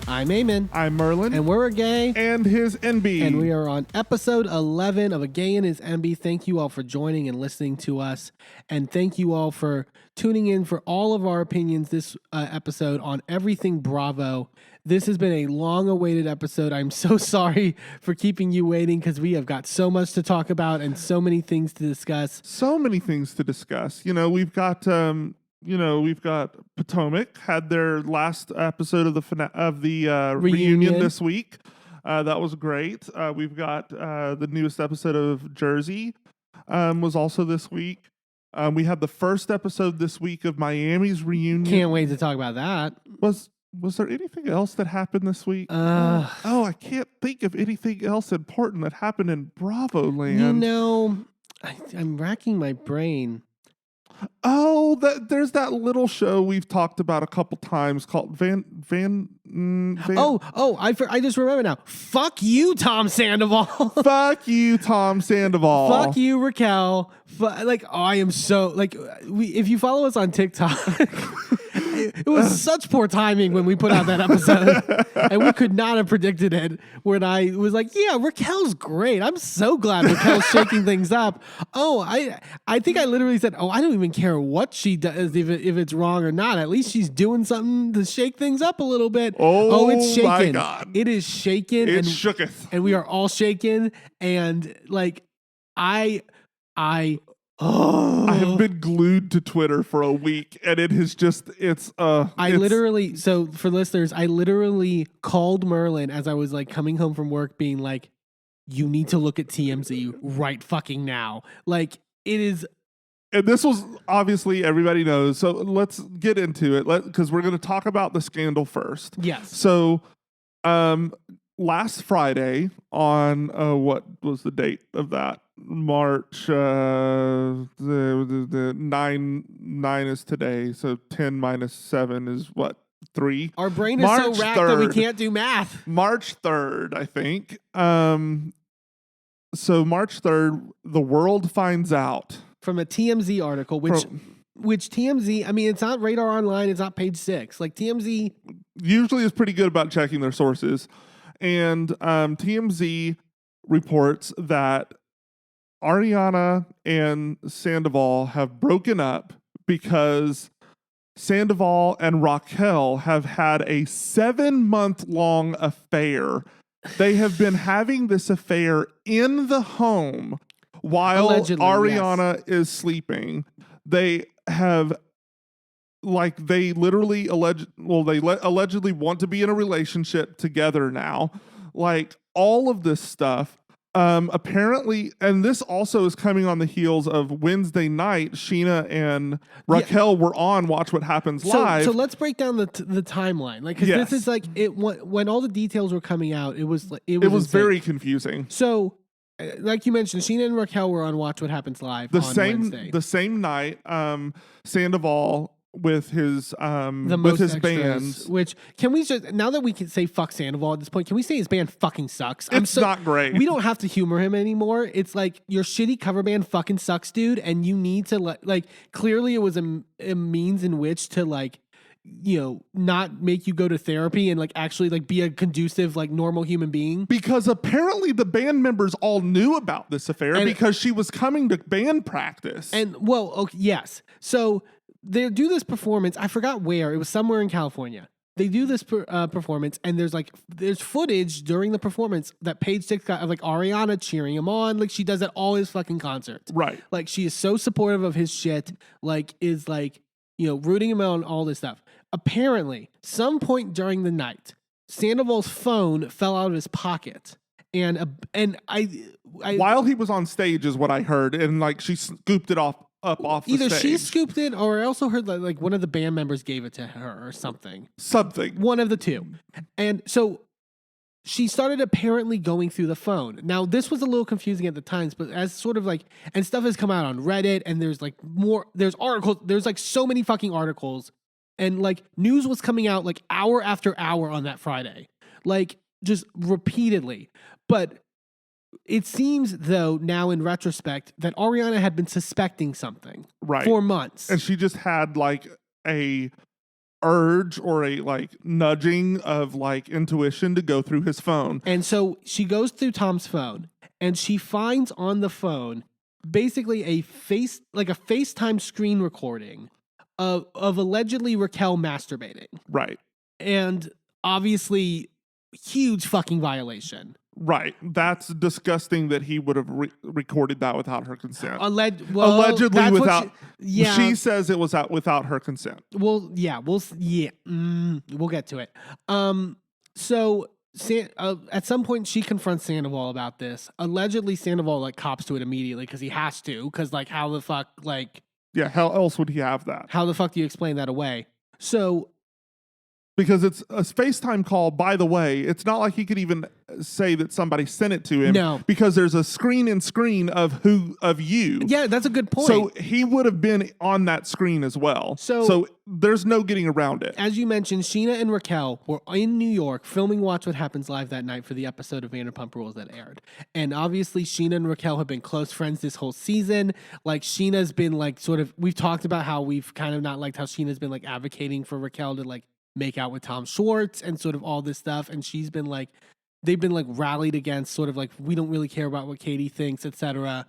I'm Eamon. I'm Merlin. And we're Gay and His Enby. And we are on episode 11 of A Gay and His Enby. Thank you all for joining and listening to us. And thank you all for tuning in for all of our opinions this episode on everything Bravo. This has been a long-awaited episode. I'm so sorry for keeping you waiting because we have got so much to talk about and so many things to discuss. So many things to discuss. We've got Potomac had their last episode of the reunion this week. That was great. We've got the newest episode of Jersey was also this week. We had the first episode this week of Miami's reunion. Can't wait to talk about that. Was there anything else that happened this week? I can't think of anything else important that happened in Bravo land. I'm racking my brain. Oh, there's that little show we've talked about a couple times called I just remember now. Fuck you, Tom Sandoval. Fuck you, Tom Sandoval. Fuck you, Raquel. I am so if you follow us on TikTok, it was such poor timing when we put out that episode, and we could not have predicted it. When I was like, "Yeah, Raquel's great. I'm so glad Raquel's shaking things up." I think I literally said, "Oh, I don't even care what she does if it's wrong or not. At least she's doing something to shake things up a little bit." Oh, it's shaking. My God. It is shaking. It shooketh. And we are all shaken. And I have been glued to Twitter for a week, and it has just, so for listeners, I literally called Merlin as I was coming home from work being like, you need to look at TMZ right fucking now. It is. And this was obviously everybody knows. So let's get into it because we're going to talk about the scandal first. Yes. So, last Friday on what was the date of that? March the 9 is today. So 10 minus 7 is what? 3. Our brain is so racked that we can't do math. March 3rd, I think. So March 3rd, the world finds out. From a TMZ article, which TMZ, I mean, it's not Radar Online, it's not Page 6. TMZ usually is pretty good about checking their sources. And TMZ reports that Ariana and Sandoval have broken up because Sandoval and Raquel have had a 7-month-long affair. They have been having this affair in the home while allegedly, Ariana is sleeping. They have, they literally allegedly want to be in a relationship together now. All of this stuff. Apparently, and this also is coming on the heels of Wednesday night, Sheena and Raquel were on Watch What Happens Live. So let's break down the timeline. Because this is when all the details were coming out, it was very confusing. So, like you mentioned, Sheena and Raquel were on Watch What Happens Live Wednesday. The same night, Sandoval with his bands. Which, can we just, now that we can say fuck Sandoval at this point, can we say his band fucking sucks? It's not great. We don't have to humor him anymore. It's your shitty cover band fucking sucks, dude, and you need to clearly it was a means in which to not make you go to therapy and actually be a conducive normal human being. Because apparently the band members all knew about this affair because she was coming to band practice. And yes. So they do this performance. I forgot where. It was somewhere in California. They do this performance, and there's footage during the performance that Page 6 got of Ariana cheering him on. She does at all his fucking concerts. Right. She is so supportive of his shit. Rooting him on all this stuff. Apparently, some point during the night, Sandoval's phone fell out of his pocket, and while he was on stage is what I heard, and she scooped it off the stage. Either she scooped it, or I also heard that one of the band members gave it to her or something. One of the two. And so she started apparently going through the phone. Now, this was a little confusing at the times, but as sort of and stuff has come out on Reddit, and there's there's articles, there's so many fucking articles, and news was coming out hour after hour on that Friday, just repeatedly. But it seems, though, now in retrospect, that Ariana had been suspecting something for months. And she just had urge or a like nudging of like intuition to go through his phone. And so she goes through Tom's phone and she finds on the phone basically a FaceTime screen recording of allegedly Raquel masturbating. Right. And obviously huge fucking violation. Right. That's disgusting that he would have recorded that without her consent. Allegedly without. She says it was out without her consent. Well, yeah, we'll get to it. So at some point she confronts Sandoval about this. Allegedly, Sandoval like cops to it immediately because he has to. Because like, how the fuck, like, yeah, how else would he have that? How the fuck do you explain that away? So. Because it's a FaceTime call, by the way. It's not like he could even say that somebody sent it to him. No. Because there's a screen of you. Yeah, that's a good point. So he would have been on that screen as well. So there's no getting around it. As you mentioned, Sheena and Raquel were in New York filming Watch What Happens Live that night for the episode of Vanderpump Rules that aired. And obviously, Sheena and Raquel have been close friends this whole season. Like, Sheena's been like we've talked about how we've kind of not liked how Sheena's been like advocating for Raquel to like make out with Tom Schwartz and sort of all this stuff. And she's been like, they've been like rallied against sort of like, we don't really care about what Katie thinks, etc.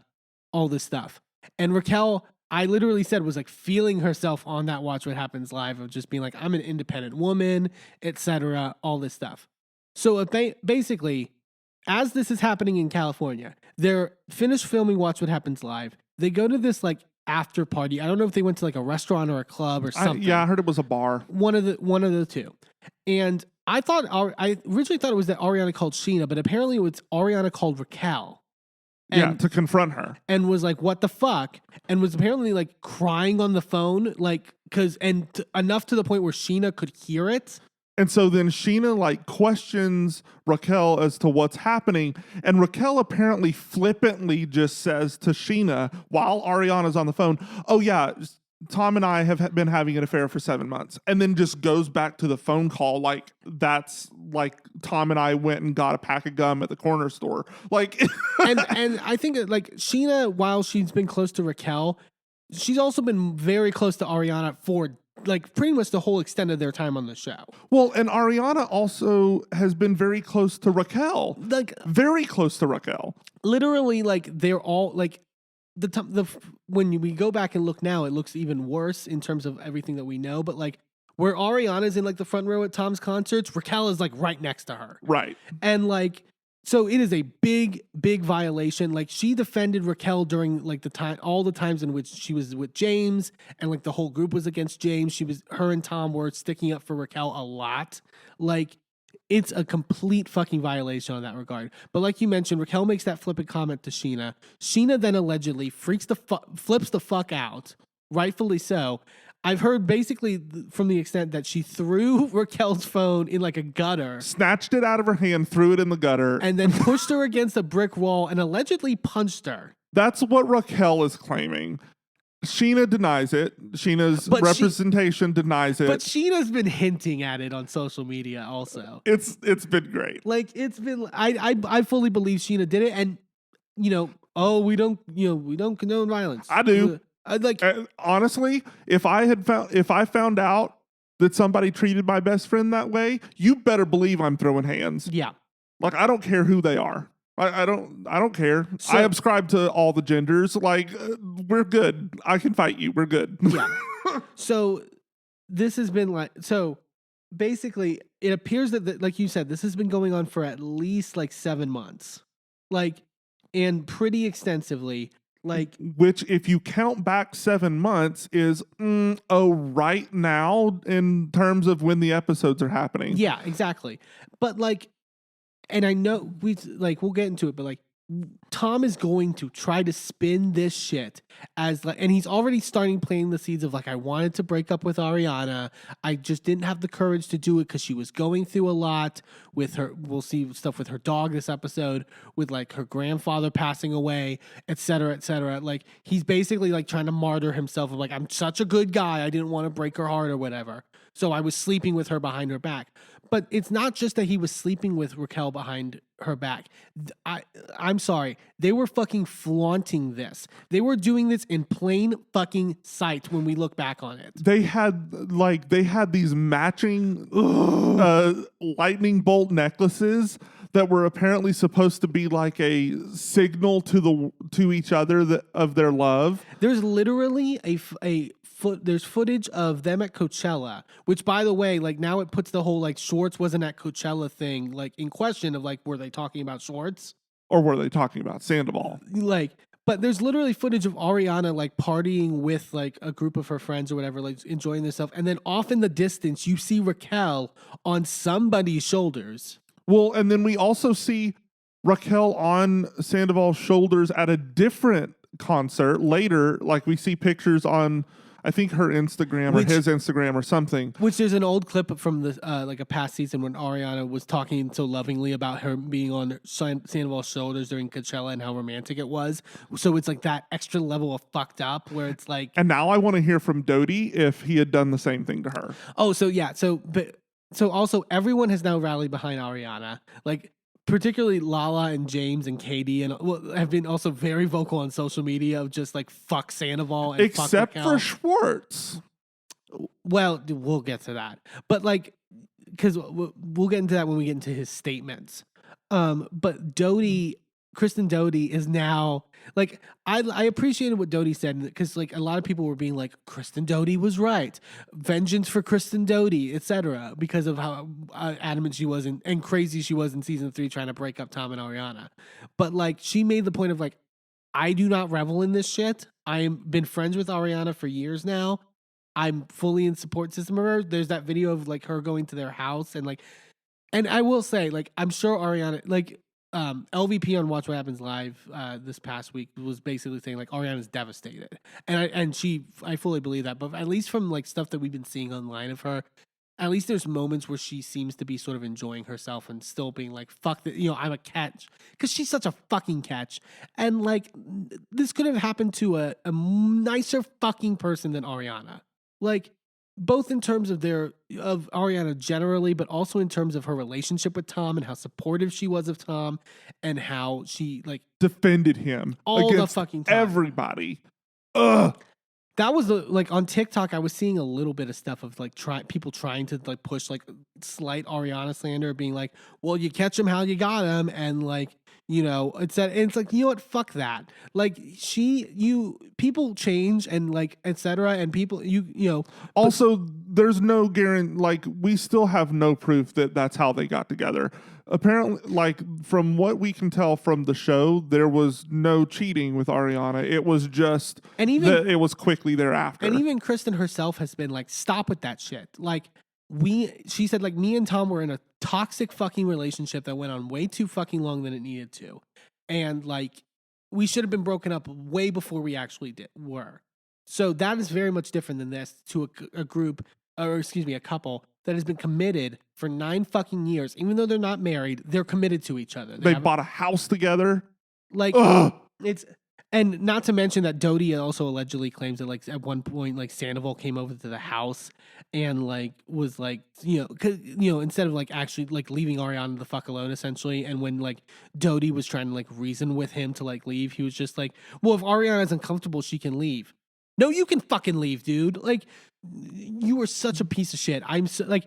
All this stuff. And Raquel, I literally said, was like feeling herself on that Watch What Happens Live of just being like, I'm an independent woman, etc. All this stuff. So basically, as this is happening in California, they're finished filming Watch What Happens Live. They go to this like after party. I don't know if they went to like a restaurant or a club or something. I heard it was a bar. One of the two. And I originally thought it was that Ariana called Sheena, but apparently it was Ariana called Raquel. To confront her. And was like, what the fuck? And was apparently like crying on the phone, like, enough to the point where Sheena could hear it. And so then Sheena like questions Raquel as to what's happening. And Raquel apparently flippantly just says to Sheena while Ariana's on the phone, oh yeah, Tom and I have been having an affair for 7 months. And then just goes back to the phone call like that's like Tom and I went and got a pack of gum at the corner store. Like and I think like Sheena, while she's been close to Raquel, she's also been very close to Ariana for like pretty much the whole extent of their time on the show. Well, and Ariana also has been very close to Raquel. Like very close to Raquel. Literally, like they're all like when we go back and look now, it looks even worse in terms of everything that we know. But like where Ariana's in like the front row at Tom's concerts, Raquel is like right next to her. Right. And like, so it is a big, big violation. Like she defended Raquel during like all the times in which she was with James and like the whole group was against James. Her and Tom were sticking up for Raquel a lot. Like it's a complete fucking violation on that regard. But like you mentioned, Raquel makes that flippant comment to Sheena. Sheena then allegedly flips the fuck out, rightfully so. I've heard basically from the extent that she threw Raquel's phone in like a gutter. Snatched it out of her hand, threw it in the gutter. And then pushed her against a brick wall and allegedly punched her. That's what Raquel is claiming. Sheena denies it. Sheena's representation denies it. But Sheena's been hinting at it on social media also. It's been great. Like it's been I fully believe Sheena did it, and we don't condone violence. I do. Honestly, if I found out that somebody treated my best friend that way, you better believe I'm throwing hands. Yeah. Like I don't care who they are. I don't care. I subscribe to all the genders. Like we're good. I can fight you. We're good. Yeah. So this has been basically it appears that like you said, this has been going on for at least like 7 months. Like and pretty extensively. Like, which, if you count back 7 months, is right now in terms of when the episodes are happening. Yeah, exactly. But like, and I know we'll get into it, but like, Tom is going to try to spin this shit as like, and he's already starting planting the seeds of like, I wanted to break up with Ariana. I just didn't have the courage to do it because she was going through a lot with her. We'll see stuff with her dog this episode, with like her grandfather passing away, et cetera, et cetera. Like he's basically like trying to martyr himself of like, I'm such a good guy. I didn't want to break her heart or whatever. So I was sleeping with her behind her back. But it's not just that he was sleeping with Raquel behind her back. I'm sorry. They were fucking flaunting this. They were doing this in plain fucking sight when we look back on it. They had these matching lightning bolt necklaces that were apparently supposed to be like a signal to each other of their love. There's literally there's footage of them at Coachella, which, by the way, like now it puts the whole like Schwartz wasn't at Coachella thing like in question of like, were they talking about Schwartz or were they talking about Sandoval? Like, but there's literally footage of Ariana like partying with like a group of her friends or whatever, like enjoying themselves, and then off in the distance you see Raquel on somebody's shoulders. Well, and then we also see Raquel on Sandoval's shoulders at a different concert later. Like we see pictures on, I think, her Instagram or his Instagram or something. Which there's an old clip from the like a past season when Ariana was talking so lovingly about her being on Sandoval's shoulders during Coachella and how romantic it was. So it's like that extra level of fucked up where it's like. And now I want to hear from Dodie if he had done the same thing to her. Oh, so yeah, so also everyone has now rallied behind Ariana, like. Particularly Lala and James and Katie have been also very vocal on social media of just like fuck Sandoval and except fuck for Schwartz. Well, we'll get to that, but like because we'll get into that when we get into his statements. But Kristen Doute is now like I appreciated what Doute said because like a lot of people were being like Kristen Doute was right, vengeance for Kristen Doute, etc. because of how adamant she was and crazy she was in season 3 trying to break up Tom and Ariana. But like she made the point of like, I do not revel in this shit. I've been friends with Ariana for years now. I'm fully in support system of her. There's that video of like her going to their house and I will say like I'm sure Ariana like. LVP on Watch What Happens Live this past week was basically saying like Ariana's devastated, and I fully believe that. But at least from like stuff that we've been seeing online of her, at least there's moments where she seems to be sort of enjoying herself and still being like, fuck that, I'm a catch, because she's such a fucking catch. And like this could have happened to a nicer fucking person than Ariana, like. Both in terms of of Ariana generally, but also in terms of her relationship with Tom and how supportive she was of Tom and how she like defended him all against the fucking time. Everybody. Ugh. That was like on TikTok. I was seeing a little bit of stuff of like people trying to like push like slight Ariana slander, being like, "Well, you catch him how you got him," and like it's like what, fuck that. Like people change and like etc. And people Also, there's no guarantee. Like we still have no proof that that's how they got together. Apparently, like from what we can tell from the show, there was no cheating with Ariana. It was just it was quickly thereafter. And even Kristen herself has been like, stop with that shit. Like she said like me and Tom were in a toxic fucking relationship that went on way too fucking long than it needed to. And like we should have been broken up way before we actually were. So that is very much different than this to a couple that has been committed for 9 fucking years. Even though they're not married, they're committed to each other. They bought a house together. Like and not to mention that Doute also allegedly claims that like at one point like Sandoval came over to the house and like was like instead of like actually like leaving Ariana the fuck alone essentially, and when like Doute was trying to like reason with him to like leave, he was just like, well, if Ariana's uncomfortable, she can leave. No, you can fucking leave, dude. Like, you are such a piece of shit. I'm so, like,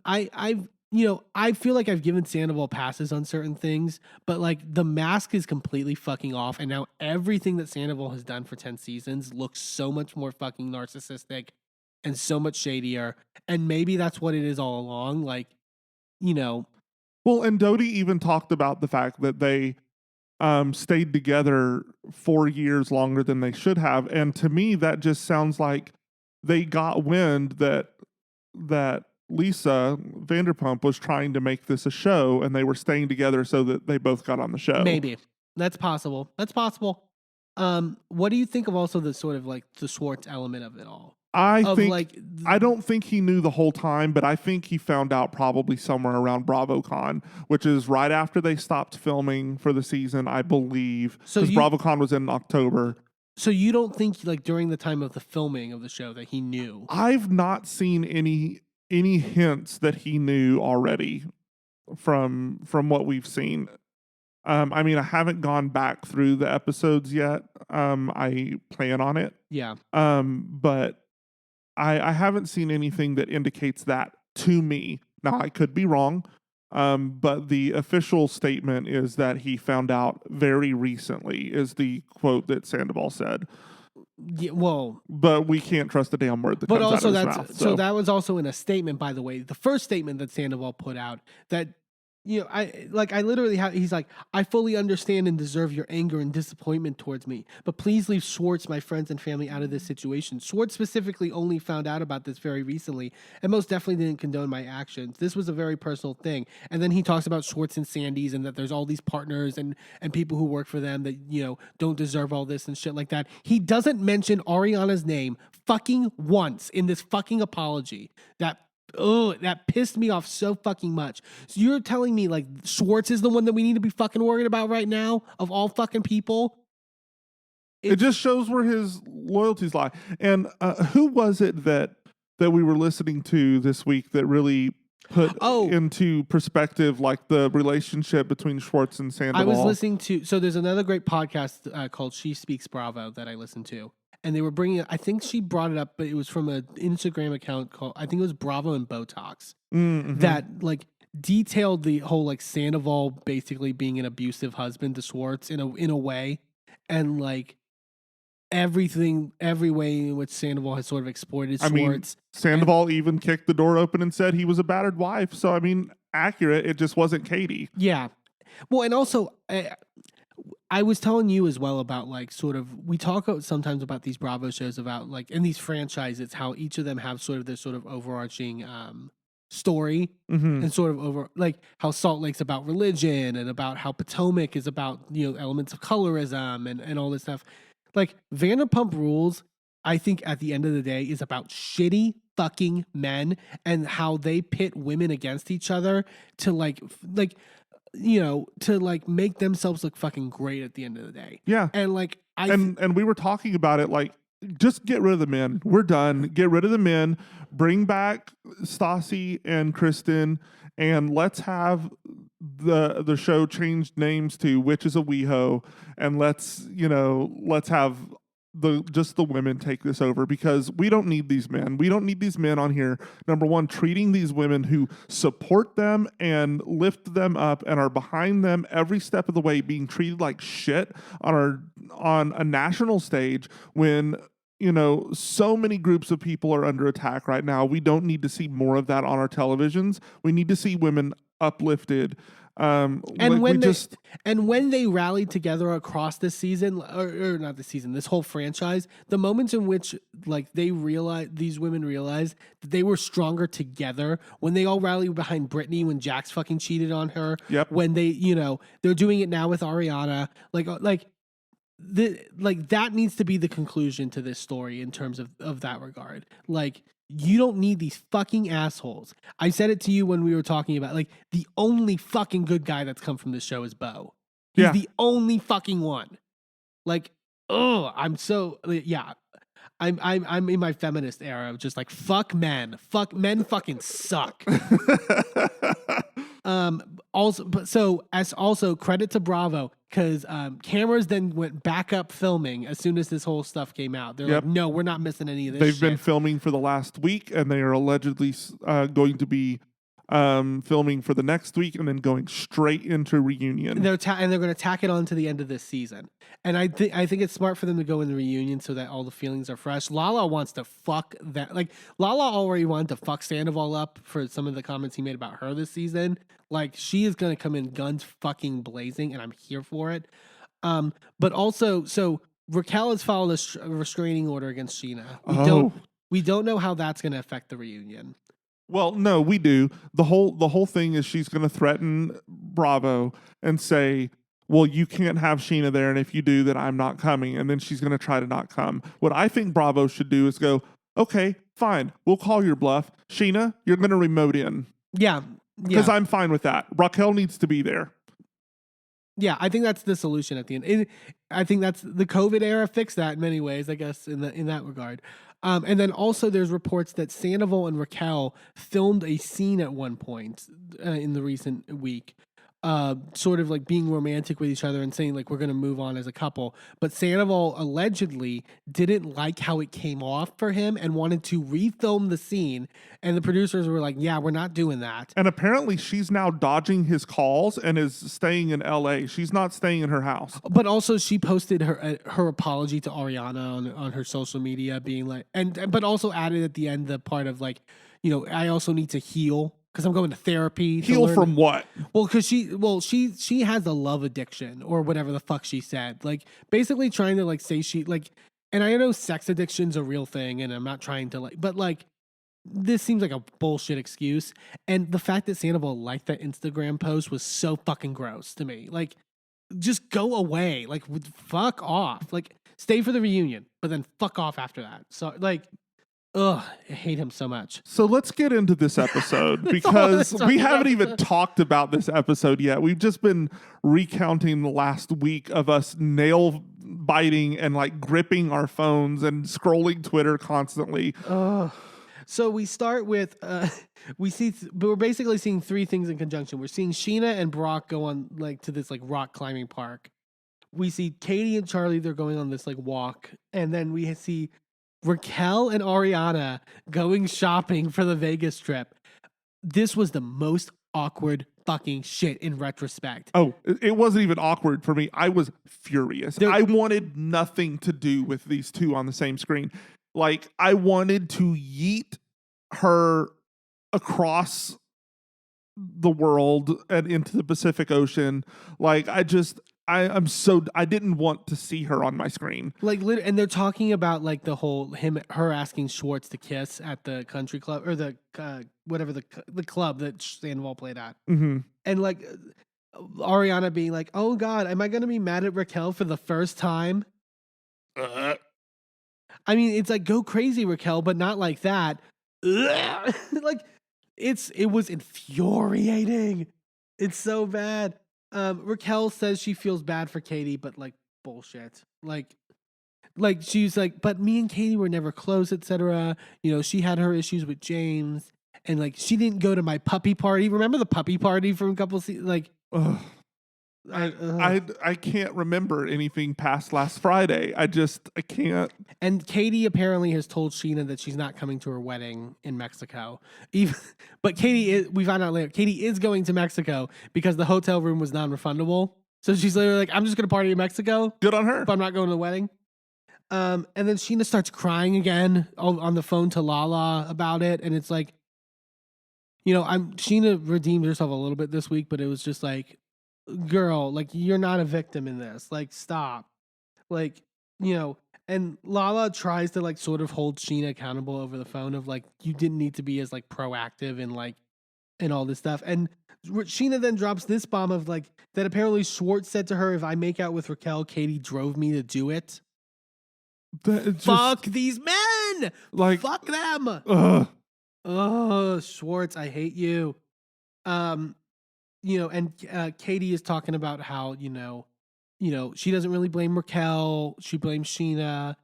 I feel like I've given Sandoval passes on certain things, but like the mask is completely fucking off. And now everything that Sandoval has done for 10 seasons looks so much more fucking narcissistic and so much shadier. And maybe that's what it is all along. Like, Well, and Doute even talked about the fact that they stayed together 4 years longer than they should have. And to me, that just sounds like they got wind that Lisa Vanderpump was trying to make this a show and they were staying together so that they both got on the show. Maybe. That's possible. What do you think of also the sort of like the Schwartz element of it all? I don't think he knew the whole time, but I think he found out probably somewhere around BravoCon, which is right after they stopped filming for the season, I believe. Because BravoCon was in October. So you don't think like during the time of the filming of the show that he knew? I've not seen any any hints that he knew already from what we've seen. I mean, I haven't gone back through the episodes yet. I plan on it. Yeah. But I haven't seen anything that indicates that to me. Now, I could be wrong, but the official statement is that he found out very recently, is the quote that Sandoval said. Yeah, well, but we can't trust the damn word that but comes also out of his that's mouth. so that was also in a statement, by the way. The first statement that Sandoval put out that, you know, I literally have, he's like, I fully understand and deserve your anger and disappointment towards me, but please leave Schwartz, my friends and family out of this situation. Schwartz specifically only found out about this very recently and most definitely didn't condone my actions. This was a very personal thing. And then he talks about Schwartz and Sandy's and that there's all these partners and people who work for them that, you know, don't deserve all this and shit like that. He doesn't mention Ariana's name fucking once in this fucking apology. That pissed me off so fucking much. So you're telling me like Schwartz is the one that we need to be fucking worried about right now of all fucking people? It just shows where his loyalties lie. And who was it that we were listening to this week that really put into perspective like the relationship between Schwartz and Sandoval? I was listening to, so there's another great podcast called She Speaks Bravo that I listen to. And they were bringing, I think she brought it up, but it was from an Instagram account called, I think it was Bravo and Botox, that like detailed the whole like Sandoval basically being an abusive husband to Schwartz in a way, and like every way in which Sandoval has sort of exploited Schwartz. I mean, Sandoval even kicked the door open and said he was a battered wife. So I mean, accurate. It just wasn't Katie. Yeah. Well, and also, I was telling you as well about like sort of, we talk sometimes about these Bravo shows about like, in these franchises, how each of them have sort of this sort of overarching story and sort of over like how Salt Lake's about religion and about how Potomac is about, you know, elements of colorism and all this stuff. Like Vanderpump Rules, I think at the end of the day is about shitty fucking men and how they pit women against each other to like, you know, to like make themselves look fucking great at the end of the day. Yeah. And like, and we were talking about it like, just get rid of the men. We're done. Get rid of the men. Bring back Stassi and Kristen, and let's have the show change names to Witches of WeHo, and let's have just the women take this over, because we don't need these men. We don't need these men on here. Number one, treating these women who support them and lift them up and are behind them every step of the way, being treated like shit on a national stage when, you know, so many groups of people are under attack right now. We don't need to see more of that on our televisions. We need to see women uplifted. And when they rallied together across this season, or not this season, this whole franchise, the moments in which like these women realized that they were stronger together, when they all rallied behind Brittany, when Jax fucking cheated on her, when they, you know, they're doing it now with Ariana, that needs to be the conclusion to this story in terms of that regard. Like, you don't need these fucking assholes. I said it to you when we were talking about, like, the only fucking good guy that's come from this show is Beau. He's the only fucking one. Like, I'm in my feminist era of just like, fuck men. Fuck men fucking suck. Also credit to Bravo, because cameras then went back up filming as soon as this whole stuff came out. They're like, no, we're not missing any of this. They've been filming for the last week, and they are allegedly going to be filming for the next week, and then going straight into reunion. They're going to tack it on to the end of this season. And I think it's smart for them to go in the reunion so that all the feelings are fresh. Lala wants to fuck that. Like, Lala already wanted to fuck Sandoval up for some of the comments he made about her this season. Like, she is going to come in guns fucking blazing, and I'm here for it. But also, so Raquel has filed a restraining order against Sheena. We don't know how that's going to affect the reunion. Well, no, we do. The whole thing is she's going to threaten Bravo and say, well, you can't have Sheena there, and if you do, then I'm not coming. And then she's going to try to not come. What I think Bravo should do is go, okay, fine, we'll call your bluff. Sheena, you're going to remote in. Yeah. Because I'm fine with that. Raquel needs to be there. Yeah, I think that's the solution at the end. I think that's the COVID era fixed that in many ways, I guess, in that regard. And then also there's reports that Sandoval and Raquel filmed a scene at one point in the recent week, sort of like being romantic with each other and saying like we're going to move on as a couple. But Sandoval allegedly didn't like how it came off for him and wanted to refilm the scene. And the producers were like, yeah, we're not doing that. And apparently she's now dodging his calls and is staying in LA. She's not staying in her house. But also she posted her apology to Ariana on her social media, being like, but also added at the end the part of like, I also need to heal because I'm going to therapy. Heal from what? Well, because she has a love addiction or whatever the fuck she said. Like basically trying to like say she like, and I know sex addiction's a real thing, and I'm not trying to like, but like this seems like a bullshit excuse. And the fact that Sandoval liked that Instagram post was so fucking gross to me. Like, just go away. Like, fuck off. Like, stay for the reunion, but then fuck off after that. So like. Ugh, I hate him so much. So let's get into this episode because we haven't even talked about this episode yet. We've just been recounting the last week of us nail biting and like gripping our phones and scrolling Twitter constantly. So we start with, we're basically seeing three things in conjunction. We're seeing Sheena and Brock go on like to this like rock climbing park. We see Katie and Charlie, they're going on this like walk. And then we see Raquel and Ariana going shopping for the Vegas trip. This was the most awkward fucking shit in retrospect. Oh, it wasn't even awkward for me. I was furious. I wanted nothing to do with these two on the same screen. Like, I wanted to yeet her across the world and into the Pacific Ocean. Like, I didn't want to see her on my screen. Like, and they're talking about like the whole her asking Schwartz to kiss at the country club or the whatever the club that Sandoval played at, mm-hmm. and like Ariana being like, "Oh God, am I going to be mad at Raquel for the first time?" I mean, it's like go crazy, Raquel, but not like that. Like, it was infuriating. It's so bad. Raquel says she feels bad for Katie, but like bullshit. Like she's like, but me and Katie were never close, etc. She had her issues with James, and like she didn't go to my puppy party. Remember the puppy party from a couple like. I can't remember anything past last Friday. I can't. And Katie apparently has told Sheena that she's not coming to her wedding in Mexico. But we found out later, Katie is going to Mexico because the hotel room was non-refundable. So she's literally like, I'm just going to party in Mexico. Good on her. But I'm not going to the wedding. And then Sheena starts crying again on the phone to Lala about it. And it's like, Sheena redeemed herself a little bit this week, but it was just like, girl, like you're not a victim in this. Like stop. Like, and Lala tries to like sort of hold Sheena accountable over the phone of like you didn't need to be as like proactive and all this stuff. And Sheena then drops this bomb of like that apparently Schwartz said to her, if I make out with Raquel, Katie drove me to do it. Fuck these men. Like fuck them. Oh, Schwartz, I hate you. And Katie is talking about how, she doesn't really blame Raquel. She blames Sheena.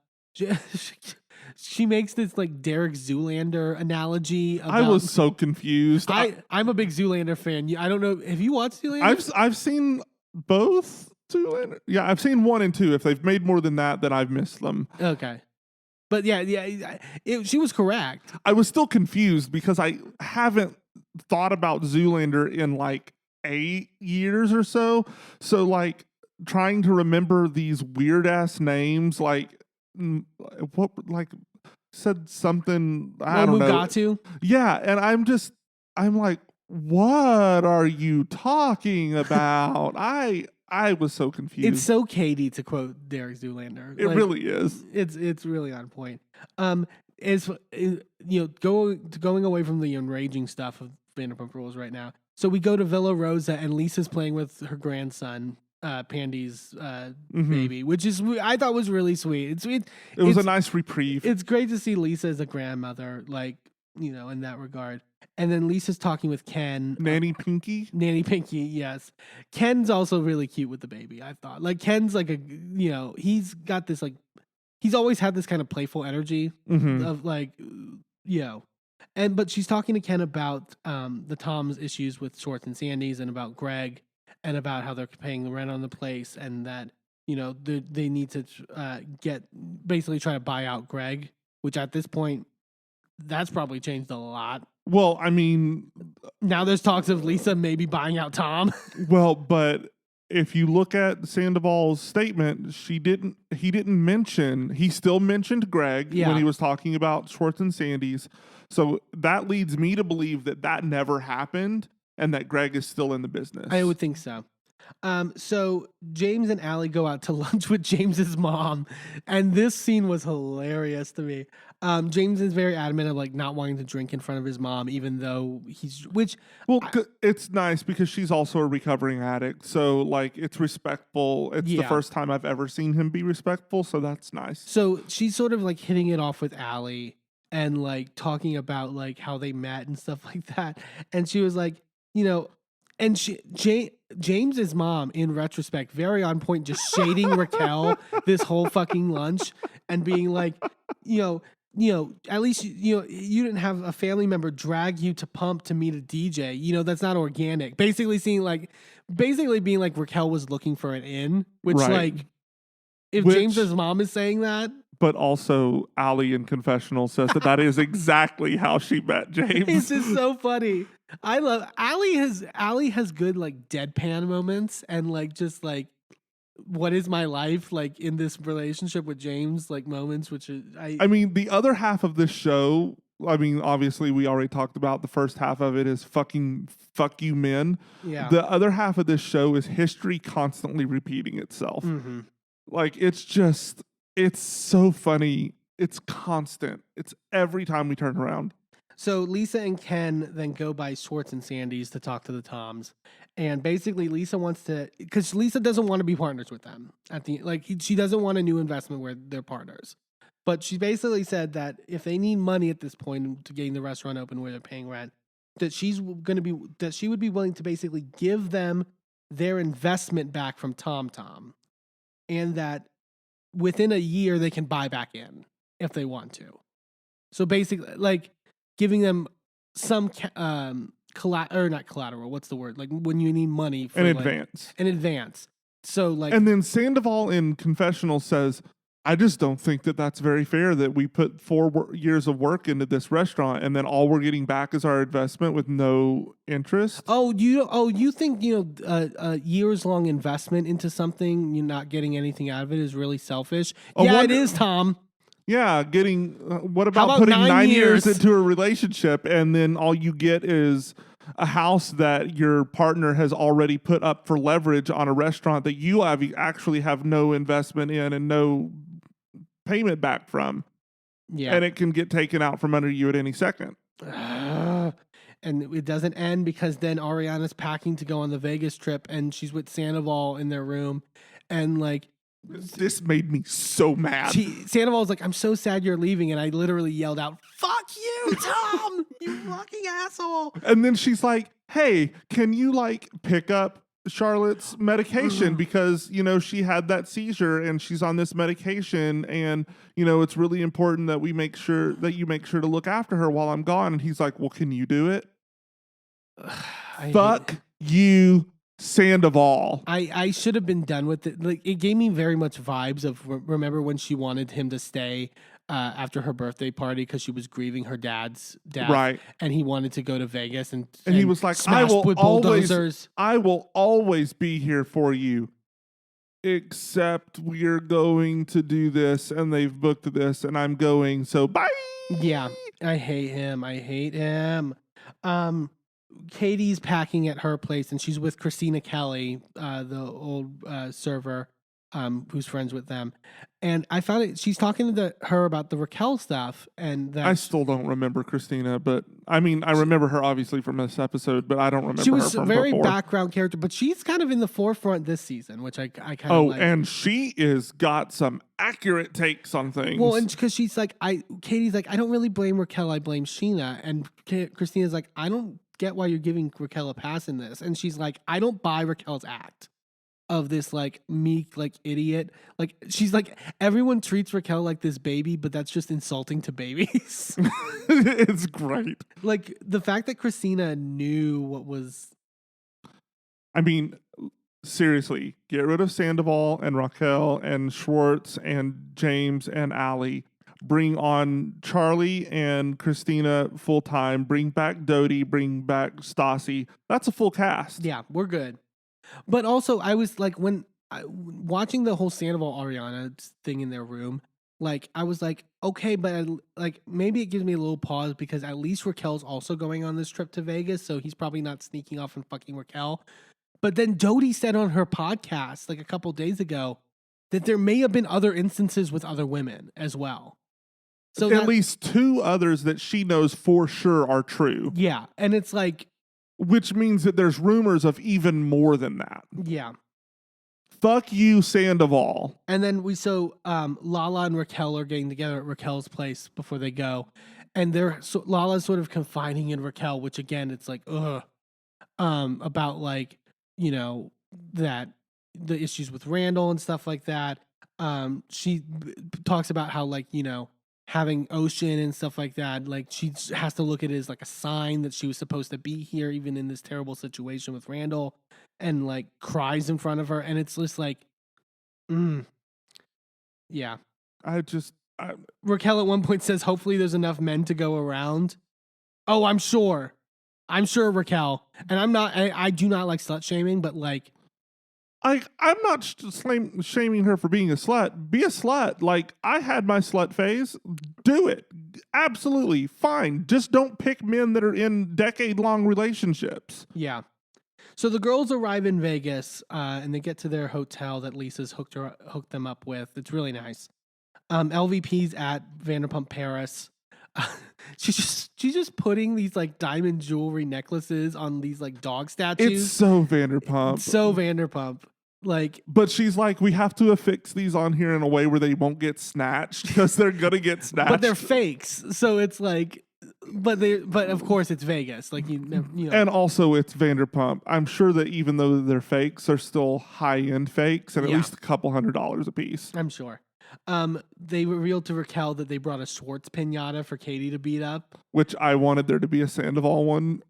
She makes this like Derek Zoolander analogy. I was so confused. I'm a big Zoolander fan. I don't know. Have you watched Zoolander? I've seen both Zoolander. Yeah, I've seen 1 and 2. If they've made more than that, then I've missed them. Okay. But yeah, she was correct. I was still confused because I haven't thought about Zoolander in like 8 years or so. So like trying to remember these weird ass names, like what, like said something, I don't know. Mugatu? Yeah. And I'm like, what are you talking about? I was so confused. It's so Katie to quote Derek Zoolander. It really is. It's really on point. Going away from the enraging stuff of Vanderpump Rules right now. So we go to Villa Rosa and Lisa's playing with her grandson, Pandy's baby, which I thought was really sweet. It's sweet. It was a nice reprieve. It's great to see Lisa as a grandmother, like, in that regard. And then Lisa's talking with Ken. Nanny Pinky, yes. Ken's also really cute with the baby, I thought. Like, Ken's like he's got this, like, he's always had this kind of playful energy of like, but she's talking to Ken about the Tom's issues with Schwartz and Sandy's and about Greg and about how they're paying the rent on the place and that, they need to basically try to buy out Greg, which at this point, that's probably changed a lot. Well, I mean, now there's talks of Lisa maybe buying out Tom. Well, but if you look at Sandoval's statement, he still mentioned Greg when he was talking about Schwartz and Sandy's. So that leads me to believe that never happened and that Greg is still in the business. I would think so. So James and Allie go out to lunch with James's mom, and this scene was hilarious to me. James is very adamant of like not wanting to drink in front of his mom, even though it's nice because she's also a recovering addict, so like it's respectful. It's the first time I've ever seen him be respectful, so that's nice. So she's sort of like hitting it off with Allie and like talking about like how they met and stuff like that, and she was like, and James's mom, in retrospect, very on point, just shading Raquel this whole fucking lunch and being like, at least you didn't have a family member drag you to Pump to meet a DJ. That's not organic. Basically being like Raquel was looking for an in, which like if James's mom is saying that. But also, Allie in confessional says that is exactly how she met James. It's just so funny. I love Allie has good like deadpan moments and like just like what is my life like in this relationship with James like moments, which is I mean the other half of this show. I mean, obviously we already talked about the first half of it is fuck you men. Yeah. The other half of this show is history constantly repeating itself. Mm-hmm. Like it's so funny. It's constant. It's every time we turn around. So Lisa and Ken then go by Schwartz and Sandy's to talk to the Toms. And basically Lisa wants to, because Lisa doesn't want to be partners with them. She doesn't want a new investment where they're partners. But she basically said that if they need money at this point to getting the restaurant open where they're paying rent, that she would be willing to basically give them their investment back from Tom. And that within a year they can buy back in if they want to. So basically, like, giving them some not collateral. What's the word? Like when you need money for an advance. So like, and then Sandoval in confessional says, "I just don't think that that's very fair that we put 4 years of work into this restaurant and then all we're getting back is our investment with no interest." You think a years long investment into something you're not getting anything out of it is really selfish? It is, Tom. Yeah, getting what about putting 9 years into a relationship and then all you get is a house that your partner has already put up for leverage on a restaurant that you actually have no investment in and no payment back from. Yeah. And it can get taken out from under you at any second. And it doesn't end because then Ariana's packing to go on the Vegas trip and she's with Sandoval in their room and like, this made me so mad. Sandoval's like, "I'm so sad you're leaving," and I literally yelled out, "Fuck you, Tom! You fucking asshole!" And then she's like, "Hey, can you like pick up Charlotte's medication because she had that seizure and she's on this medication and it's really important that you make sure to look after her while I'm gone." And he's like, "Well, can you do it?" Fuck you, Sandoval. I should have been done with it. Like it gave me very much vibes of remember when she wanted him to stay after her birthday party because she was grieving her dad's death, right? And he wanted to go to Vegas and he was like, I will always be here for you, except we're going to do this and they've booked this and I'm going, so bye. Yeah, I hate him. Katie's packing at her place and she's with Christina Kelly, the old server who's friends with them. And I found it, she's talking to her about the Raquel stuff. And that I still don't remember Christina, but I mean, I remember her obviously from this episode, but I don't remember her from before. She was a very background character, but she's kind of in the forefront this season, which I kind of like. And she is got some accurate takes on things. Well, and because she's like, Katie's like, I don't really blame Raquel, I blame Sheena. And Christina's like, I don't get why you're giving Raquel a pass in this. And she's like, I don't buy Raquel's act of this like meek, like idiot. Like she's like, everyone treats Raquel like this baby, but that's just insulting to babies. It's great. Like the fact that Christina knew what was. I mean, seriously, get rid of Sandoval and Raquel and Schwartz and James and Allie. Bring on Charlie and Christina full time. Bring back Dodie. Bring back Stassi. That's a full cast. Yeah, we're good. But also, I was like, watching the whole Sandoval Ariana thing in their room, like I was like, okay, but like maybe it gives me a little pause because at least Raquel's also going on this trip to Vegas, so he's probably not sneaking off and fucking Raquel. But then Dodie said on her podcast like a couple days ago that there may have been other instances with other women as well. So at least 2 others that she knows for sure are true. Yeah, and it's like, which means that there's rumors of even more than that. Yeah. Fuck you, Sandoval. And then Lala and Raquel are getting together at Raquel's place before they go, and Lala's sort of confiding in Raquel, which again, it's like, about like, you know, that the issues with Randall and stuff like that. She talks about how like, you know, having Ocean and stuff like that, like she has to look at it as like a sign that she was supposed to be here even in this terrible situation with Randall, and like cries in front of her, and it's just like yeah. Raquel at one point says hopefully there's enough men to go around. Oh, I'm sure Raquel, and I do not like slut shaming, but like I'm not shaming her for being a slut. Be a slut. Like, I had my slut phase. Do it. Absolutely. Fine. Just don't pick men that are in decade-long relationships. Yeah. So the girls arrive in Vegas, and they get to their hotel that Lisa's hooked them up with. It's really nice. LVP's at Vanderpump Paris. She's just putting these like diamond jewelry necklaces on these like dog statues. It's so Vanderpump. Like, but she's like, we have to affix these on here in a way where they won't get snatched because they're gonna get snatched. But they're fakes, so it's like, but of course it's Vegas, like you know. And also it's Vanderpump. I'm sure that even though they're fakes, they're still high end fakes, and at least a couple $100 a piece. I'm sure. They revealed to Raquel that they brought a Schwartz pinata for Katie to beat up, which I wanted there to be a Sandoval one.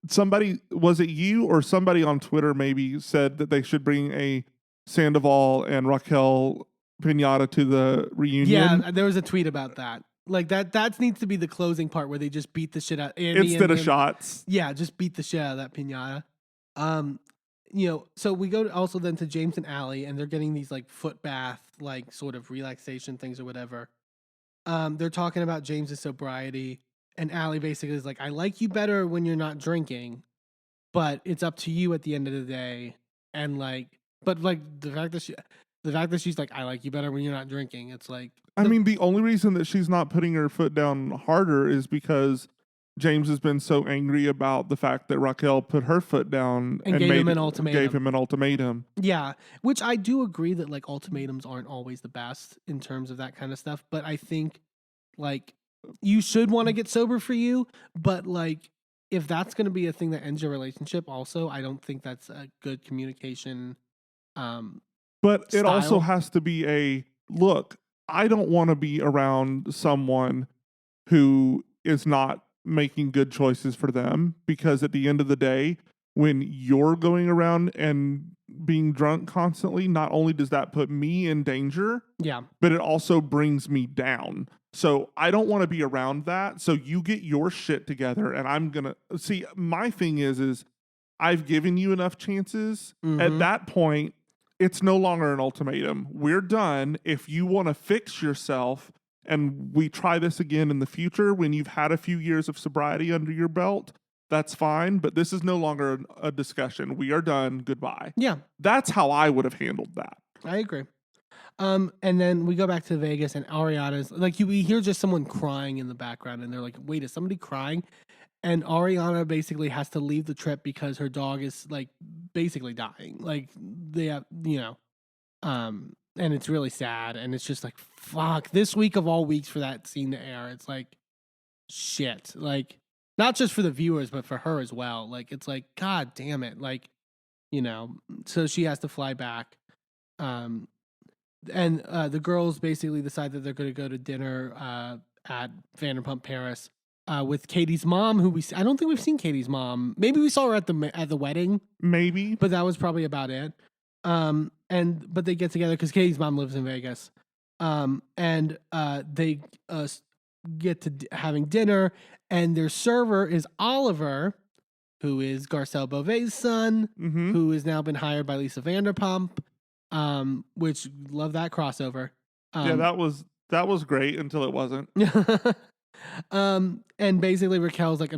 Somebody, was it you or somebody on Twitter maybe said that they should bring a Sandoval and Raquel pinata to the reunion? Yeah, there was a tweet about that. Like that needs to be the closing part where they just beat the shit out instead of shots. Yeah, just beat the shit out of that pinata. You know, so we go also then to James and Allie, and they're getting these like foot bath, like sort of relaxation things or whatever. They're talking about James's sobriety, and Allie basically is like, I like you better when you're not drinking, but it's up to you at the end of the day. And like, but like the fact that she's like, I like you better when you're not drinking, it's like, I mean, the only reason that she's not putting her foot down harder is because James has been so angry about the fact that Raquel put her foot down and gave him an ultimatum. Yeah, which I do agree that like ultimatums aren't always the best in terms of that kind of stuff. But I think like you should want to get sober for you. But like if that's going to be a thing that ends your relationship, also, I don't think that's a good communication. But it also has to be a look. I don't want to be around someone who is not making good choices for them, because at the end of the day, when you're going around and being drunk constantly, not only does that put me in danger, but it also brings me down. So I don't want to be around that. So you get your shit together, and I'm gonna see. My thing is I've given you enough chances. At that point, it's no longer an ultimatum. We're done. If you want to fix yourself and we try this again in the future when you've had a few years of sobriety under your belt, that's fine. But this is no longer a discussion. We are done. Goodbye. Yeah. That's how I would have handled that. I agree. And then we go back to Vegas, and Ariana's like, we hear just someone crying in the background, and they're like, wait, is somebody crying? And Ariana basically has to leave the trip because her dog is like basically dying. Like they have, you know, and it's really sad. And it's just like, fuck, this week of all weeks for that scene to air. It's like, shit. Like, not just for the viewers, but for her as well. Like, it's like, God damn it. Like, So she has to fly back. And the girls basically decide that they're going to go to dinner at Vanderpump Paris with Katie's mom, I don't think we've seen Katie's mom. Maybe we saw her at the wedding. Maybe. But that was probably about it. But they get together because Katie's mom lives in Vegas. They get to having dinner, and their server is Oliver, who is Garcelle Beauvais' son, who has now been hired by Lisa Vanderpump, which love that crossover. That was great until it wasn't. And basically Raquel's like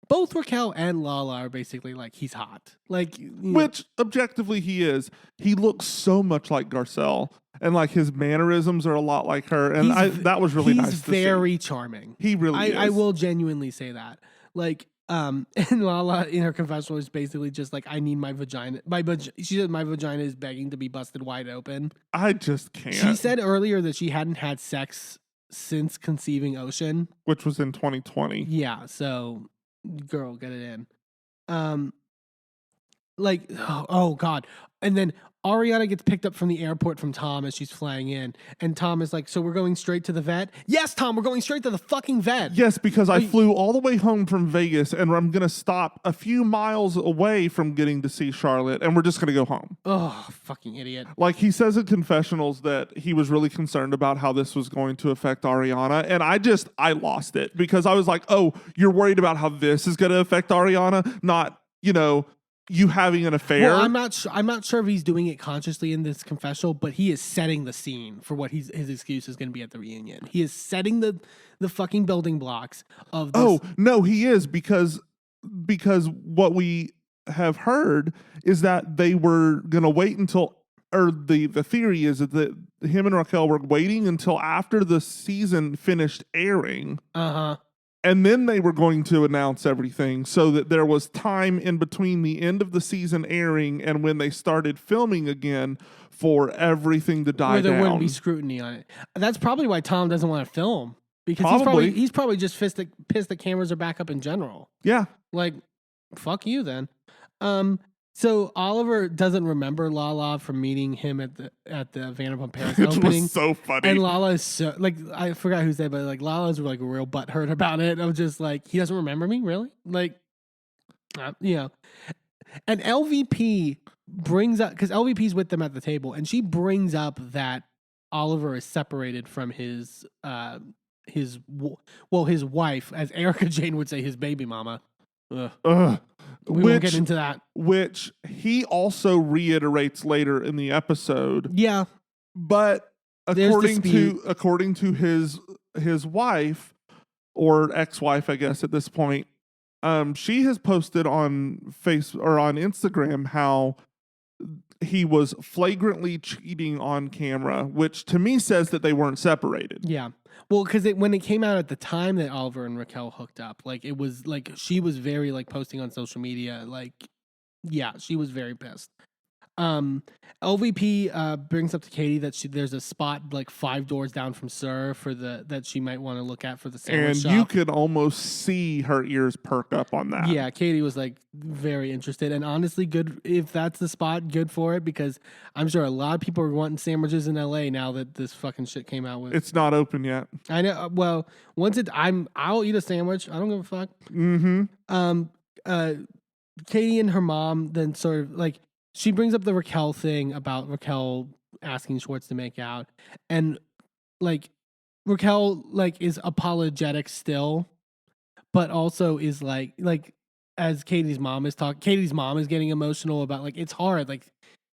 both Raquel and Lala are basically like, he's hot. Like, which objectively he is. He looks so much like Garcelle, and like his mannerisms are a lot like her. And that was really nice to see. He's very charming. He really is. I will genuinely say that. Like, and Lala in her confessional is basically just like, I need my vagina. She said my vagina is begging to be busted wide open. I just can't. She said earlier that she hadn't had sex since conceiving Ocean, which was in 2020. Yeah, so girl, get it in. Oh God. And then Ariana gets picked up from the airport from Tom as she's flying in. And Tom is like, so we're going straight to the vet? Yes, Tom, we're going straight to the fucking vet. Yes, because I flew all the way home from Vegas, and I'm going to stop a few miles away from getting to see Charlotte, and we're just going to go home. Oh, fucking idiot. Like, he says in confessionals that he was really concerned about how this was going to affect Ariana, and I lost it, because I was like, oh, you're worried about how this is going to affect Ariana, not, you having an affair. Well, I'm not sure if he's doing it consciously in this confessional, but he is setting the scene for what his excuse is going to be at the reunion. He is setting the fucking building blocks of this. Oh, no, he is, because what we have heard is that they were going to wait until, or the theory is that him and Raquel were waiting until after the season finished airing. And then they were going to announce everything so that there was time in between the end of the season airing and when they started filming again for everything to die down. Where there wouldn't be scrutiny on it. That's probably why Tom doesn't want to film. Because he's probably just pissed that cameras are back up in general. Yeah. Like, fuck you then. So Oliver doesn't remember Lala from meeting him at the Vanderpump Paris opening. Which was so funny. And Lala is so, like, I forgot who said, but like Lala's like a real butthurt about it. I was just like, he doesn't remember me, really? Like, And LVP brings up, because LVP's with them at the table, and she brings up that Oliver is separated from his wife, as Erica Jane would say, his baby mama. We won't get into that. Which he also reiterates later in the episode. Yeah. But according to his wife, or ex-wife, I guess at this point, she has posted on on Instagram how he was flagrantly cheating on camera, which to me says that they weren't separated. Yeah. Well, because when it came out at the time that Oliver and Raquel hooked up, like, it was like she was very like posting on social media, like, yeah, she was very pissed. LVP brings up to Katie that there's a spot like 5 doors down from Sir that she might want to look at for the sandwich shop. You could almost see her ears perk up on that. Yeah, Katie was like very interested, and honestly, good if that's the spot, good for it, because I'm sure a lot of people are wanting sandwiches in LA now that this fucking shit came out with. It's not open yet. I know. Well, once I'll eat a sandwich. I don't give a fuck. Katie and her mom then sort of like. She brings up the Raquel thing about Raquel asking Schwartz to make out. And like Raquel like is apologetic still, but also is like as Katie's mom is getting emotional about like it's hard. Like,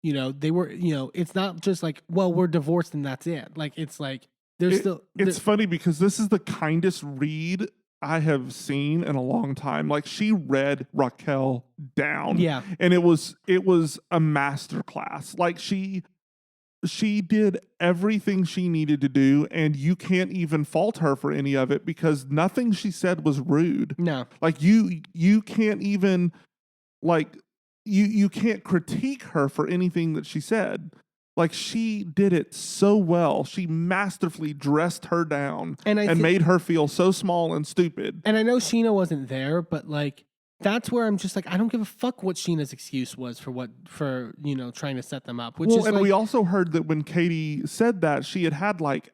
they were, it's not just like, well, we're divorced and that's it. Like it's like it's funny because this is the kindest read I have seen in a long time. Like, she read Raquel down. Yeah. And it was a masterclass. Like, she did everything she needed to do, and you can't even fault her for any of it because nothing she said was rude. No. Like, you can't even, like, you can't critique her for anything that she said. Like, she did it so well. She masterfully dressed her down and made her feel so small and stupid. And I know Sheena wasn't there, but like that's where I'm just like, I don't give a fuck what Sheena's excuse was for trying to set them up. We also heard that when Katie said that, she had like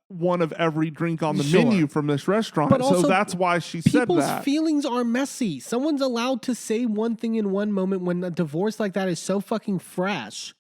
one of every drink on the menu from this restaurant. But also, so that's why she said that. People's feelings are messy. Someone's allowed to say one thing in one moment when a divorce like that is so fucking fresh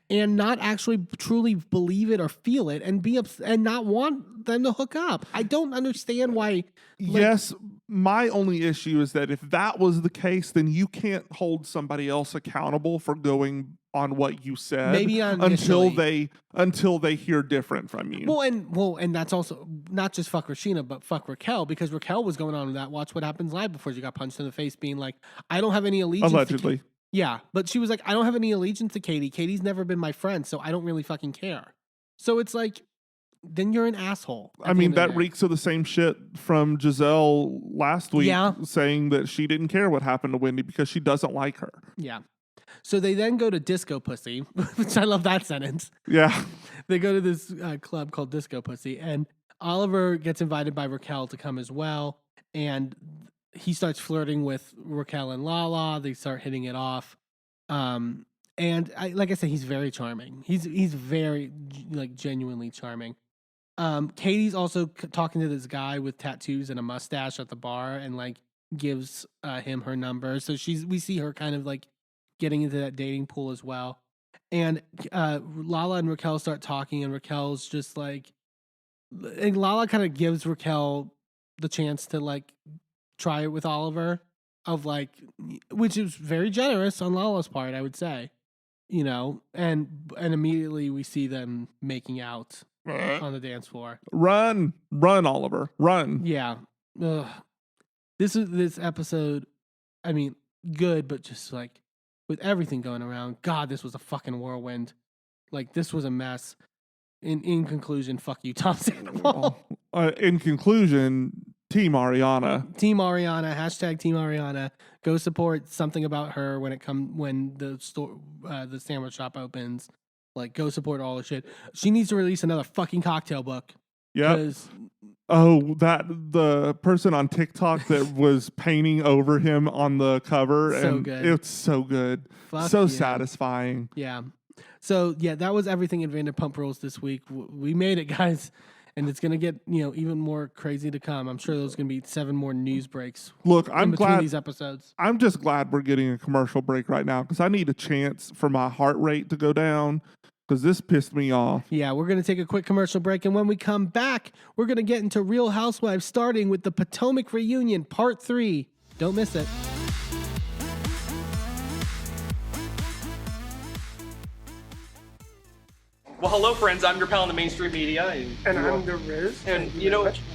and not actually truly believe it or feel it and be and not want them to hook up. I don't understand why. Yes, my only issue is that if that was the case, then you can't hold somebody else accountable for going on what you said. Maybe until they hear different from you. And that's also not just fuck Rashina, but fuck Raquel, because Raquel was going on that Watch What Happens Live before she got punched in the face, being like, I don't have any allegiance. Allegedly. Yeah, but she was like, I don't have any allegiance to Katie. Katie's never been my friend, so I don't really fucking care. So it's like, then you're an asshole. I mean, that reeks of the same shit from Giselle last week, saying that she didn't care what happened to Wendy because she doesn't like her. Yeah. So they then go to Disco Pussy, which I love that sentence. Yeah. They go to this club called Disco Pussy, and Oliver gets invited by Raquel to come as well, and he starts flirting with Raquel and Lala. They start hitting it off. And like I said, he's very charming. He's very like genuinely charming. Katie's also talking to this guy with tattoos and a mustache at the bar and like gives him her number. So we see her kind of like getting into that dating pool as well. And Lala and Raquel start talking, and Raquel's just like, and Lala kind of gives Raquel the chance to like try it with Oliver, of like, which is very generous on Lala's part, I would say, and immediately we see them making out on the dance floor. Run, Oliver, run. Yeah. Ugh. This episode, I mean, good, but just like with everything going around, God, this was a fucking whirlwind. Like, this was a mess. In conclusion, fuck you, Tom Sandoval. In conclusion, Team Ariana. Team Ariana, hashtag Team Ariana. Go support something about her when the store, the sandwich shop opens. Like, go support all the shit. She needs to release another fucking cocktail book. Yeah. Oh, the person on TikTok that was painting over him on the cover. So and good. It's so good. Fuck so yeah. satisfying. Yeah. So, yeah, that was everything in Vanderpump Rules this week. We made it, guys. And it's going to get, even more crazy to come. I'm sure there's going to be 7 more news breaks. Look, I'm glad these episodes. I'm just glad we're getting a commercial break right now because I need a chance for my heart rate to go down because this pissed me off. Yeah, we're going to take a quick commercial break. And when we come back, we're going to get into Real Housewives, starting with the Potomac reunion, part 3. Don't miss it. Well, hello, friends. I'm your pal in the mainstream media. And I'm the Riz. And,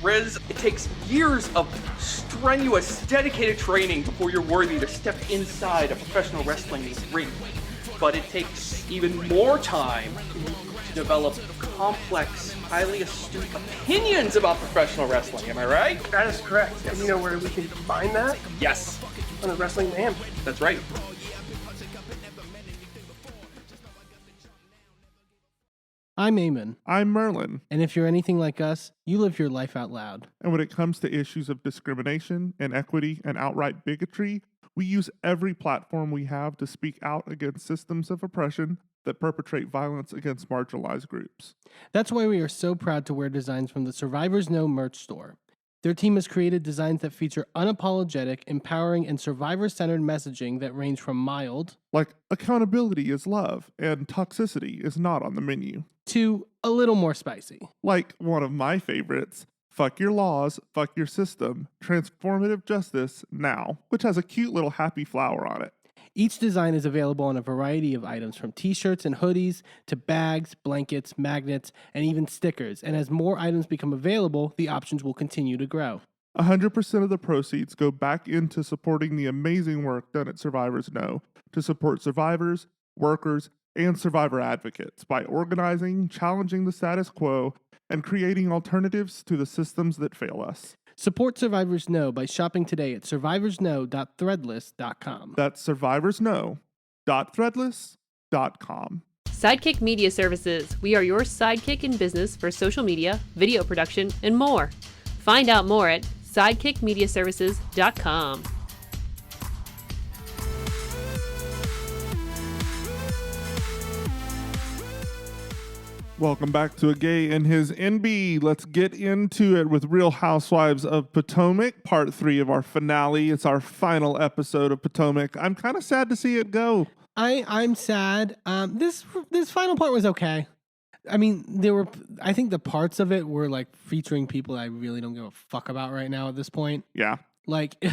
Riz, it takes years of strenuous, dedicated training before you're worthy to step inside a professional wrestling ring. But it takes even more time to develop complex, highly astute opinions about professional wrestling. Am I right? That is correct. Yes. And you know where we can combine that? Yes. On the Wrestling Mayhem. That's right. I'm Eamon. I'm Merlin. And if you're anything like us, you live your life out loud. And when it comes to issues of discrimination, inequity, and outright bigotry, we use every platform we have to speak out against systems of oppression that perpetrate violence against marginalized groups. That's why we are so proud to wear designs from the Survivors Know merch store. Their team has created designs that feature unapologetic, empowering, and survivor-centered messaging that range from mild, like accountability is love and toxicity is not on the menu, to a little more spicy. Like one of my favorites, fuck your laws, fuck your system, transformative justice now, which has a cute little happy flower on it. Each design is available on a variety of items, from t-shirts and hoodies to bags, blankets, magnets, and even stickers. And as more items become available, the options will continue to grow. 100% of the proceeds go back into supporting the amazing work done at Survivors Know to support survivors, workers, and survivor advocates by organizing, challenging the status quo, and creating alternatives to the systems that fail us. Support Survivors Know by shopping today at survivorsknow.threadless.com. That's survivorsknow.threadless.com. Sidekick Media Services. We are your sidekick in business for social media, video production, and more. Find out more at sidekickmediaservices.com. Welcome back to A Gay and His Enby. Let's get into it with Real Housewives of Potomac, part 3 of our finale. It's our final episode of Potomac. I'm kind of sad to see it go. I'm sad. This final part was okay. I mean, I think the parts of it were like featuring people I really don't give a fuck about right now at this point. Yeah. Like,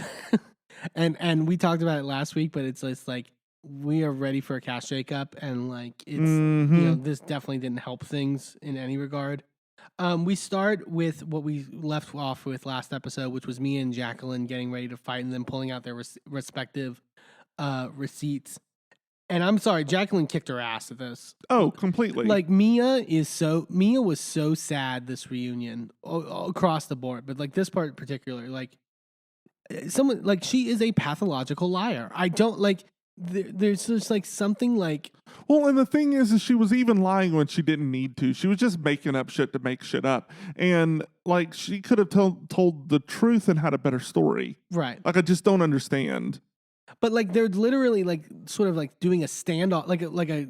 and we talked about it last week, but it's like we are ready for a cash shakeup, and like it's this definitely didn't help things in any regard. We start with what we left off with last episode, which was Mia and Jacqueline getting ready to fight and then pulling out their respective receipts. And I'm sorry, Jacqueline kicked her ass at this. Oh, completely. Like Mia was so sad this reunion across the board, but like this part in particular, like someone like she is a pathological liar. I don't like. There's just like something like. Well, and the thing is she was even lying when she didn't need to. She was just making up shit to make shit up, and like she could have told the truth and had a better story. Right. Like I just don't understand. But like they're literally like sort of like doing a standoff, like a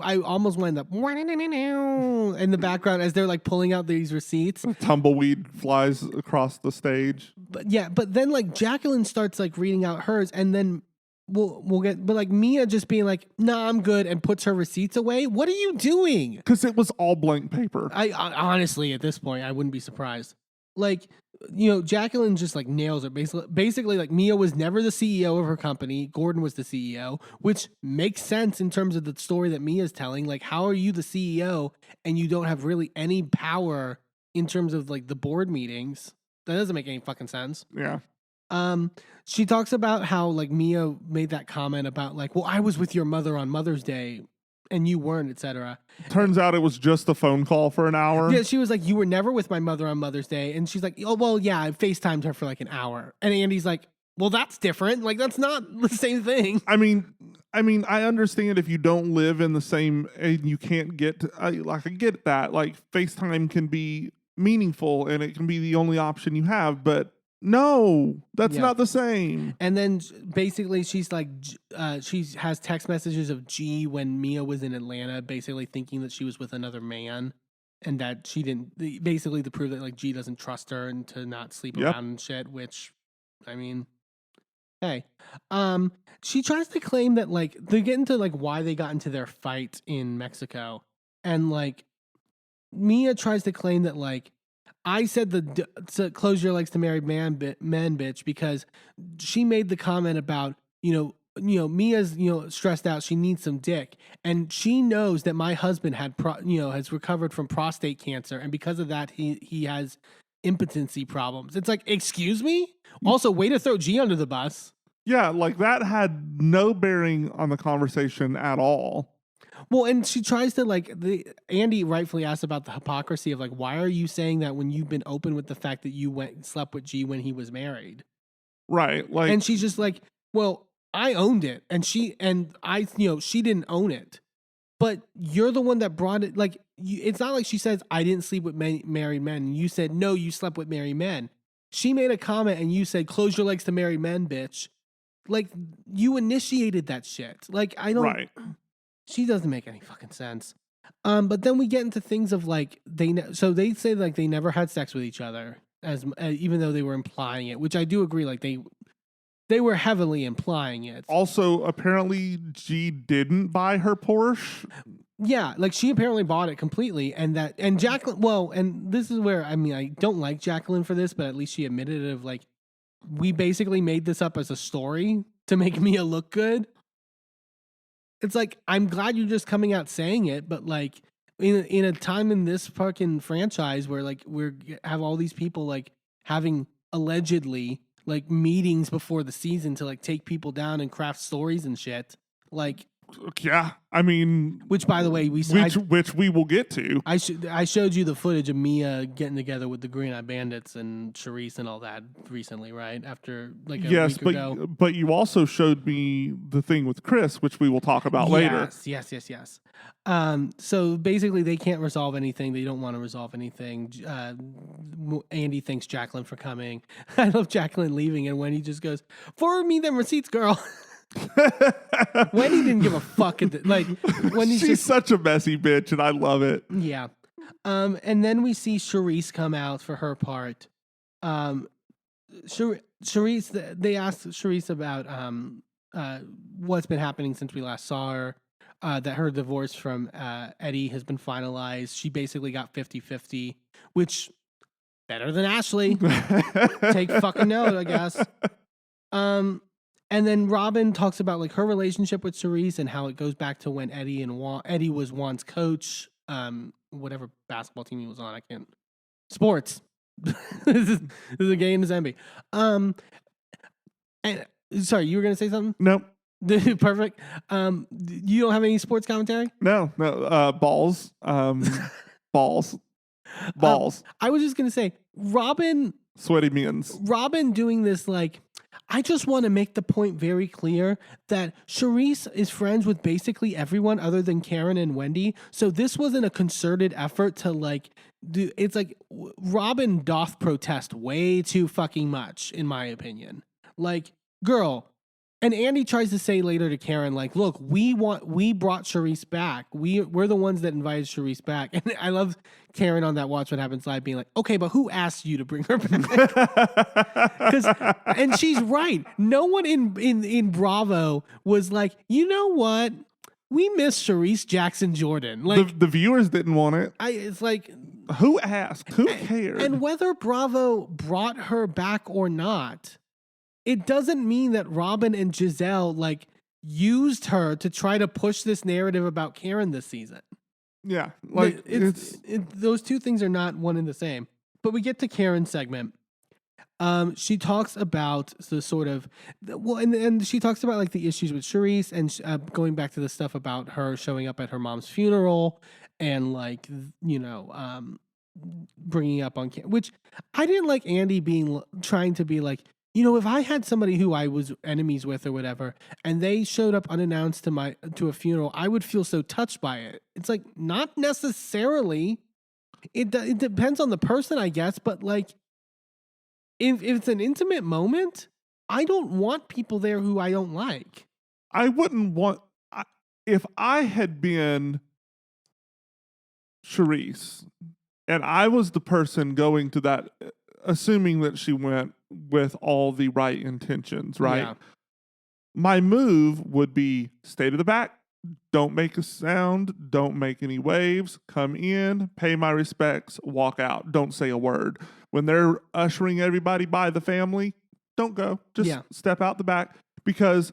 I almost wind up in the background as they're like pulling out these receipts. Tumbleweed flies across the stage. But then like Jacqueline starts like reading out hers, and then we'll get, but like Mia just being like, "Nah, I'm good," and puts her receipts away. What are you doing? Because it was all blank paper. I honestly, at this point, I wouldn't be surprised. Like, Jacqueline just like nails it. Basically, like Mia was never the CEO of her company. Gordon was the CEO, which makes sense in terms of the story that Mia's telling. Like, how are you the CEO and you don't have really any power in terms of like the board meetings? That doesn't make any fucking sense. Yeah. She talks about how like Mia made that comment about like, well, I was with your mother on Mother's Day and you weren't, etc. Turns out it was just a phone call for an hour. Yeah, she was like, you were never with my mother on Mother's Day. And she's like, oh, well, yeah, I FaceTimed her for like an hour. And Andy's like, well, that's different. Like, that's not the same thing. I mean, I understand if you don't live in the same, and you can't get, I get that. Like, FaceTime can be meaningful and it can be the only option you have, but no, that's not the same. And then basically she's like, she has text messages of G when Mia was in Atlanta, basically thinking that she was with another man and that she didn't, basically to prove that like G doesn't trust her and to not sleep around and shit, which, I mean, hey. She tries to claim that like, they get into like why they got into their fight in Mexico. And like, Mia tries to claim that like, I said to close your legs to married men, bitch, because she made the comment about, Mia's, stressed out. She needs some dick. And she knows that my husband has recovered from prostate cancer. And because of that, he has impotency problems. It's like, excuse me? Also, way to throw G under the bus. Yeah, like that had no bearing on the conversation at all. Well, and she tries to Andy rightfully asked about the hypocrisy of like, why are you saying that when you've been open with the fact that you went and slept with G when he was married? Right. Like, and she's just like, well, I owned it. And she didn't own it, but you're the one that brought it. Like, it's not like she says, I didn't sleep with married men. And you said, no, you slept with married men. She made a comment and you said, close your legs to married men, bitch. Like, you initiated that shit. Like, I don't. Right. She doesn't make any fucking sense. But then we get into things of like so they say like they never had sex with each other, as even though they were implying it, which I do agree. Like they were heavily implying it. Also, apparently, G didn't buy her Porsche. Yeah, like she apparently bought it completely, and Jacqueline. Well, and this is where I mean I don't like Jacqueline for this, but at least she admitted it. Of like, we basically made this up as a story to make Mia look good. It's like, I'm glad you're just coming out saying it, but like in a time in this fucking franchise where like have all these people like having allegedly like meetings before the season to like take people down and craft stories and shit. Like, yeah, I mean, which by the way, which we will get to. I showed you the footage of Mia getting together with the Green Eye Bandits and Charisse and all that recently, right? After like a week ago. But you also showed me the thing with Chris, which we will talk about later. Yes. So basically, they can't resolve anything. They don't want to resolve anything. Andy thanks Jacqueline for coming. I love Jacqueline leaving, and when he just goes, "Forward me them receipts, girl." Wendy didn't give a fuck. Wendy's She's just, such a messy bitch, and I love it. yeah. And then we see Charisse come out for her part. Charisse, they asked Charisse about what's been happening since we last saw her. That her divorce from Eddie has been finalized. She basically got 50-50, which better than Ashley. Take fucking note, I guess. And then Robin talks about like her relationship with Charisse and how it goes back to when Eddie was Juan's coach. Whatever basketball team he was on, I can't. Sports. this is a Gay His Enby. And sorry, you were gonna say something? Nope. Perfect. You don't have any sports commentary? No. Balls. Balls. I was just gonna say, Robin Sweaty men's. Robin doing this, like, I just want to make the point very clear that Charisse is friends with basically everyone other than Karen and Wendy. So this wasn't a concerted effort to like do. It's like Robin doth protest way too fucking much, in my opinion. Like, girl. And Andy tries to say later to Karen, like, look, we brought Charisse back. We're the ones that invited Charisse back. And I love Karen on that Watch What Happens Live being like, okay, but who asked you to bring her back? And she's right. No one in Bravo was like, you know what? We miss Charisse Jackson Jordan. Like the viewers didn't want it. It's like, who asked? Who cared? And whether Bravo brought her back or not, it doesn't mean that Robin and Giselle like used her to try to push this narrative about Karen this season. Yeah, like those two things are not one and the same. But we get to Karen's segment. She talks about the sort of and she talks about like the issues with Charisse and going back to the stuff about her showing up at her mom's funeral and like bringing up on which I didn't like Andy trying to be like, you know, if I had somebody who I was enemies with or whatever, and they showed up unannounced to a funeral, I would feel so touched by it. It's like, not necessarily. It depends on the person, I guess, but like, if it's an intimate moment, I don't want people there who I don't like. I wouldn't want, if I had been Charisse, and I was the person going to that, assuming that she went with all the right intentions, right? Yeah. My move would be stay to the back, don't make a sound, don't make any waves, come in, pay my respects, walk out, don't say a word. When they're ushering everybody by the family, don't go, just step out the back. Because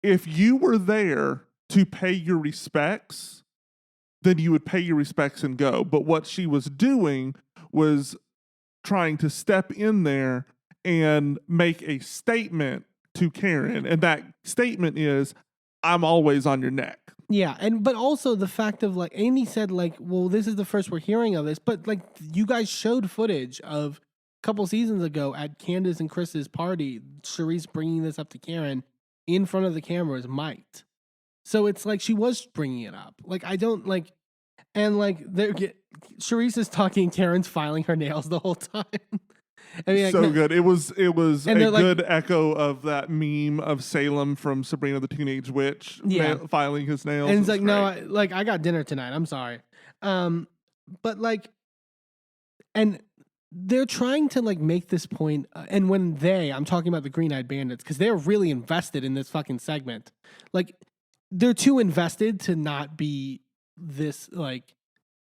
if you were there to pay your respects, then you would pay your respects and go. But what she was doing was trying to step in there and make a statement to Karen. And that statement is, I'm always on your neck. Yeah, but also the fact of like, Andy said like, well, this is the first we're hearing of this, but like you guys showed footage of a couple seasons ago at Candace and Chris's party, Charisse bringing this up to Karen in front of the cameras mic'd. So it's like she was bringing it up. Like, I don't like, and like Charisse is talking, Karen's filing her nails the whole time. I mean, so good. It was a good like, echo of that meme of Salem from Sabrina the Teenage Witch, filing his nails. And it's like, great. No, I got dinner tonight. I'm sorry. But like, and they're trying to like make this point. And when I'm talking about the Green-Eyed Bandits, because they're really invested in this fucking segment. Like, they're too invested to not be this like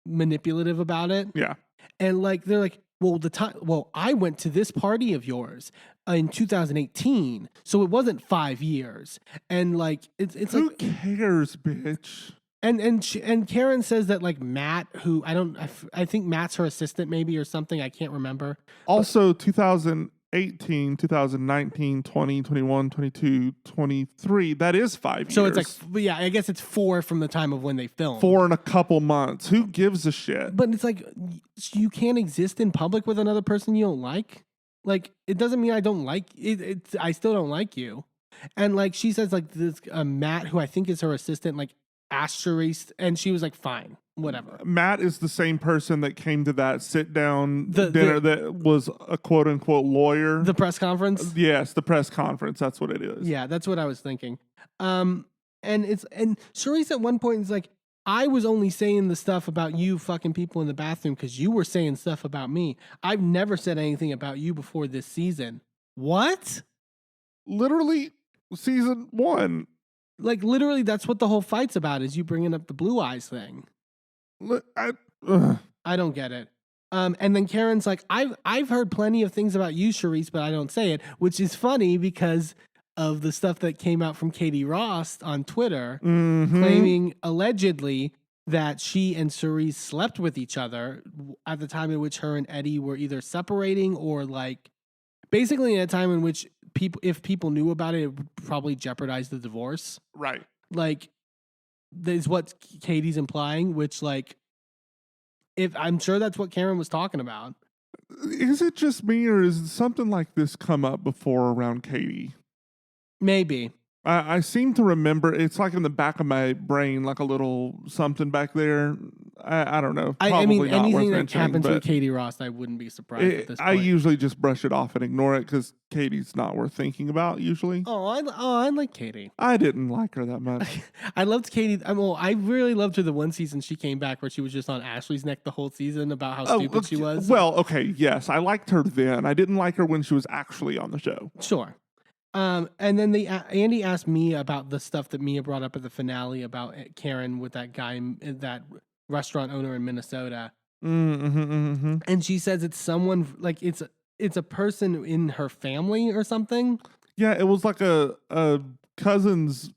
manipulative about it. Yeah. And like, they're like, well, I went to this party of yours in 2018, so it wasn't 5 years. And like, it's who like, cares, bitch? And Karen says that like Matt, who I think Matt's her assistant maybe or something. I can't remember. Also, 2018, 2019, 20, 21, 22, 23. That is 5 years. So it's like, yeah, I guess it's 4 from the time of when they filmed. 4 and a couple months. Who gives a shit? But it's like, you can't exist in public with another person you don't like. Like, it doesn't mean I don't like it. I still don't like you. And like, she says like this Matt, who I think is her assistant, like asked Charisse, and she was like, fine. whatever. Matt is the same person that came to that sit-down The- dinner that was a quote-unquote lawyer. The press conference? Yes, the press conference. That's what it is. Yeah, that's what I was thinking. And Charisse at one point is like, I was only saying the stuff about you fucking people in the bathroom because you were saying stuff about me. I've never said anything about you before this season. What? Literally, season 1. Like, literally, that's what the whole fight's about, is you bringing up the blue eyes thing. I don't get it. And then Karen's like, I've heard plenty of things about you, Charisse, but I don't say it, which is funny because of the stuff that came out from Katie Ross on Twitter, claiming allegedly that she and Charisse slept with each other at the time in which her and Eddie were either separating or like basically at a time in which if people knew about it, it would probably jeopardize the divorce. Right. Like, that is what Katie's implying, which like, if I'm sure that's what Karen was talking about. Is it just me, or is something like this come up before around Katie? Maybe. I seem to remember, it's like in the back of my brain, like a little something back there. I don't know. I mean, not anything worth that mentioning, happens with but Katie Ross, I wouldn't be surprised at this point. I usually just brush it off and ignore it because Katie's not worth thinking about usually. I like Katie. I didn't like her that much. I loved Katie. I really loved her the one season she came back where she was just on Ashley's neck the whole season about how stupid she was. Well, okay, yes. I liked her then. I didn't like her when she was actually on the show. Sure. And then Andy asked me about the stuff that Mia brought up at the finale about Karen with that guy, that restaurant owner in Minnesota. And she says it's someone like it's a person in her family or something. Yeah, it was like a cousin's.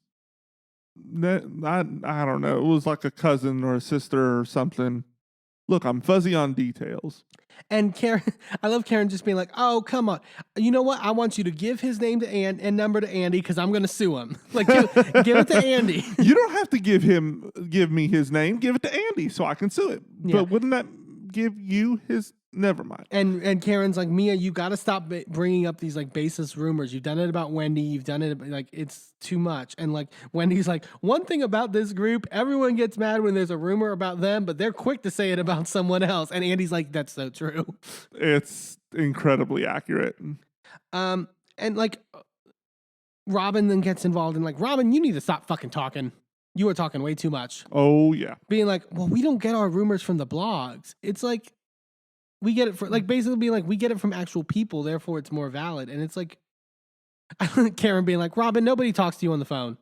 I don't know. It was like a cousin or a sister or something. Look, I'm fuzzy on details. And Karen, I love Karen just being like, "Oh, come on, you know what? I want you to give his name to and number to Andy because I'm going to sue him. Like, give it to Andy. You don't have to give me his name. Give it to Andy so I can sue it. Yeah. But wouldn't that give you his? Never mind. And Karen's like, Mia, you got to stop bringing up these like baseless rumors. You've done it about Wendy. You've done it like it's too much. And like Wendy's like, one thing about this group, everyone gets mad when there's a rumor about them, but they're quick to say it about someone else. And Andy's like, that's so true. It's incredibly accurate. And like Robin then gets involved and like, Robin, you need to stop fucking talking. You are talking way too much. Oh yeah. Being like, well, we don't get our rumors from the blogs. It's like, we get it from like basically being like, we get it from actual people, therefore it's more valid. And it's like Karen being like, Robin, nobody talks to you on the phone.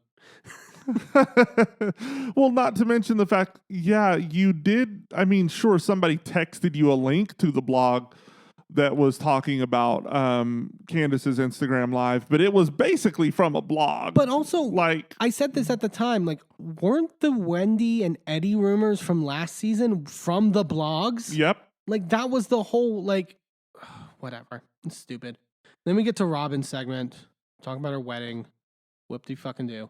Well, not to mention the fact, yeah, you did. I mean, sure, somebody texted you a link to the blog that was talking about Candace's Instagram Live, but it was basically from a blog. But also, like, I said this at the time, like, weren't the Wendy and Eddie rumors from last season from the blogs? Yep. Like, that was the whole, like, whatever. It's stupid. Then we get to Robin's segment, talking about her wedding. Whoop-de-fucking-do.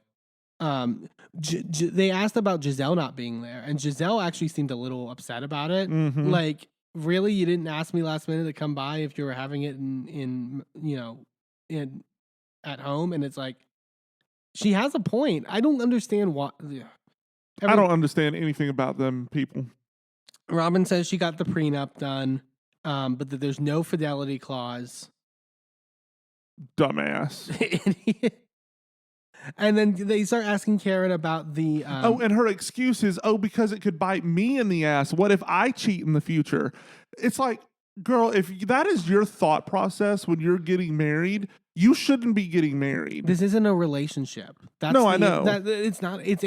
They asked about Giselle not being there, and Giselle actually seemed a little upset about it. Mm-hmm. Like, really, you didn't ask me last minute to come by if you were having it in at home? And it's like, she has a point. I don't understand what. I don't understand anything about them people. Robin says she got the prenup done, but that there's no fidelity clause. Dumbass. And then they start asking Karen about the... and her excuse is, because it could bite me in the ass. What if I cheat in the future? It's like, girl, if that is your thought process when you're getting married, you shouldn't be getting married. This isn't a relationship. I know. It's not. It's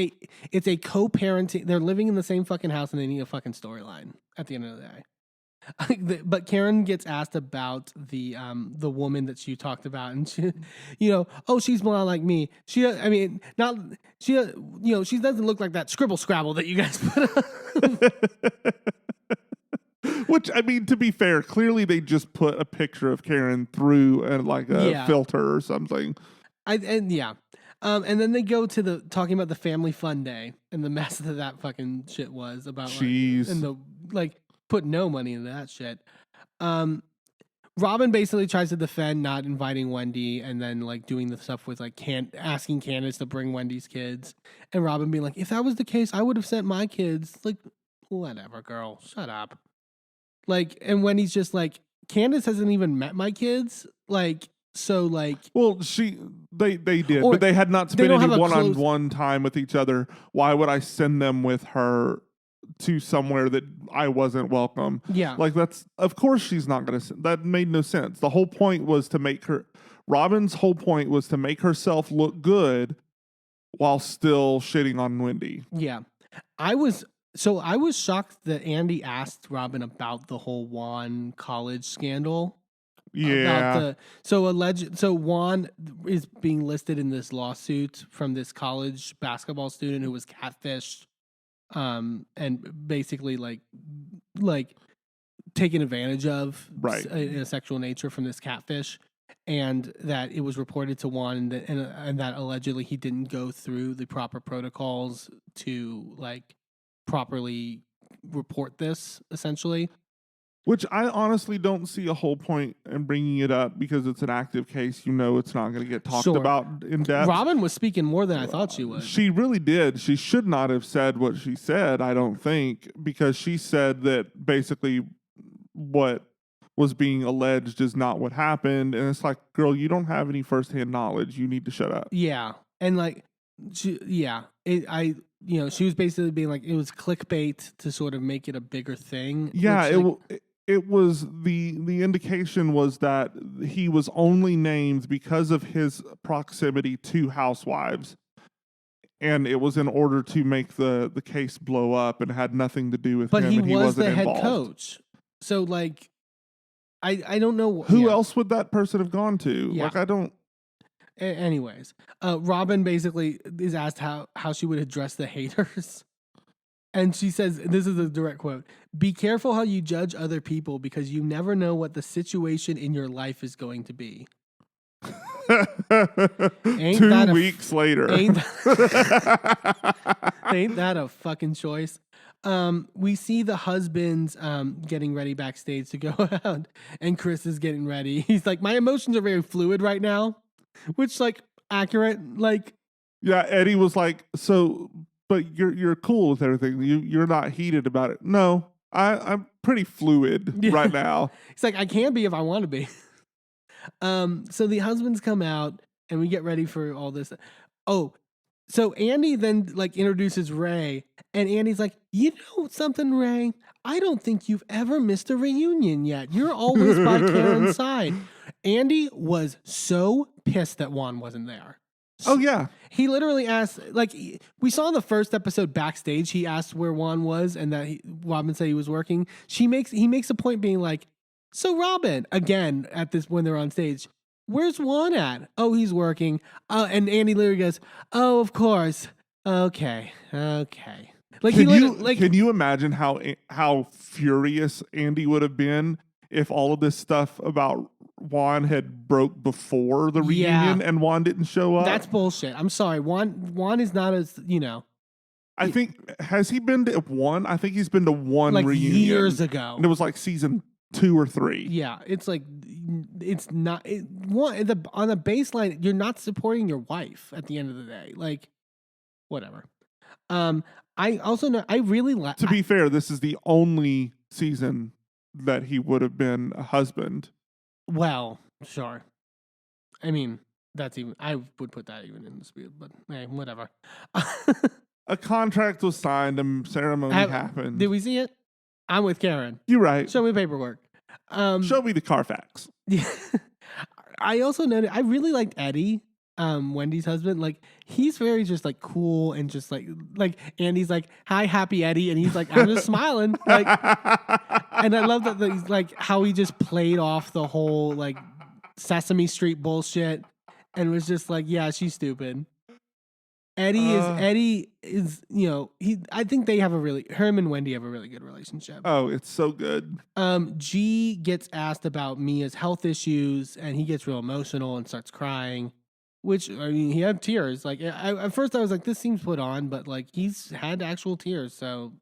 a co-parenting. They're living in the same fucking house and they need a fucking storyline at the end of the day. But Karen gets asked about the woman that she talked about, and she, she's blonde like me. She doesn't look like that scribble scrabble that you guys put on. Which, I mean, to be fair, clearly they just put a picture of Karen through a filter or something. And then they go to talking about the family fun day and the mess that fucking shit was about. Jeez. And the put no money into that shit. Robin basically tries to defend not inviting Wendy and then doing the stuff with asking Candace to bring Wendy's kids, and Robin being like, if that was the case, I would have sent my kids. Like, whatever, girl, shut up. Like, and Wendy's just like, Candace hasn't even met my kids. Like, so like, Well, they did, Or but they had not they spent don't any have a one-on-one time with each other. Why would I send them with her to somewhere that I wasn't welcome? yeah. Like of course she's not going to, that made no sense. The whole point was to make Robin's whole point was to make herself look good while still shitting on Wendy. Yeah. I was shocked that Andy asked Robin about the whole Juan college scandal. Yeah. So Juan is being listed in this lawsuit from this college basketball student who was catfished, and basically like taken advantage of Right. in a sexual nature from this catfish, and that it was reported to Juan and that allegedly he didn't go through the proper protocols to like properly report this, essentially. Which I honestly don't see a whole point in bringing it up because it's an active case. It's not going to get talked Sure. about in depth. Robin was speaking more than I thought she would. She really did. She should not have said what she said, I don't think, because she said that basically what was being alleged is not what happened. And it's like, girl, you don't have any firsthand knowledge. You need to shut up. Yeah. And like, she was basically being like, it was clickbait to sort of make it a bigger thing. Yeah, which, it was the indication was that he was only named because of his proximity to housewives, and it was in order to make the case blow up, and had nothing to do with but him. he and he was wasn't the head involved. coach. So like, I don't know Who else would that person have gone to? Yeah. Like, I don't. Anyways, Robin basically is asked how she would address the haters. And she says, this is a direct quote, "Be careful how you judge other people because you never know what the situation in your life is going to be." Ain't 2 weeks later. Ain't that a fucking choice? We see the husbands getting ready backstage to go out, and Chris is getting ready. He's like, my emotions are very fluid right now, which like accurate. Like, Yeah, Eddie was like, so, but you're cool with everything. You're not heated about it. No, I'm pretty fluid right now. he's like, I can be if I want to be. So the husbands come out, and we get ready for all this. Oh, so Andy then like introduces Ray, and Andy's like, you know something, Ray? I don't think you've ever missed a reunion yet. You're always by Karen's side. Andy was so pissed that Juan wasn't there. Oh yeah. He literally asked, like, we saw in the first episode backstage, he asked where Juan was and that Robin said he was working. He makes a point being like, so Robin, again, at this, when they're on stage, where's Juan at? Oh, he's working. And Andy literally goes, oh, of course. Okay. Like, Can you imagine how furious Andy would have been if all of this stuff about Juan had broke before the reunion and Juan didn't show up? That's bullshit. I'm sorry. Juan is not as, I think, has he been to one? I think he's been to one like reunion. years ago. And it was like season 2 or 3. Yeah, it's like, it's not, on the baseline, you're not supporting your wife at the end of the day. Like, whatever. I also know, I really like. To be fair, this is the only season that he would have been a husband. Well, sure. I mean, I would put that even in dispute, but hey, whatever. A contract was signed, a ceremony happened. Did we see it? I'm with Karen. You're right. Show me paperwork. Show me the Carfax. Yeah. I also noted, I really liked Eddie, Wendy's husband. Like, he's very just like cool and just like Andy's like, hi, happy Eddie. And he's like, I'm just smiling. Like, and I love that he's like how he just played off the whole like Sesame Street bullshit and was just like, yeah, she's stupid. Eddie is, I think him and Wendy have a really good relationship. Oh, it's so good. G gets asked about Mia's health issues and he gets real emotional and starts crying, which, I mean, he had tears. Like, at first I was like, this seems put on, but like he's had actual tears. So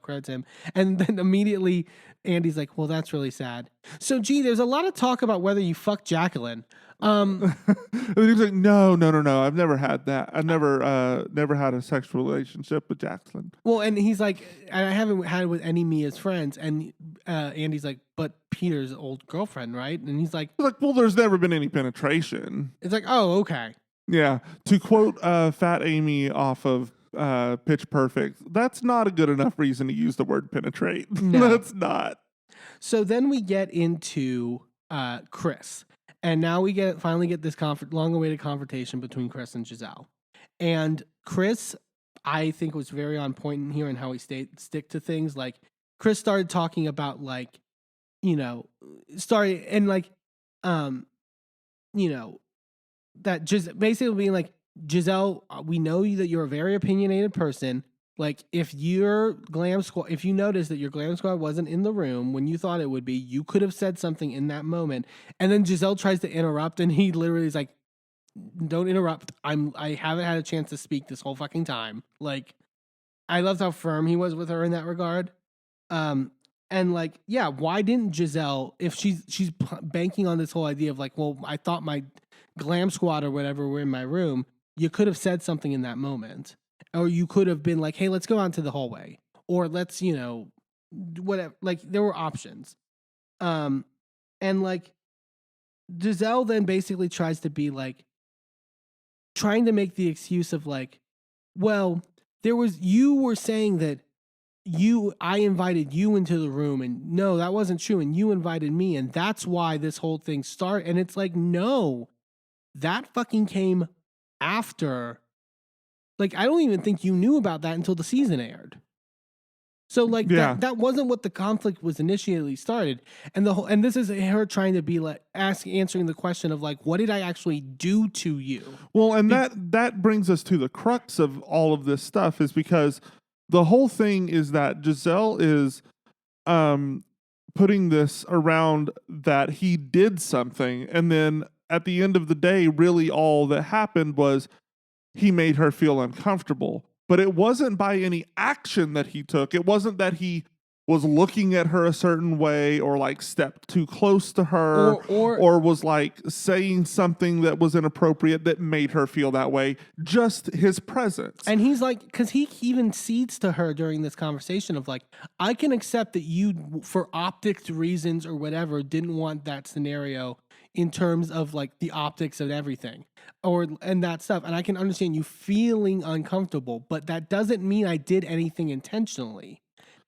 credits him. And then immediately Andy's like, well, that's really sad. So, there's a lot of talk about whether you fucked Jacqueline. And he's like, no. I've never had that. I've never had a sexual relationship with Jacqueline. Well, and he's like, I haven't had it with any Mia's friends. And Andy's like, but Peter's old girlfriend, right? And he's like, well, there's never been any penetration. It's like, oh, okay. Yeah. To quote Fat Amy off of Pitch Perfect, that's not a good enough reason to use the word penetrate. No. That's not. So then we get into Chris. And now we finally get this long-awaited confrontation between Chris and Giselle. And Chris, I think, was very on point in here in how he stick to things. Like, Chris started talking about, like, that basically being like, Giselle, we know that you're a very opinionated person. Like, if you notice that your glam squad wasn't in the room when you thought it would be, you could have said something in that moment. And then Giselle tries to interrupt, and he literally is like, don't interrupt. I haven't had a chance to speak this whole fucking time. Like, I loved how firm he was with her in that regard. And like, yeah, why didn't Giselle, if she's banking on this whole idea of like, well, I thought my glam squad or whatever were in my room, you could have said something in that moment. Or you could have been like, hey, let's go out to the hallway. Or let's, whatever. Like, there were options. And like, Giselle then basically tries to be like, trying to make the excuse of like, well, you were saying that I invited you into the room, and no, that wasn't true. And you invited me. And that's why this whole thing started. And it's like, no, that fucking came after. Like, I don't even think you knew about that until the season aired. So, like, that wasn't what the conflict was initially started. And this is her trying to be like, answering the question of like, what did I actually do to you? Well, and that brings us to the crux of all of this stuff, is because the whole thing is that Giselle is putting this around that he did something. And then at the end of the day, really all that happened was he made her feel uncomfortable. But it wasn't by any action that he took. It wasn't that he was looking at her a certain way or like stepped too close to her or was like saying something that was inappropriate that made her feel that way. Just his presence. And he's like, because he even cedes to her during this conversation of like, I can accept that you, for optics reasons or whatever, didn't want that scenario in terms of like the optics of everything and that stuff. And I can understand you feeling uncomfortable, but that doesn't mean I did anything intentionally.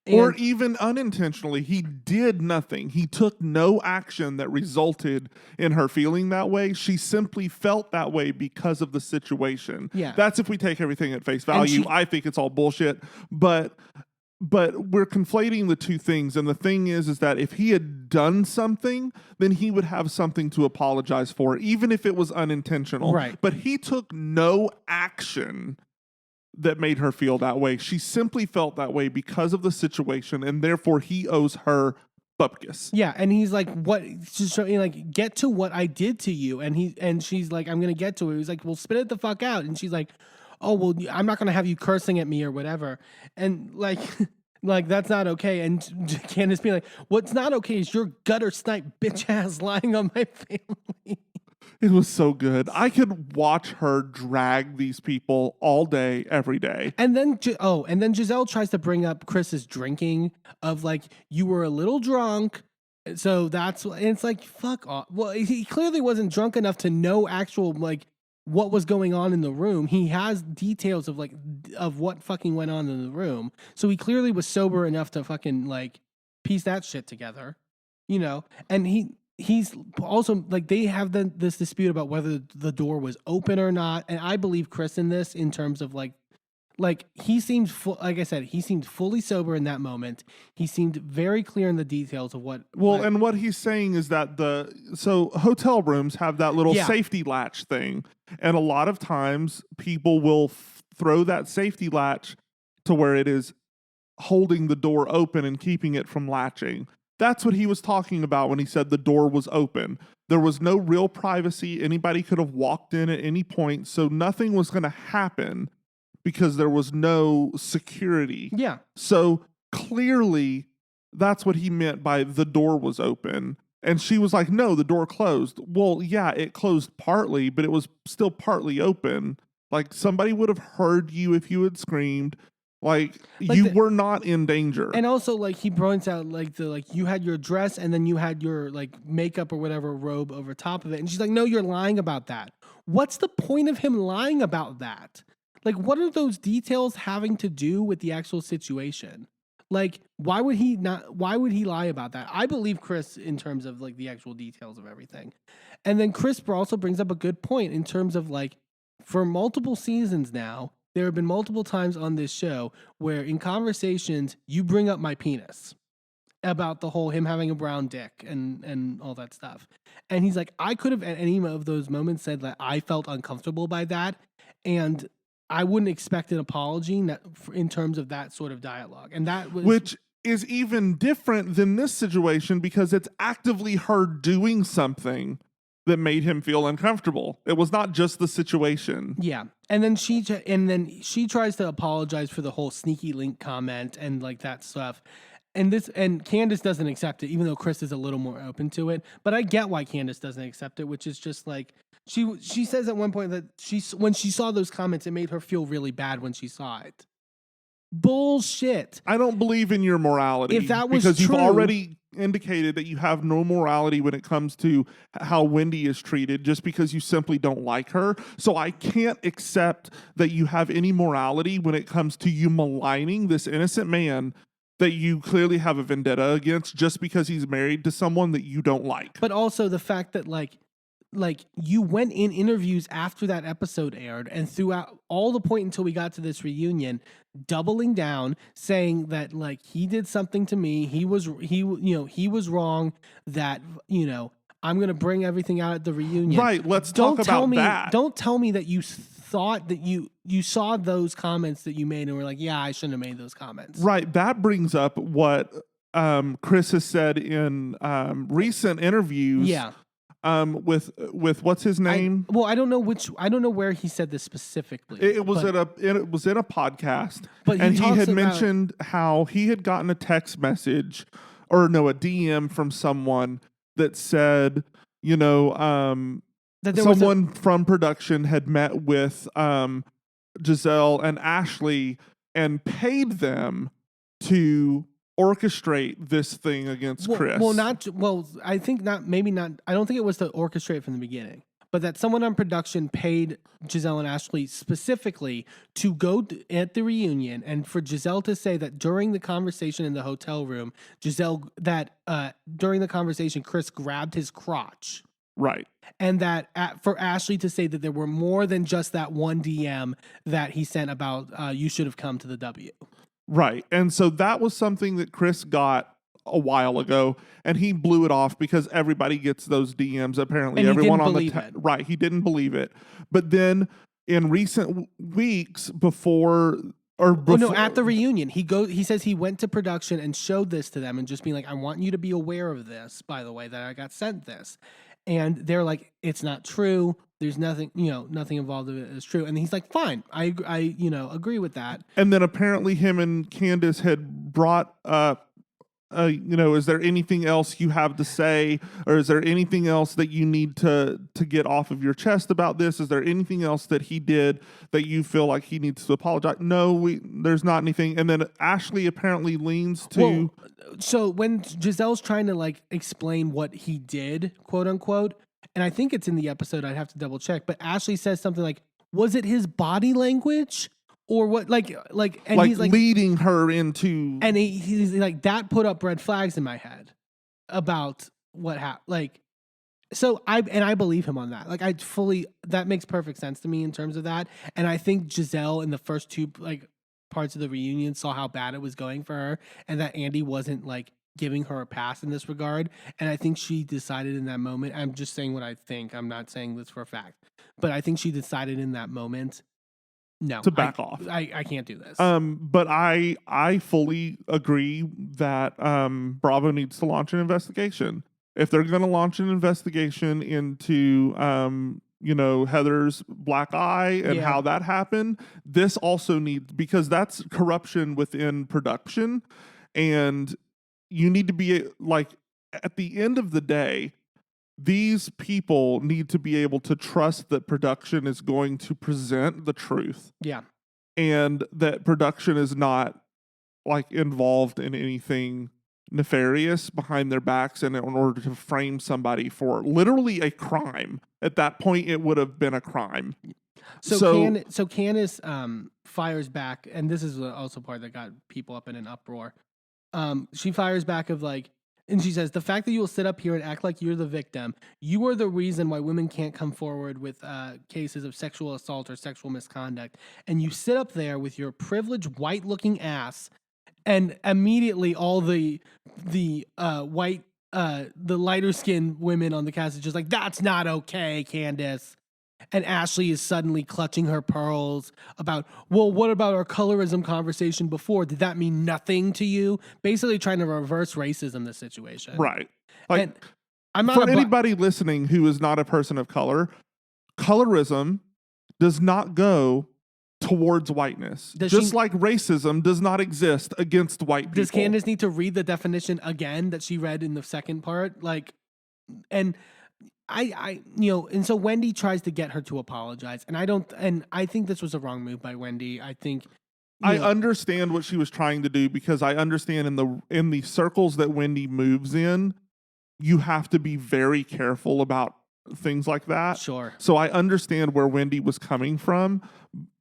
Or even unintentionally. He did nothing. He took no action that resulted in her feeling that way. She simply felt that way because of the situation. Yeah. That's if we take everything at face value. I think it's all bullshit. But we're conflating the two things. And the thing is that if he had done something, then he would have something to apologize for, even if it was unintentional. Right. But he took no action that made her feel that way. She simply felt that way because of the situation, and therefore he owes her bupkis. Yeah, and he's like, "What? Just like, get to what I did to you." And she's like, "I'm gonna get to it." He's like, "Well, spit it the fuck out." And she's like, "Oh, well, I'm not gonna have you cursing at me or whatever." And like, like that's not okay. And Candace being like, "What's not okay is your gutter snipe bitch ass lying on my family." It was so good. I could watch her drag these people all day, every day. And then, Giselle tries to bring up Chris's drinking of like, you were a little drunk. So and it's like, fuck off. Well, he clearly wasn't drunk enough to know actual, like, what was going on in the room. He has details of what fucking went on in the room. So he clearly was sober enough to fucking like piece that shit together, and he's also like, they have this dispute about whether the door was open or not. And I believe Chris in this in terms of like he seemed like I said, he seemed fully sober in that moment. He seemed very clear in the details of what. Well, and what he's saying is that hotel rooms have that little safety latch thing. And a lot of times people will throw that safety latch to where it is holding the door open and keeping it from latching. That's what he was talking about when he said the door was open. There was no real privacy. Anybody could have walked in at any point, so nothing was going to happen because there was no security. Yeah. So clearly that's what he meant by the door was open. And she was like, no, the door closed. Well, yeah, it closed partly, but it was still partly open. Like, somebody would have heard you if you had screamed. Like you were not in danger. And also, like, he points out, like, you had your dress and then you had your, like, makeup or whatever robe over top of it. And she's like, no, you're lying about that. What's the point of him lying about that? Like, what are those details having to do with the actual situation? Like, why would he lie about that? I believe Chris in terms of, like, the actual details of everything. And then Chris also brings up a good point in terms of, like, for multiple seasons now, there have been multiple times on this show where in conversations you bring up my penis about the whole him having a brown dick and all that stuff. And he's like, I could have at any of those moments said that I felt uncomfortable by that, and I wouldn't expect an apology in terms of that sort of dialogue. And that was... Which is even different than this situation because it's actively her doing something that made him feel uncomfortable. It was not just the situation. Yeah. And then she tries to apologize for the whole sneaky link comment and like that stuff. And Candace doesn't accept it, even though Chris is a little more open to it. But I get why Candace doesn't accept it, which is just like she says at one point that when she saw those comments, it made her feel really bad when she saw it. Bullshit. I don't believe in your morality. If that was because true, you've already indicated that you have no morality when it comes to how Wendy is treated just because you simply don't like her. So I can't accept that you have any morality when it comes to you maligning this innocent man that you clearly have a vendetta against just because he's married to someone that you don't like. But also the fact that like you went in interviews after that episode aired and throughout all the point until we got to this reunion, doubling down, saying that like he did something to me, he was wrong, that, you know, I'm going to bring everything out at the reunion. Right, let's talk about that. Don't tell me that you thought that you saw those comments that you made and were like, yeah, I shouldn't have made those comments. Right, that brings up what Chris has said in recent interviews. Yeah. With what's his name? I don't know where he said this specifically. It was in a podcast, but he had mentioned how he had gotten a text message, or no, a DM from someone that said, you know, that someone from production had met with Giselle and Ashley and paid them to orchestrate this thing against Chris. I think not. Maybe not. I don't think it was to orchestrate from the beginning, but that someone on production paid Giselle and Ashley specifically to go at the reunion and for Giselle to say that during the conversation in the hotel room, during the conversation, Chris grabbed his crotch. Right. And that for Ashley to say that there were more than just that one DM that he sent about you should have come to the W. Right. And so that was something that Chris got a while ago, and he blew it off because everybody gets those DMs. Apparently, and everyone on the right. He didn't believe it. But then in recent weeks at the reunion, he says he went to production and showed this to them and just being like, I want you to be aware of this, by the way, that I got sent this. And they're like, it's not true. There's nothing, nothing involved in it is true. And he's like, fine, I agree with that. And then apparently him and Candace had brought up, is there anything else you have to say? Or is there anything else that you need to get off of your chest about this? Is there anything else that he did that you feel like he needs to apologize? No, there's not anything. And then Ashley apparently leans to... So when Giselle's trying to like explain what he did, quote unquote, and I think it's in the episode, I'd have to double check, but Ashley says something like, was it his body language or what? And he's like leading her into, and he's like, that put up red flags in my head about what happened. Like, so I believe him on that. Like that makes perfect sense to me in terms of that. And I think Giselle in the first two parts of the reunion saw how bad it was going for her and that Andy wasn't like giving her a pass in this regard. And I think she decided in that moment, I'm just saying what I think, I'm not saying this for a fact, but I think she decided in that moment, no, to back off. I can't do this. But I fully agree that Bravo needs to launch an investigation. If they're going to launch an investigation into Heather's black eye and how that happened, this also needs, because that's corruption within production. And you need to be like, at the end of the day, these people need to be able to trust that production is going to present the truth Yeah. and that production is not like involved in anything nefarious behind their backs and in order to frame somebody for literally a crime. At that point, it would have been a crime. So Candace fires back, and this is also part that got people up in an uproar. She fires back of like, and she says, the fact that you will sit up here and act like you're the victim, you are the reason why women can't come forward with cases of sexual assault or sexual misconduct. And you sit up there with your privileged white looking ass, and immediately all the white, the lighter skinned women on the cast is just like, that's not okay, Candace. And Ashley is suddenly clutching her pearls about, well, what about our colorism conversation before? Did that mean nothing to you? Basically trying to reverse racism in this situation. Right. Like, and I'm not for anybody listening who is not a person of color, colorism does not go towards whiteness. Like racism does not exist against white people. Does Candace need to read the definition again that she read in the second part? Like, and I and so Wendy tries to get her to apologize, and I think this was a wrong move by Wendy. I think I understand what she was trying to do, because I understand in the circles that Wendy moves in, you have to be very careful about things like that. Sure. So I understand where Wendy was coming from.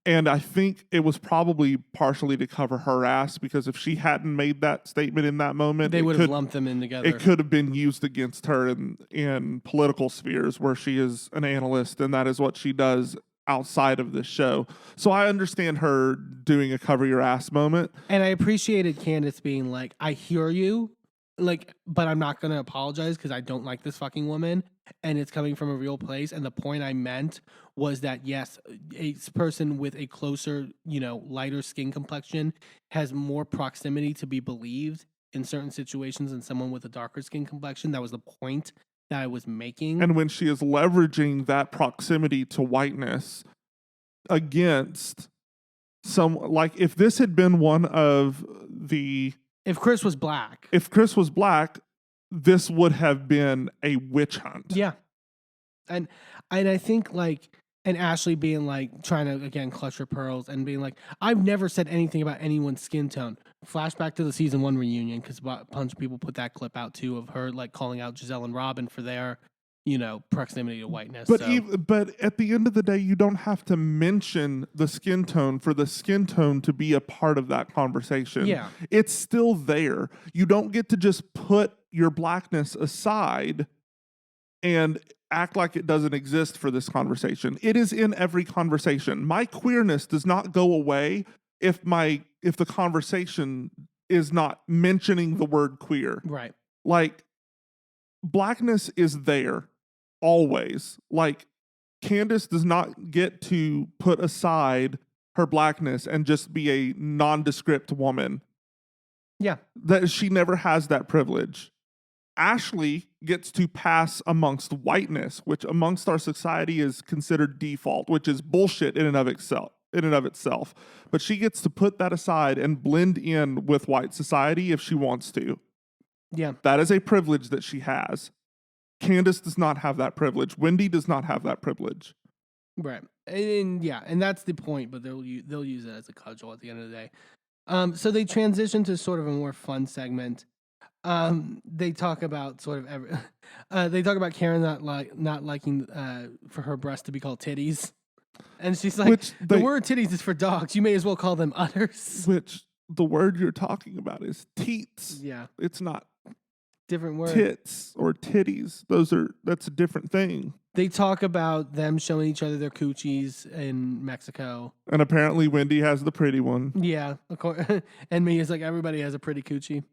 And I think it was probably partially to cover her ass, because if she hadn't made that statement in that moment, they would have lumped them in together. It could have been used against her in political spheres where she is an analyst, and that is what she does outside of this show. So I understand her doing a cover your ass moment. And I appreciated Candace being like, I hear you, like, but I'm not going to apologize because I don't like this fucking woman. And it's coming from a real place. And the point I meant was that, yes, a person with a closer, lighter skin complexion has more proximity to be believed in certain situations than someone with a darker skin complexion. That was the point that I was making. And when she is leveraging that proximity to whiteness against like, if this had been one of the... If Chris was black, this would have been a witch hunt. Yeah. And I think and Ashley being like, trying to again clutch her pearls and being like, I've never said anything about anyone's skin tone. Flashback to the season 1 reunion, because a bunch of people put that clip out too of her like calling out Giselle and Robin for their, proximity to whiteness. But at the end of the day, you don't have to mention the skin tone for the skin tone to be a part of that conversation. Yeah. It's still there. You don't get to just put your blackness aside and act like it doesn't exist for this conversation. It is in every conversation. My queerness does not go away if the conversation is not mentioning the word queer. Right. Like, blackness is there always. Like, Candace does not get to put aside her blackness and just be a nondescript woman. Yeah. That she never has that privilege. Ashley gets to pass amongst whiteness, which amongst our society is considered default, which is bullshit in and of itself. But she gets to put that aside and blend in with white society if she wants to. Yeah. That is a privilege that she has. Candace does not have that privilege. Wendy does not have that privilege. Right. And that's the point, but they'll use it as a cudgel at the end of the day. So they transition to sort of a more fun segment. They talk about they talk about Karen not liking for her breast to be called titties. And she's like, the word titties is for dogs. You may as well call them udders. Which the word you're talking about is teats. Yeah. It's not different word. Tits or titties. That's a different thing. They talk about them showing each other their coochies in Mexico. And apparently Wendy has the pretty one. Yeah. Of course. And me is like, everybody has a pretty coochie.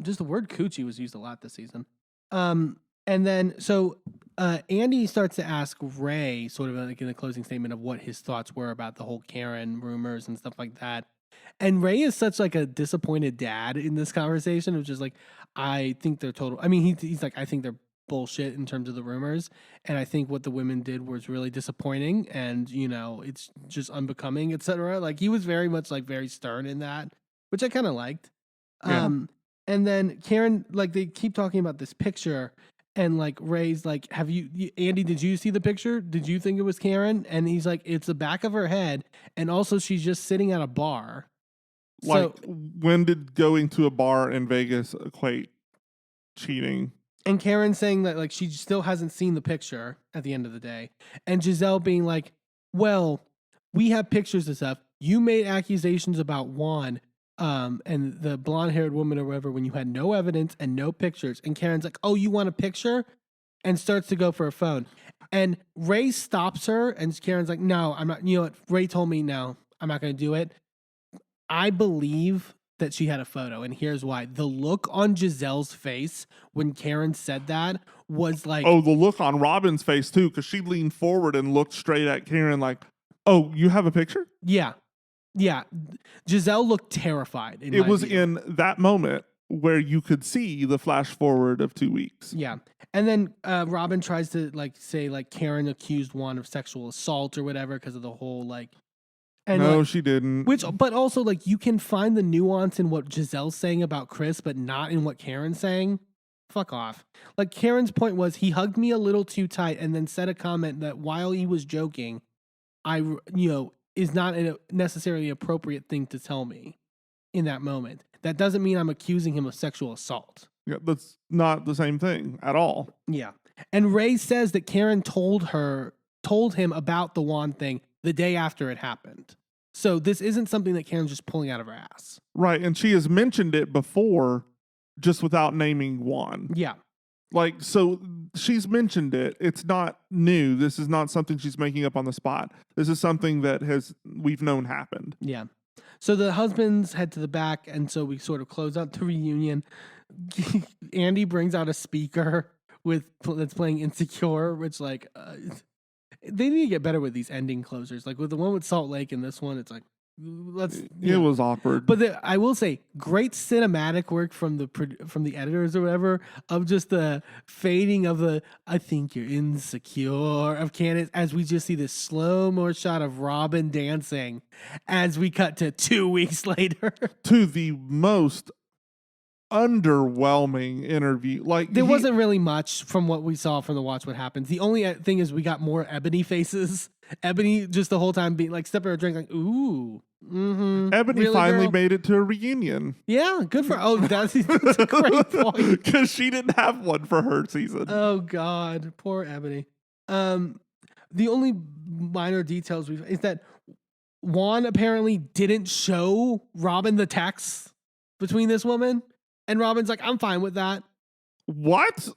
Just the word coochie was used a lot this season. And then, so Andy starts to ask Ray, sort of like in the closing statement, of what his thoughts were about the whole Karen rumors and stuff like that. And Ray is such like a disappointed dad in this conversation, which is like, I think they're total. I mean, he's like, I think they're bullshit in terms of the rumors. And I think what the women did was really disappointing. And, it's just unbecoming, etc. Like, he was very much like very stern in that, which I kind of liked. Yeah. And then Karen, like, they keep talking about this picture, and like Ray's like, Andy, did you see the picture? Did you think it was Karen? And he's like, it's the back of her head, and also she's just sitting at a bar. Like, So, when did going to a bar in Vegas equate cheating? and Karen saying that like she still hasn't seen the picture at the end of the day, and Giselle being like, well, we have pictures and stuff. You made accusations about Juan, and the blonde-haired woman or whatever when you had no evidence and no pictures. And Karen's like, oh, you want a picture? And starts to go for a phone. And Ray stops her, and Karen's like, no, I'm not. You know what? Ray told me, no, I'm not going to do it. I believe that she had a photo, and here's why. The look on Giselle's face when Karen said that was like, Oh, the look on Robin's face too, because she leaned forward and looked straight at Karen like, oh, you have a picture? yeah. Giselle looked terrified. It was in that moment where you could see the flash forward of 2 weeks. Yeah. And then Robin tries to like say like Karen accused Juan of sexual assault or whatever because of the whole like. And no, like, she didn't. but also like you can find the nuance in what Giselle's saying about Chris, but not in what Karen's saying. Fuck off. Like Karen's point was he hugged me a little too tight and then said a comment that while he was joking, is not a necessarily appropriate thing to tell me in that moment. That doesn't mean I'm accusing him of sexual assault. Yeah, that's not the same thing at all. Yeah. And Ray says that Karen told him about the Juan thing the day after it happened. So this isn't something that Karen's just pulling out of her ass. Right, and she has mentioned it before just without naming Juan. Yeah. Like, so she's mentioned it. It's not new. This is not something she's making up on the spot. This is something that we've known happened. Yeah. So the husbands head to the back, and so we sort of close out the reunion. Andy brings out a speaker that's playing Insecure, which like they need to get better with these ending closers. Like with the one with Salt Lake and this one, it's like It was awkward. But I will say, great cinematic work from the editors or whatever of just the fading of the "I think you're insecure" of Candace as we just see this slow-mo shot of Robin dancing as we cut to 2 weeks later to the most underwhelming interview. Like there wasn't really much from what we saw from the Watch What Happens. The only thing is we got more Ebony faces. Ebony just the whole time being like stepping her drink like, ooh. Mm-hmm. Ebony really, finally girl? made it to a reunion. Yeah, good for that's a great point. Because she didn't have one for her season. Oh God, poor Ebony. The only minor details is that Juan apparently didn't show Robin the text between this woman, and Robin's like, I'm fine with that. What?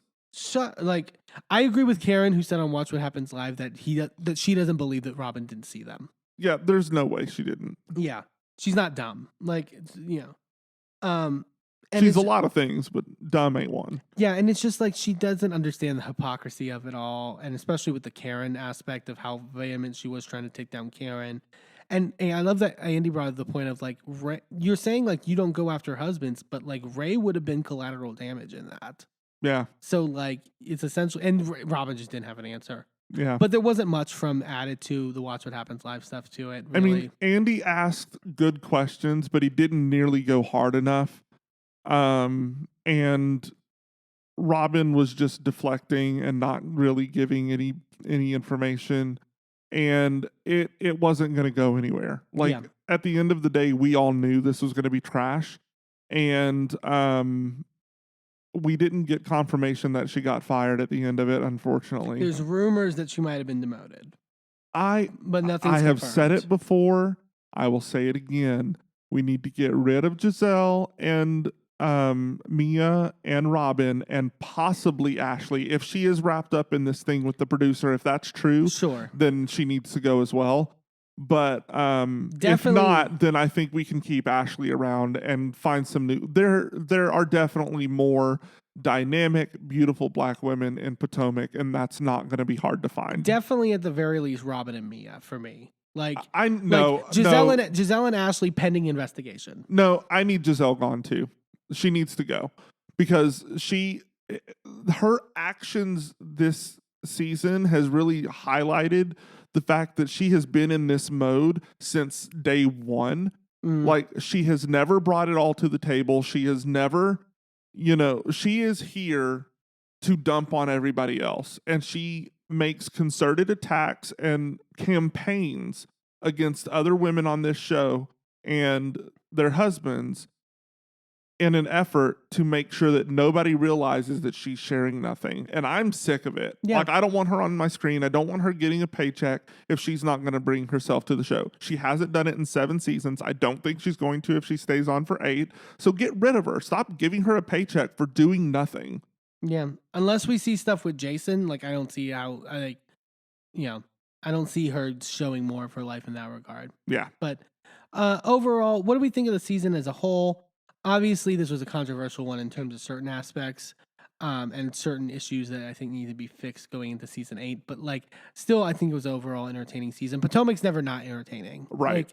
Like, I agree with Karen who said on Watch What Happens Live that she doesn't believe that Robin didn't see them. Yeah, there's no way she didn't. Yeah, she's not dumb. Like, and she's a lot of things, but dumb ain't one. Yeah, and it's just like she doesn't understand the hypocrisy of it all, and especially with the Karen aspect of how vehement she was trying to take down Karen. And I love that Andy brought up the point of like Ray, you're saying like you don't go after husbands, but like Ray would have been collateral damage in that. Yeah. So like it's essential, and Robin just didn't have an answer. Yeah. But there wasn't much from added to the Watch What Happens Live stuff to it. Really. I mean, Andy asked good questions, but he didn't nearly go hard enough. And Robin was just deflecting and not really giving any information. And it wasn't going to go anywhere. Like at the end of the day, we all knew this was going to be trash. And we didn't get confirmation that she got fired at the end of it, unfortunately. There's rumors that she might have been demoted. But nothing's I have confirmed. said it before. I will say it again. We need to get rid of Giselle and Mia and Robin and possibly Ashley. If she is wrapped up in this thing with the producer, if that's true, sure, then she needs to go as well. But if not, then I think we can keep Ashley around and find some new. There are definitely more dynamic, beautiful black women in Potomac, and that's not going to be hard to find. Definitely, at the very least, Robin and Mia for me. Like Giselle and Ashley pending investigation. No, I need Giselle gone too. She needs to go because her actions this season has really highlighted the fact that she has been in this mode since day one, Like, she has never brought it all to the table. She has never, she is here to dump on everybody else. And she makes concerted attacks and campaigns against other women on this show and their husbands in an effort to make sure that nobody realizes that she's sharing nothing. And I'm sick of it. Yeah. Like, I don't want her on my screen. I don't want her getting a paycheck if she's not going to bring herself to the show. She hasn't done it in 7 seasons. I don't think she's going to if she stays on for 8. So get rid of her. Stop giving her a paycheck for doing nothing. Yeah. Unless we see stuff with Jason, like, I don't see how, I don't see her showing more of her life in that regard. Yeah. But overall, what do we think of the season as a whole? Obviously, this was a controversial one in terms of certain aspects and certain issues that I think need to be fixed going into season 8. But still, I think it was overall entertaining season. Potomac's never not entertaining. Right.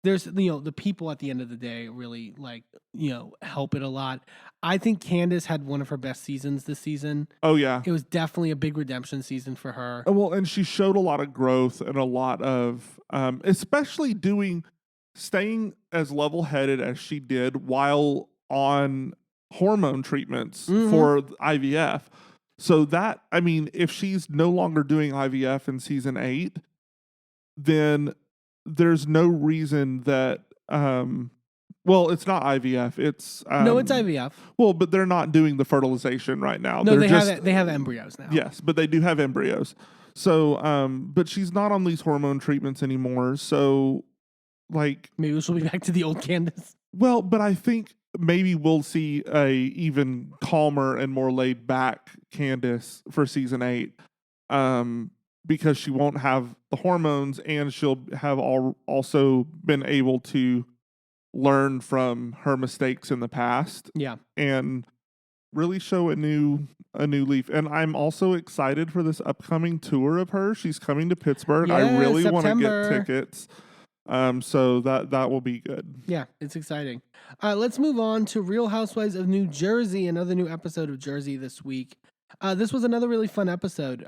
There's the people at the end of the day really help it a lot. I think Candace had one of her best seasons this season. Oh yeah. It was definitely a big redemption season for her. Well, and she showed a lot of growth and a lot of especially staying as level-headed as she did while on hormone treatments for IVF. So that, I mean, if she's no longer doing IVF in season 8, then there's no reason that, well, it's not IVF. It's no, it's IVF. Well, but they're not doing the fertilization right now. No, They're they have embryos now. Yes, but they do have embryos. So, but she's not on these hormone treatments anymore. So, maybe she'll be back to the old Candace. Well, but I think maybe we'll see a even calmer and more laid back Candace for season 8. Because she won't have the hormones and she'll have also been able to learn from her mistakes in the past. Yeah. And really show a new leaf. And I'm also excited for this upcoming tour of her. She's coming to Pittsburgh. Yeah, I really want to September. get tickets. So that will be good. Yeah, it's exciting. Let's move on to Real Housewives of New Jersey, another new episode of Jersey this week. This was another really fun episode.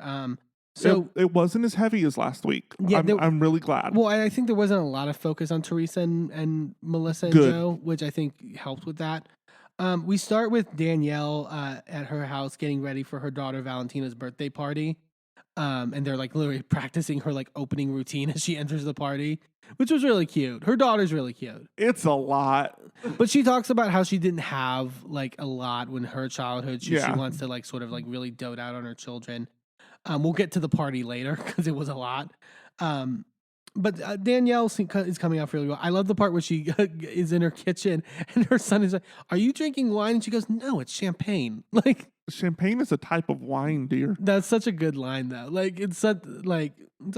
So it wasn't as heavy as last week. Yeah, I'm really glad. Well, I think there wasn't a lot of focus on Teresa and Melissa and Good. Joe, which I think helped with that. We start with Danielle at her house getting ready for her daughter Valentina's birthday party. And they're literally practicing her opening routine as she enters the party, which was really cute. Her daughter's really cute. It's a lot. But she talks about how she didn't have a lot when her childhood. She wants to sort of really dote out on her children. We'll get to the party later because it was a lot. But Danielle is coming off really well. I love the part where she is in her kitchen and her son is like, "Are you drinking wine?" And she goes, "No, it's champagne." Champagne is a type of wine, dear. That's such a good line, though. It's such,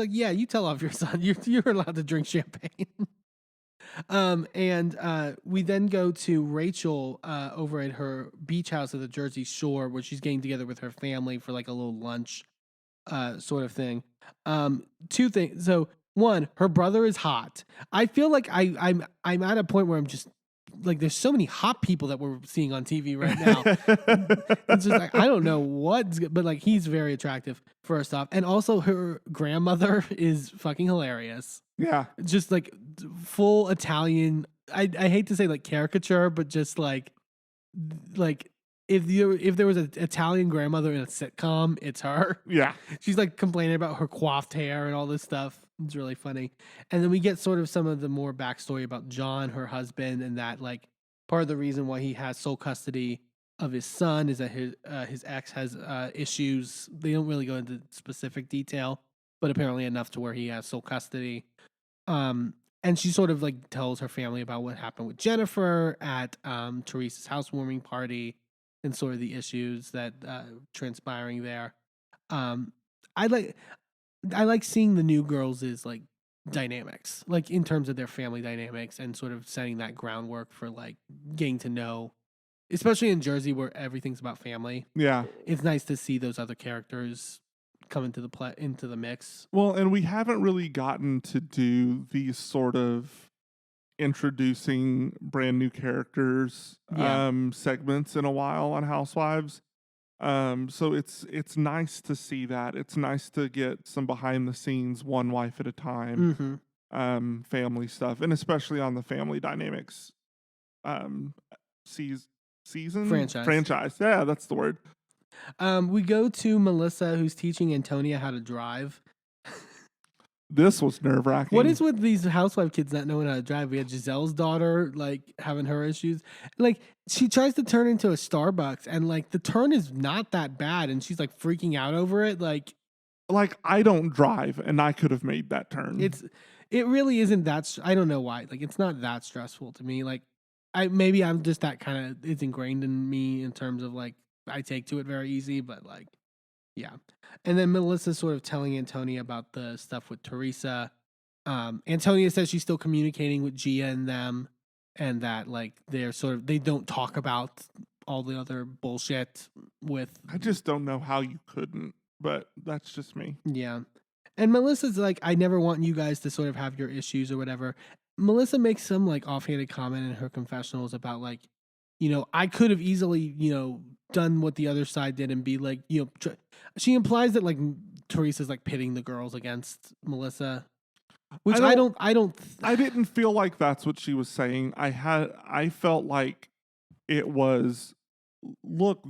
yeah, you tell off your son. You're allowed to drink champagne. And we then go to Rachel over at her beach house at the Jersey Shore, where she's getting together with her family for a little lunch sort of thing. 2 things. So, 1, her brother is hot. I feel like I'm at a point where I'm just there's so many hot people that we're seeing on TV right now. It's just I don't know what's good, but he's very attractive first off. And also her grandmother is fucking hilarious. Yeah. Just full Italian. I hate to say caricature, but just if there was an Italian grandmother in a sitcom, it's her. Yeah. She's complaining about her coiffed hair and all this stuff. It's really funny. And then we get sort of some of the more backstory about John, her husband, and that part of the reason why he has sole custody of his son is that his ex has issues. They don't really go into specific detail, but apparently enough to where he has sole custody. And she sort of tells her family about what happened with Jennifer at Teresa's housewarming party and sort of the issues that transpiring there. I like seeing the new girls' dynamics, in terms of their family dynamics and sort of setting that groundwork for getting to know, especially in Jersey where everything's about family. Yeah. It's nice to see those other characters come into the mix. Well, and we haven't really gotten to do these sort of introducing brand new characters segments in a while on Housewives. So it's nice to see that. It's nice to get some behind the scenes, one wife at a time. family stuff, and especially on the family dynamics season franchise. Yeah, that's the word. We go to Melissa, who's teaching Antonia how to drive. This was nerve-wracking. What is with these housewife kids not knowing how to drive? We had Giselle's daughter, like, having her issues. Like, she tries to turn into a Starbucks, and, like, the turn is not that bad, and she's, like, freaking out over it. Like, I don't drive, and I could have made that turn. It really isn't that, I don't know why. Like, it's not that stressful to me. Like, maybe I'm just that kind of, it's ingrained in me in terms of, like, I take to it very easy, but, like, yeah. And then Melissa's sort of telling Antonia about the stuff with Teresa. Antonia says she's still communicating with Gia and them, and that, like, they don't talk about all the other bullshit with. I just don't know how you couldn't, but that's just me. Yeah. And Melissa's like, I never want you guys to sort of have your issues or whatever. Melissa makes some, like, offhanded comment in her confessionals about, like, I could have easily, done what the other side did and be like, she implies that, like, Teresa's, like, pitting the girls against Melissa, which I didn't feel like that's what she was saying. I felt like it was, look,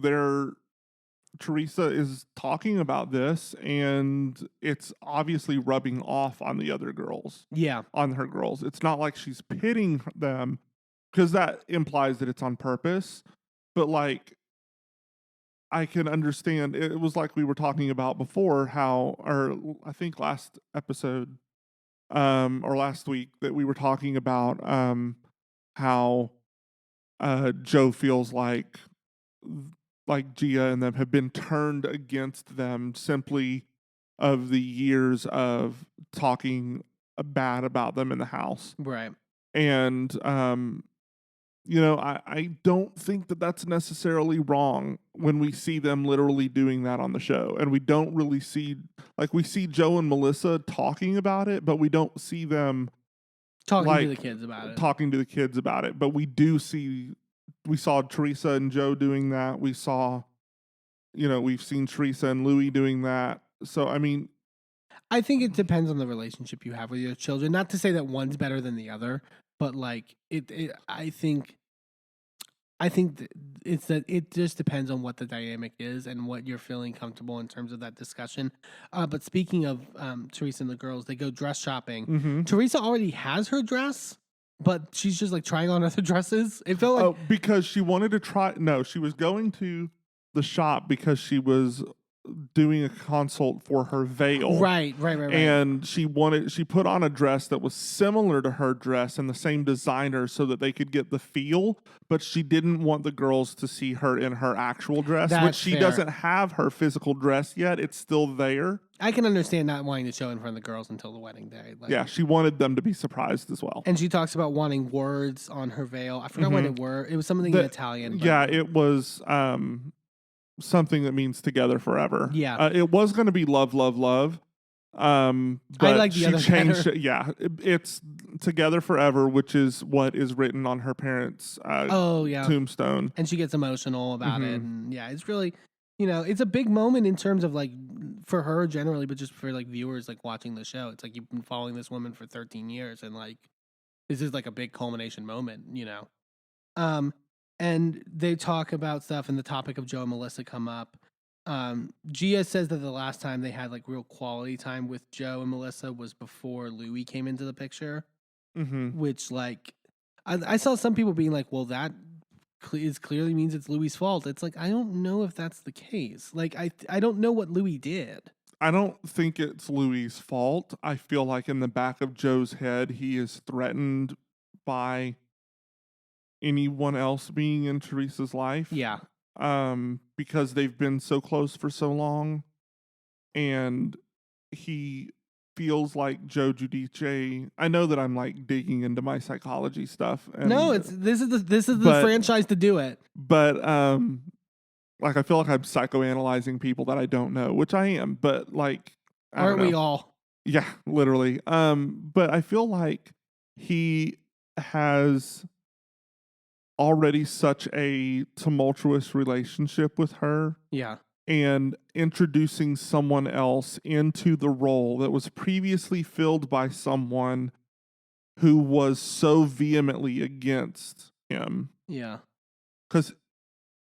Teresa is talking about this, and it's obviously rubbing off on the other girls. Yeah. On her girls. It's not like she's pitting them, because that implies that it's on purpose. But, like, I can understand. It was like we were talking about before, or I think last episode, or last week, that we were talking about how Joe feels like Gia and them have been turned against them simply of the years of talking bad about them in the house. Right. And, I don't think that that's necessarily wrong when we see them literally doing that on the show. And we don't really see, we see Joe and Melissa talking about it, but we don't see them talking to the kids about it. But we saw Teresa and Joe doing that. We saw, we've seen Teresa and Louis doing that. So, I mean, I think it depends on the relationship you have with your children. Not to say that one's better than the other, but, like, I think it's that it just depends on what the dynamic is and what you're feeling comfortable in terms of that discussion. But speaking of Teresa and the girls, they go dress shopping. Mm-hmm. Teresa already has her dress, but she's just, like, trying on other dresses. It felt like because she wanted to try. No, she was going to the shop because she was doing a consult for her veil. Right. And she put on a dress that was similar to her dress and the same designer so that they could get the feel, but she didn't want the girls to see her in her actual dress, which she doesn't have her physical dress yet. It's still there. I can understand not wanting to show in front of the girls until the wedding day. Like, yeah, she wanted them to be surprised as well. And she talks about wanting words on her veil. I forgot what it were. It was something in Italian. But yeah, it was something that means together forever. Yeah. It was going to be love, love, love. But I like the other changed better. it. Yeah, it's together forever, which is what is written on her parents' tombstone. And she gets emotional about it. And yeah, it's really, it's a big moment in terms of, like, for her generally, but just for, like, viewers, like, watching the show. It's like you've been following this woman for 13 years, and, like, this is, like, a big culmination moment, And they talk about stuff, and the topic of Joe and Melissa come up. Gia says that the last time they had, like, real quality time with Joe and Melissa was before Louis came into the picture, which, like, I saw some people being like, well, that clearly means it's Louis' fault. It's like, I don't know if that's the case. Like, I don't know what Louis did. I don't think it's Louis' fault. I feel like in the back of Joe's head, he is threatened by anyone else being in Teresa's life. Yeah. Because they've been so close for so long, and he feels like Joe Giudice. I know that I'm, like, digging into my psychology stuff. No, this is the franchise to do it. But like, I feel like I'm psychoanalyzing people that I don't know, which I am. But, like, aren't we all? Yeah, literally. But I feel like he has already such a tumultuous relationship with her. Yeah. And introducing someone else into the role that was previously filled by someone who was so vehemently against him. Yeah. Because,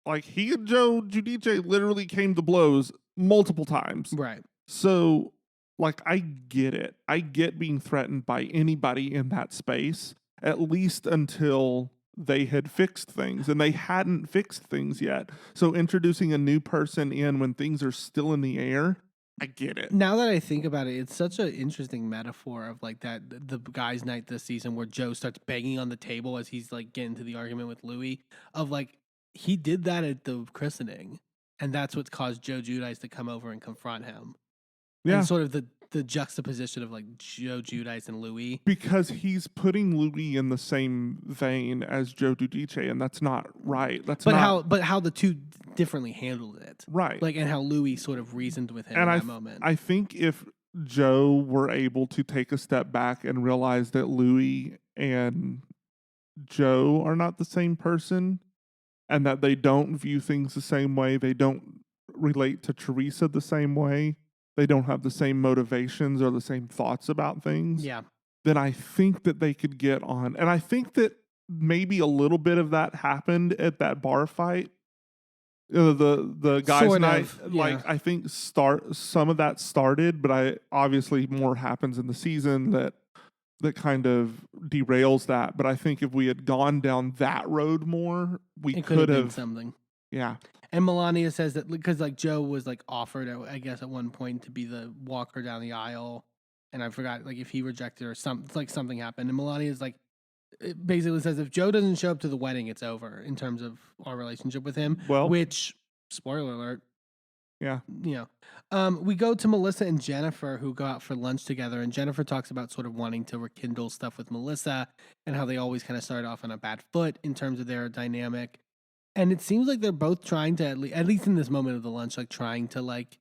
like, he and Joe Giudice literally came to blows multiple times. Right. So, like, I get it. I get being threatened by anybody in that space, at least until they had fixed things, and they hadn't fixed things yet. So introducing a new person in when things are still in the air, I get it. Now that I think about it, it's such an interesting metaphor of like that the guys' night this season where Joe starts banging on the table as he's like getting to the argument with Louis of like he did that at the christening, and that's what caused Joe Giudice to come over and confront him. Yeah. And sort of the juxtaposition of like Joe Giudice and Louis. Because he's putting Louis in the same vein as Joe Giudice, and that's not right. But how the two differently handled it. Right. Like, and how Louis sort of reasoned with him and in that moment. I think if Joe were able to take a step back and realize that Louis and Joe are not the same person and that they don't view things the same way, they don't relate to Teresa the same way, they don't have the same motivations or the same thoughts about things, yeah. then I think that they could get on. And I think that maybe a little bit of that happened at that bar fight. The guys' Sort night, of, like yeah. I think some of that started, but obviously more happens in the season that kind of derails that. But I think if we had gone down that road more, we It could been have something. Yeah. And Melania says that because like Joe was like offered, I guess at one point to be the walker down the aisle, and I forgot like if he rejected or something happened, and Melania's like, it basically says if Joe doesn't show up to the wedding, it's over in terms of our relationship with him. Well, which spoiler alert, yeah. you know, we go to Melissa and Jennifer who go out for lunch together, and Jennifer talks about sort of wanting to rekindle stuff with Melissa and how they always kind of started off on a bad foot in terms of their dynamic. And it seems like they're both trying to, at least in this moment of the lunch, like trying to like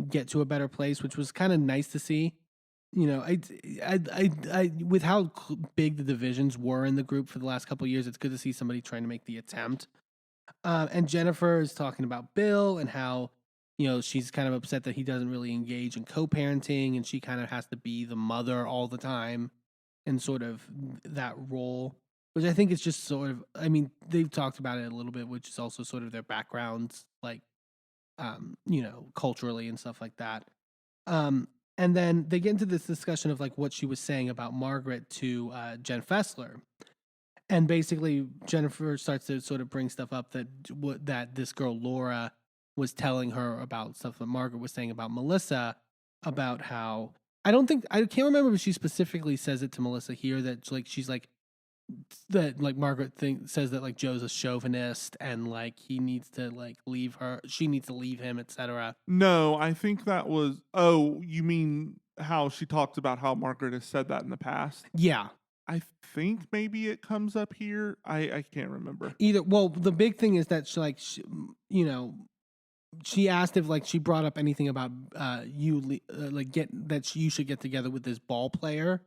get to a better place, which was kind of nice to see. You know, I with how big the divisions were in the group for the last couple of years, it's good to see somebody trying to make the attempt. And Jennifer is talking about Bill and how, you know, she's kind of upset that he doesn't really engage in co-parenting, and she kind of has to be the mother all the time and sort of that role. Which I think is just sort of, I mean, they've talked about it a little bit, which is also sort of their backgrounds, like, you know, culturally and stuff like that. And then they get into this discussion of like what she was saying about Margaret to Jen Fessler. And basically Jennifer starts to sort of bring stuff up that this girl Laura was telling her about stuff that Margaret was saying about Melissa, about how, I can't remember if she specifically says it to Melissa here, that like, she's like, that like Margaret says that like Joe's a chauvinist and like he needs to like leave her, she needs to leave him, etc. No, I think that was, oh, you mean how she talked about how Margaret has said that in the past? Yeah. I think maybe it comes up here. I can't remember. Either, well, the big thing is that you know, she asked if like she brought up anything about you should get together with this ball player.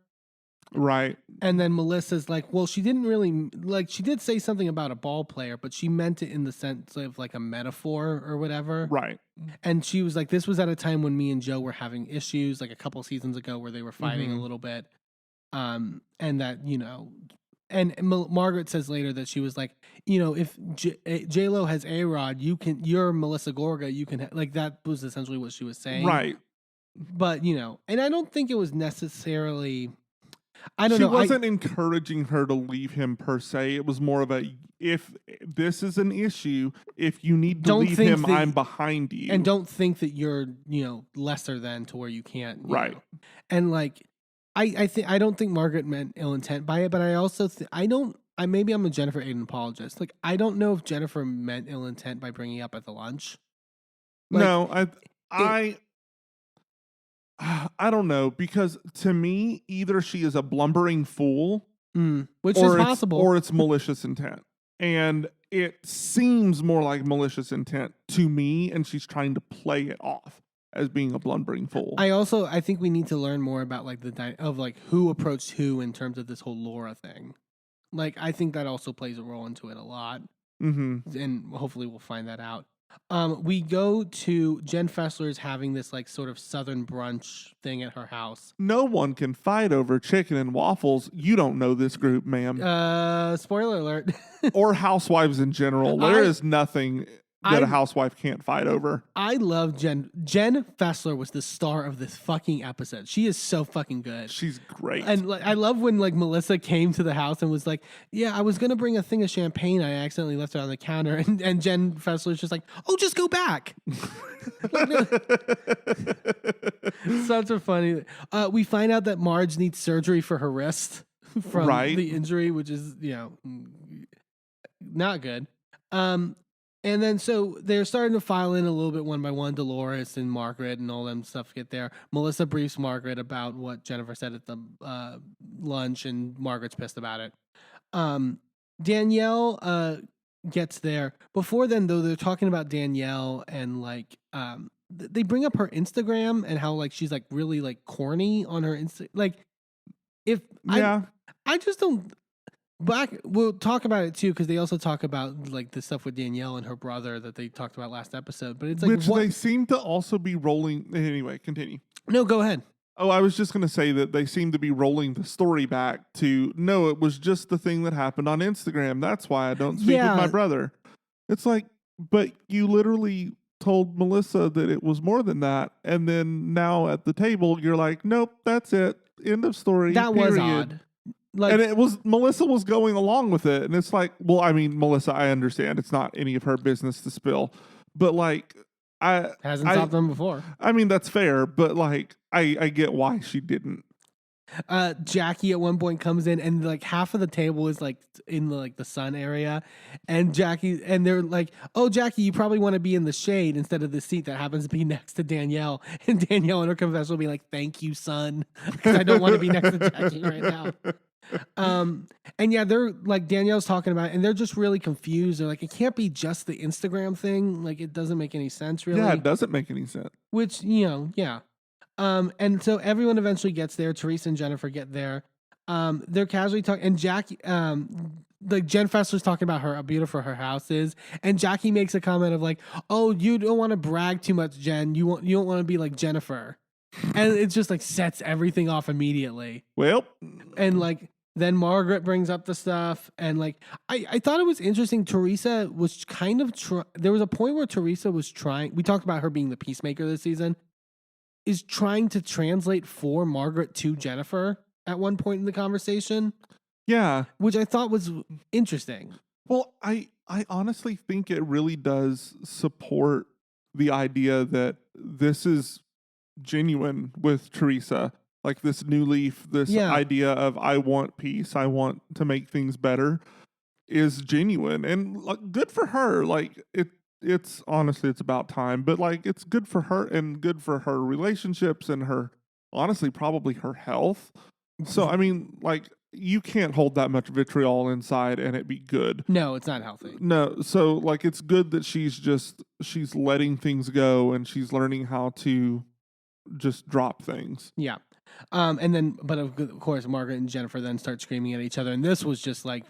Right. And then Melissa's like, well, she didn't really, like, she did say something about a ball player, but she meant it in the sense of like a metaphor or whatever. Right. And she was like, this was at a time when me and Joe were having issues, like a couple seasons ago where they were fighting a little bit. And that, you know, and Margaret says later that she was like, you know, if J-Lo has A-Rod, you're Melissa Gorga, you can, like, that was essentially what she was saying. Right. But, you know, and I don't think it was necessarily, I don't know. She wasn't encouraging her to leave him per se. It was more of a, if this is an issue, if you need to leave him, I'm behind you. And don't think that you're, you know, lesser than to where you can't. Right. Know. And like, I don't think Margaret meant ill intent by it, but I also, maybe I'm a Jennifer Aiden apologist. Like, I don't know if Jennifer meant ill intent by bringing up at the lunch. Like, no, I don't know, because to me, either she is a blumbering fool, which is possible, or it's malicious intent. And it seems more like malicious intent to me, and she's trying to play it off as being a blundering fool. I think we need to learn more about like of like who approached who in terms of this whole Laura thing. Like, I think that also plays a role into it a lot. And hopefully we'll find that out. We go to Jen Fessler's having this like sort of Southern brunch thing at her house. No one can fight over chicken and waffles. You don't know this group, ma'am. Spoiler alert. Or housewives in general. There is nothing that a housewife can't fight over. I love Jen. Jen Fessler was the star of this fucking episode. She is so fucking good. She's great. And like, I love when like Melissa came to the house and was like, "Yeah, I was gonna bring a thing of champagne. I accidentally left it on the counter." And Jen Fessler's just like, "Oh, just go back." Such a funny. We find out that Marge needs surgery for her wrist from the injury, which is not good. And then so they're starting to file in a little bit one by one. Dolores and Margaret and all them stuff get there. Melissa briefs Margaret about what Jennifer said at the lunch, and Margaret's pissed about it. Danielle gets there. Before then, though, they're talking about Danielle and like they bring up her Instagram and how like she's like really like corny on her Insta. Like I just don't. We'll talk about it too, because they also talk about like the stuff with Danielle and her brother that they talked about last episode. But it's like which they seem to also be rolling. Anyway, continue. No, go ahead. Oh, I was just going to say that they seem to be rolling the story back to no, it was just the thing that happened on Instagram. That's why I don't speak with my brother. It's like, but you literally told Melissa that it was more than that, and then now at the table you're like, nope, that's it. End of story. That was odd. Like, and it was Melissa was going along with it, and it's like, well, I mean, Melissa, I understand it's not any of her business to spill, but like, hasn't stopped them before. I mean, that's fair, but like, I get why she didn't. Jackie at one point comes in, and like half of the table is like in the sun area, and they're like, "Oh, Jackie, you probably want to be in the shade instead of the seat that happens to be next to Danielle." And Danielle in her confession will be like, "Thank you, son, because I don't want to be next to Jackie right now." And yeah, they're like Danielle's talking about it, and they're just really confused. They're like, it can't be just the Instagram thing. Like, it doesn't make any sense, really. Yeah, it doesn't make any sense. Which, yeah. And so everyone eventually gets there. Teresa and Jennifer get there. They're casually talking, and Jackie, like Jen Fessler's talking about how beautiful her house is, and Jackie makes a comment of like, "Oh, you don't want to brag too much, Jen. You don't want to be like Jennifer," and it just like sets everything off immediately. Well, and like. Then Margaret brings up the stuff, and like I thought it was interesting. Teresa was kind of there was a point where Teresa was trying. We talked about her being the peacemaker this season. Is trying to translate for Margaret to Jennifer at one point in the conversation. Yeah, which I thought was interesting. Well, I honestly think it really does support the idea that this is genuine with Teresa. Like this new leaf, this idea of I want peace, I want to make things better is genuine and like, good for her. Like it's honestly, it's about time, but like it's good for her and good for her relationships and her, honestly, probably her health. So, I mean, like you can't hold that much vitriol inside and it be good. No, it's not healthy. No. So like, it's good that she's letting things go and she's learning how to just drop things. Yeah. And then, but of course, Margaret and Jennifer then start screaming at each other. And this was just like,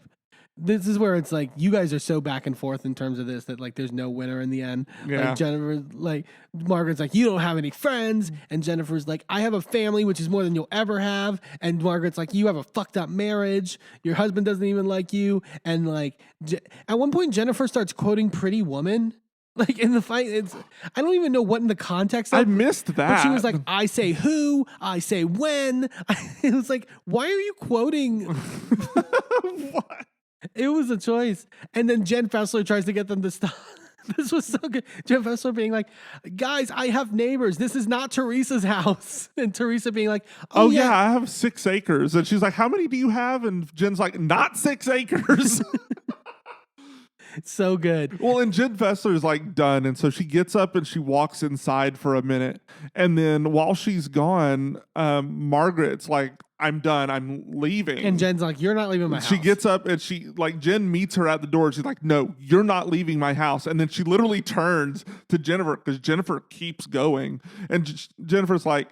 this is where it's like, you guys are so back and forth in terms of this that like, there's no winner in the end. Yeah. Like Jennifer, like Margaret's like, you don't have any friends. And Jennifer's like, I have a family, which is more than you'll ever have. And Margaret's like, you have a fucked up marriage. Your husband doesn't even like you. And like, at one point, Jennifer starts quoting Pretty Woman. Like in the fight, I don't even know what in the context of. I missed that. But she was like, I say who, I say when. It was like, why are you quoting? What? It was a choice. And then Jen Fessler tries to get them to stop. This was so good. Jen Fessler being like, guys, I have neighbors. This is not Teresa's house. And Teresa being like, oh yeah, I have 6 acres. And she's like, how many do you have? And Jen's like, not 6 acres. So good. Well, and Jen Fessler is like done. And so she gets up and she walks inside for a minute. And then while she's gone, Margaret's like, I'm done. I'm leaving. And Jen's like, you're not leaving my house. She gets up and she like Jen meets her at the door. And she's like, no, you're not leaving my house. And then she literally turns to Jennifer because Jennifer keeps going. And Jennifer's like,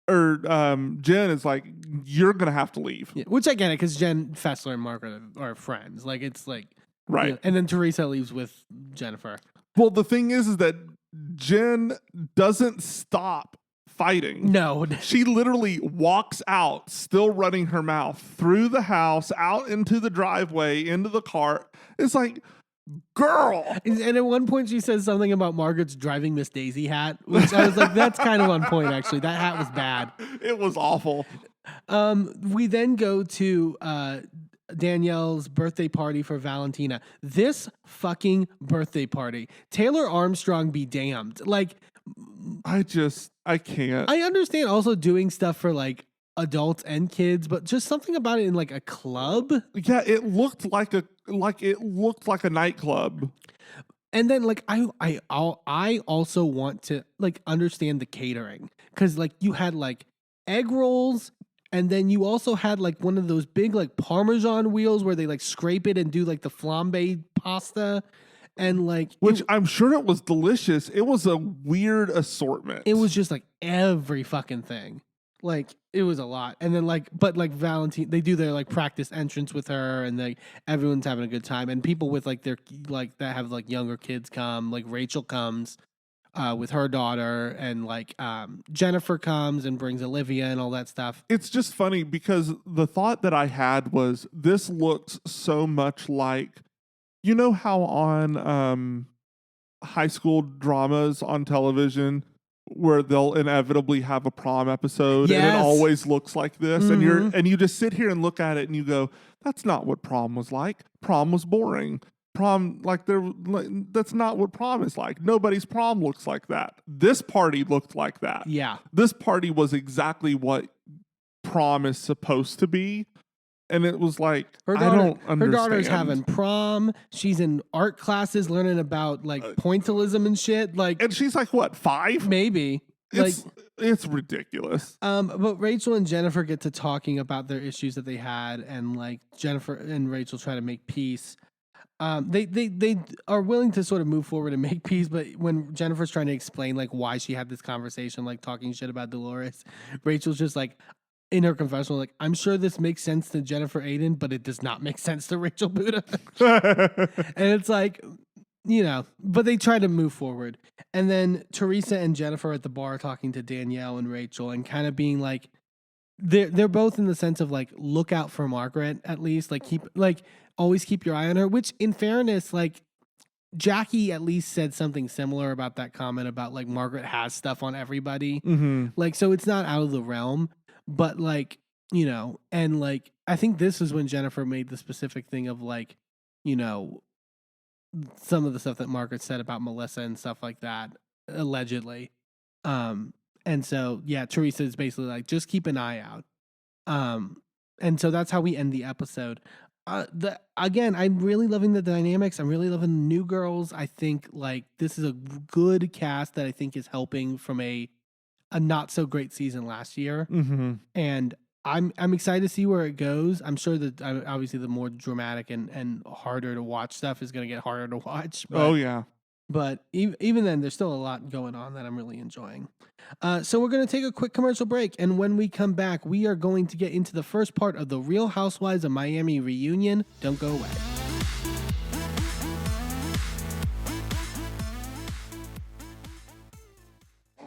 Jen is like, you're going to have to leave. Yeah, which I get it because Jen Fessler and Margaret are friends. Like, it's like, right. You know, and then Teresa leaves with Jennifer. Well, the thing is that Jen doesn't stop fighting. No. She literally walks out, still running her mouth, through the house, out into the driveway, into the car. It's like, girl. And at one point she says something about Margaret's driving Miss Daisy hat, which I was like, that's kind of on point, actually. That hat was bad. It was awful. We then go to Danielle's birthday party for Valentina. This fucking birthday party. Taylor Armstrong be damned. Like, I can't. I understand also doing stuff for like adults and kids, but just something about it in like a club. Yeah, it looked like a nightclub. And then like I also want to like understand the catering, because like you had like egg rolls, and then you also had like one of those big like Parmesan wheels where they like scrape it and do like the flambe pasta. And like, which I'm sure it was delicious. It was a weird assortment. It was just like every fucking thing. Like it was a lot. And then like, but like Valentine, they do their like practice entrance with her, and like everyone's having a good time. And people with like their like that have like younger kids come. Like Rachel comes with her daughter, and like Jennifer comes and brings Olivia and all that stuff. It's just funny because the thought that I had was, this looks so much like, you know how on high school dramas on television where they'll inevitably have a prom episode, and it always looks like this, and you just sit here and look at it and you go, that's not what prom was like. Prom was boring. Prom, that's not what prom is like. Nobody's prom looks like that. This party looked like that. Yeah. This party was exactly what prom is supposed to be. And it was like, I don't understand. Her daughter's having prom. She's in art classes learning about like pointillism and shit. Like, and she's like, what, 5? Maybe. It's ridiculous. But Rachel and Jennifer get to talking about their issues that they had, and like Jennifer and Rachel try to make peace. They are willing to sort of move forward and make peace, but when Jennifer's trying to explain like why she had this conversation, like talking shit about Dolores, Rachel's just like, in her confessional, like, I'm sure this makes sense to Jennifer Aiden, but it does not make sense to Rachel Buddha. And it's like, you know, but they try to move forward. And then Teresa and Jennifer at the bar talking to Danielle and Rachel, and kind of being like, they're both in the sense of like, look out for Margaret, at least, like always keep your eye on her, which in fairness, like Jackie at least said something similar about that comment about like Margaret has stuff on everybody. Mm-hmm. Like, so it's not out of the realm. But like, you know, and like, I think this is when Jennifer made the specific thing of like, you know, some of the stuff that Margaret said about Melissa and stuff like that, allegedly. And so, yeah, Teresa is basically like, just keep an eye out. And so that's how we end the episode. Again, I'm really loving the dynamics. I'm really loving the new girls. I think like this is a good cast that I think is helping from a not so great season last year. Mm-hmm. And I'm excited to see where it goes. I'm sure that obviously the more dramatic and harder to watch stuff is going to get harder to watch. But, oh yeah. But even then, there's still a lot going on that I'm really enjoying. So we're going to take a quick commercial break. And when we come back, we are going to get into the first part of the Real Housewives of Miami reunion. Don't go away.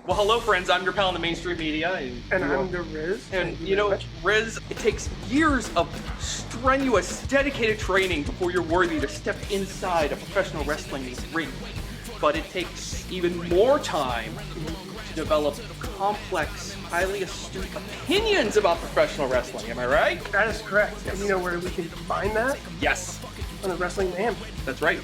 Well, hello, friends. I'm your pal in the mainstream media. And I'm the Riz. And you know, Riz, it takes years of strenuous, dedicated training before you're worthy to step inside a professional wrestling ring. But it takes even more time to develop complex, highly astute opinions about professional wrestling. Am I right? That is correct. And you know where we can find that? Yes. On the Wrestling Mayhem. That's right.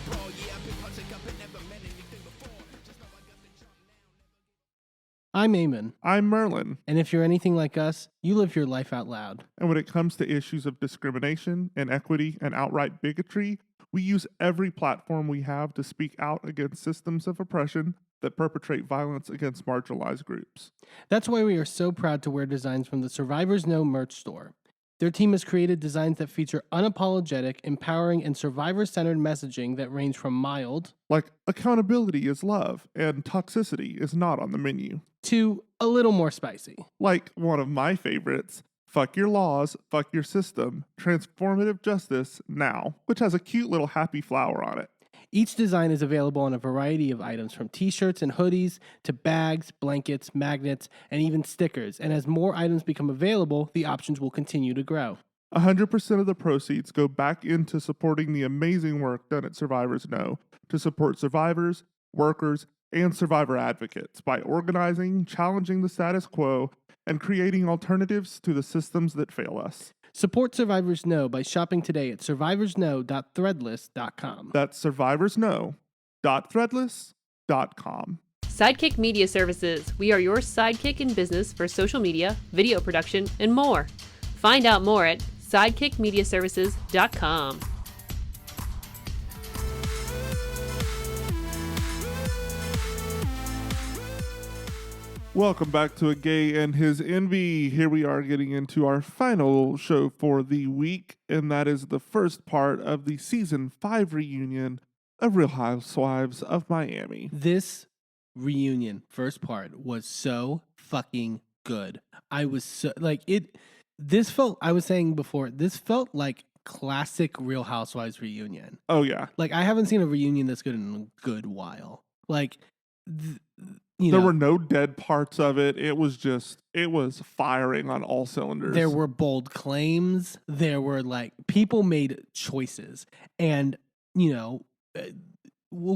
I'm Eamon. I'm Merlin. And if you're anything like us, you live your life out loud. And when it comes to issues of discrimination, inequity, and outright bigotry, we use every platform we have to speak out against systems of oppression that perpetrate violence against marginalized groups. That's why we are so proud to wear designs from the Survivors Know merch store. Their team has created designs that feature unapologetic, empowering, and survivor-centered messaging that range from mild, like accountability is love and toxicity is not on the menu, to a little more spicy. Like one of my favorites, fuck your laws, fuck your system, transformative justice now, which has a cute little happy flower on it. Each design is available on a variety of items from t-shirts and hoodies to bags, blankets, magnets, and even stickers. And as more items become available, the options will continue to grow. 100% of the proceeds go back into supporting the amazing work done at Survivors Know to support survivors, workers, and survivor advocates by organizing, challenging the status quo, and creating alternatives to the systems that fail us. Support Survivors Know by shopping today at survivorsknow.threadless.com. That's survivorsknow.threadless.com. Sidekick Media Services. We are your sidekick in business for social media, video production, and more. Find out more at sidekickmediaservices.com. Welcome back to A Gay and His Enby. Here we are getting into our final show for the week, and that is the first part of the season 5 reunion of Real Housewives of Miami. This reunion, first part, was so fucking good. I was so, like, this felt, I was saying before, this felt like classic Real Housewives reunion. Oh, yeah. Like, I haven't seen a reunion this good in a good while. Like, there were no dead parts of it. It was firing on all cylinders. There were bold claims. There were, like, people made choices. And, we'll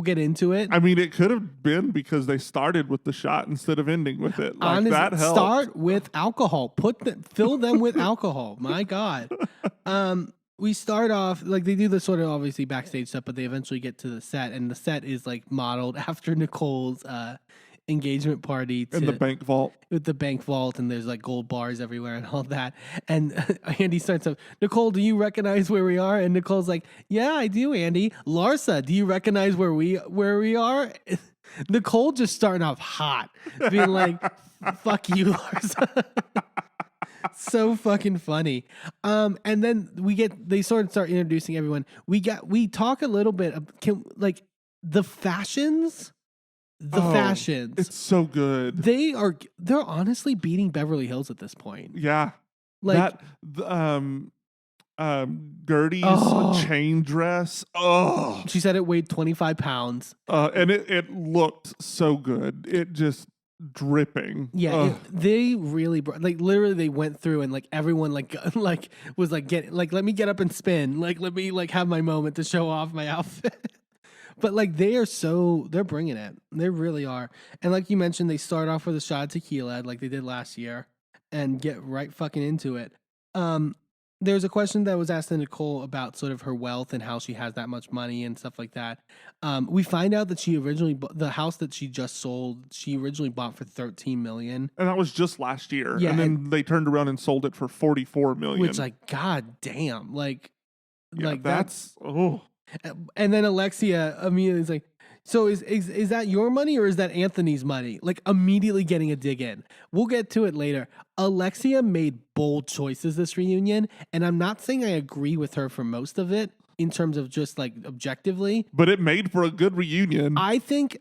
get into it. I mean, it could have been because they started with the shot instead of ending with it. Like, honestly, that helped. Start with alcohol. Fill them with alcohol. My God. We start off, like, they do the sort of obviously backstage stuff, but they eventually get to the set, and the set is, like, modeled after Nicole's engagement party in the bank vault. With the bank vault, and there's, like, gold bars everywhere and all that. And Andy starts up, Nicole, do you recognize where we are? And Nicole's like, yeah, I do, Andy. Larsa, do you recognize where we are? Nicole just starting off hot, being like, fuck you, Larsa. So fucking funny. And then they sort of start introducing everyone. We talk a little bit of, the fashions. Fashions. It's so good. They're honestly beating Beverly Hills at this point. Yeah. Like Gertie's chain dress. Oh. She said it weighed 25 pounds. And it looked so good. It just dripping. Yeah, they really literally they went through and like everyone was like let me get up and spin, like let me like have my moment to show off my outfit. But like they're bringing it. They really are. And like you mentioned, they start off with a shot of tequila like they did last year and get right fucking into it. There's a question that was asked to Nicole about sort of her wealth and how she has that much money and stuff like that. We find out that she originally the house that she just sold, she originally bought for $13 million. And that was just last year. Yeah, and then they turned around and sold it for $44 million. Which, like, god damn. Like that's oh. And then Alexia immediately is like, so is that your money or is that Anthony's money? Like immediately getting a dig in. We'll get to it later. Alexia made bold choices this reunion, and I'm not saying I agree with her for most of it in terms of just like objectively. But it made for a good reunion. I think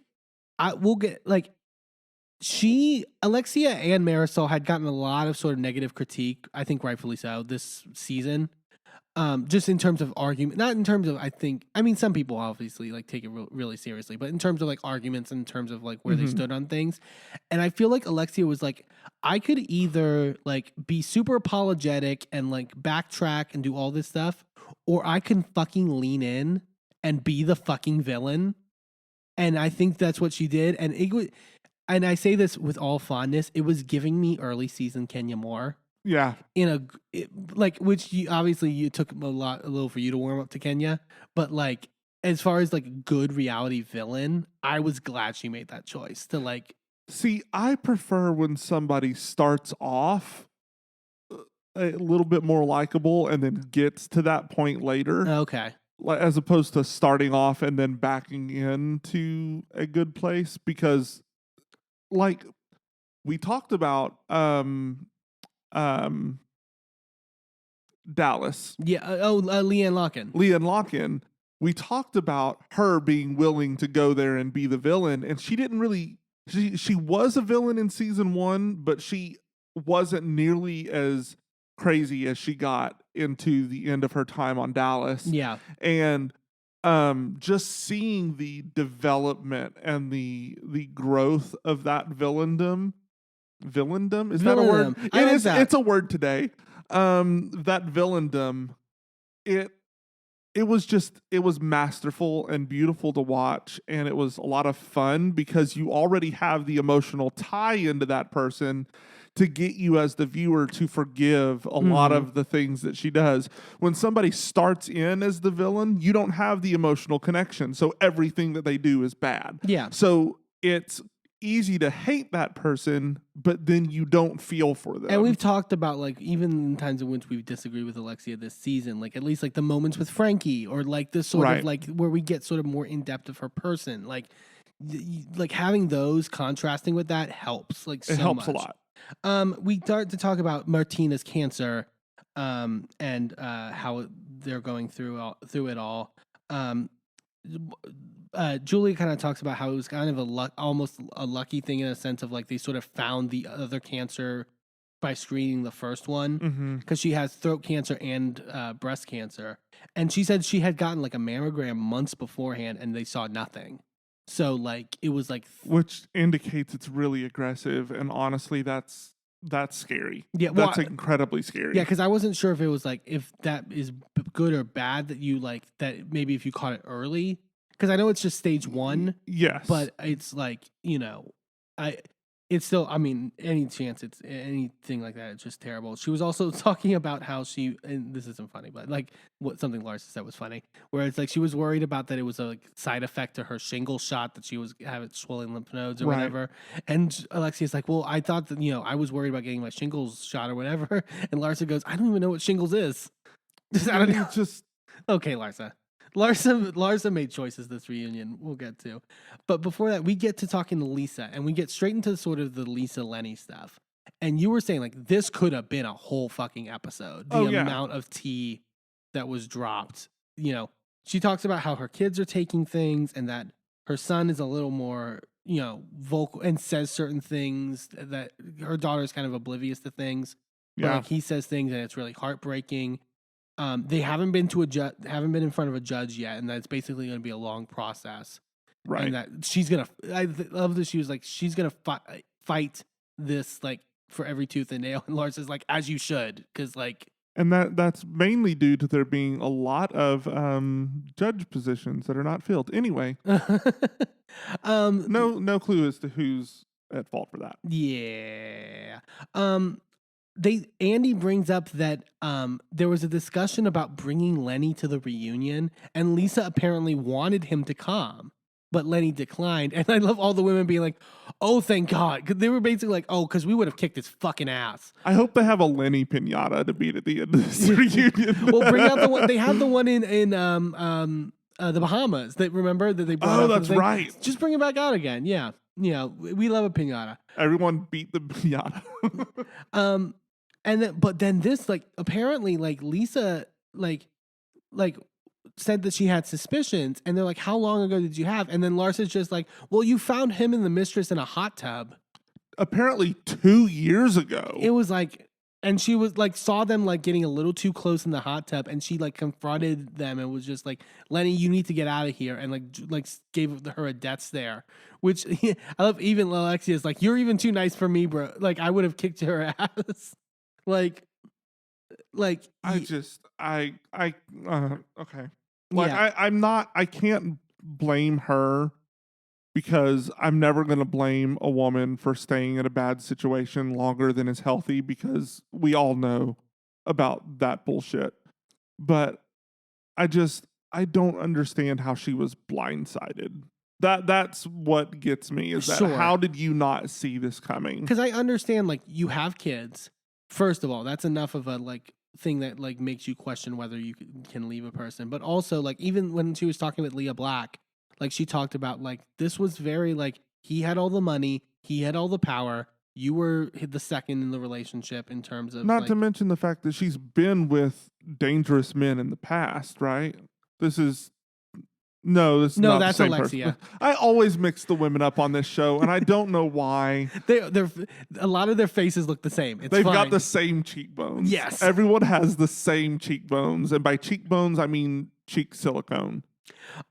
we'll get like Alexia and Marisol had gotten a lot of sort of negative critique, I think rightfully so, this season. Just in terms of argument, not in terms of, some people obviously like take it really seriously, but in terms of like arguments, in terms of like where they stood on things. And I feel like Alexia was like, I could either like be super apologetic and like backtrack and do all this stuff, or I can fucking lean in and be the fucking villain. And I think that's what she did. And I say this with all fondness, it was giving me early season Kenya Moore. Yeah. Which you took a little for you to warm up to Kenya, but like as far as like good reality villain, I was glad she made that choice to like. See, I prefer when somebody starts off a little bit more likable and then gets to that point later. Okay. Like as opposed to starting off and then backing into a good place, because like we talked about Dallas. Yeah. Leanne Locken. Leanne Locken. We talked about her being willing to go there and be the villain, and she didn't really. She was a villain in season 1, but she wasn't nearly as crazy as she got into the end of her time on Dallas. Yeah. And just seeing the development and the growth of that villaindom. Villaindom? Is that a word? Villaindom. I like that. It's a word today. That villaindom, it was masterful and beautiful to watch, and it was a lot of fun because you already have the emotional tie into that person to get you as the viewer to forgive a lot of the things that she does. When somebody starts in as the villain, you don't have the emotional connection, so everything that they do is bad. Yeah. So it's easy to hate that person, but then you don't feel for them. And we've talked about, like, even in times in which we've disagreed with Alexia this season, like at least like the moments with Frankie, or like this sort of like where we get sort of more in depth of her person, like having those contrasting with that helps. Like, it helps much. a lot. We start to talk about Martina's cancer, and how they're going through it all. Julia kind of talks about how it was kind of almost a lucky thing in a sense of like they sort of found the other cancer by screening the first one, because she has throat cancer and breast cancer, and she said she had gotten like a mammogram months beforehand and they saw nothing. So like it was like, which indicates it's really aggressive, and honestly, that's scary. Yeah, well, that's incredibly scary. Yeah, because I wasn't sure if it was like if that is good or bad that you like that maybe if you caught it early, because I know it's just stage 1. Yes, but it's like, you know, it's still, I mean, any chance it's anything like that, it's just terrible. She was also talking about how she, and this isn't funny, but like what something Larsa said was funny, where it's like she was worried about that it was a like, side effect to her shingle shot, that she was having swollen lymph nodes or whatever. And Alexia's like, well, I thought that, you know, I was worried about getting my shingles shot or whatever. And Larsa goes, I don't even know what shingles is. I don't know. Just okay, Larsa. Larsa made choices this reunion we'll get to. But before that, we get to talking to Lisa, and we get straight into sort of the Lisa Lenny stuff. And you were saying, like, this could have been a whole fucking episode. The amount of tea that was dropped. You know, she talks about how her kids are taking things and that her son is a little more, you know, vocal and says certain things that her daughter's kind of oblivious to things. But, like, he says things and it's really heartbreaking. They haven't been in front of a judge yet, and that's basically going to be a long process. Right. And that she's gonna. I love that she was like, she's gonna fight this like for every tooth and nail. And Lars is like, as you should, because like. And that's mainly due to there being a lot of judge positions that are not filled. Anyway, no clue as to who's at fault for that. Yeah. Andy brings up that there was a discussion about bringing Lenny to the reunion, and Lisa apparently wanted him to come, but Lenny declined. And I love all the women being like, "Oh, thank God," because they were basically like, "Oh, because we would have kicked his fucking ass." I hope they have a Lenny pinata to beat at the end of this reunion. Well, bring out the one. They have the one in the Bahamas. That remember that they brought. Oh, that's right. Just bring it back out again. Yeah, we love a pinata. Everyone beat the pinata. And then, but then this, like, apparently, like, Lisa, like said that she had suspicions, and they're like, how long ago did you have? And then Lars is just like, well, you found him and the mistress in a hot tub. Apparently 2 years ago. It was like, and she was like, saw them like getting a little too close in the hot tub, and she like confronted them and was just like, Lenny, you need to get out of here, and like gave her a death stare, which I love. Even Alexia's like, you're even too nice for me, bro. Like, I would have kicked her ass. Like okay. Like, yeah. I can't blame her, because I'm never going to blame a woman for staying in a bad situation longer than is healthy, because we all know about that bullshit. But I don't understand how she was blindsided. That's what gets me, is that how did you not see this coming? Because I understand, like, you have kids. First of all, that's enough of a like thing that like makes you question whether you can leave a person. But also, like, even when she was talking with Leah Black, like, she talked about like this was very like, he had all the money, he had all the power. You were the second in the relationship in terms of not to mention the fact that she's been with dangerous men in the past, right? That's Alexia. I always mix the women up on this show, and I don't know why. They're a lot of their faces look the same. They've got the same cheekbones. Yes, everyone has the same cheekbones, and by cheekbones I mean cheek silicone.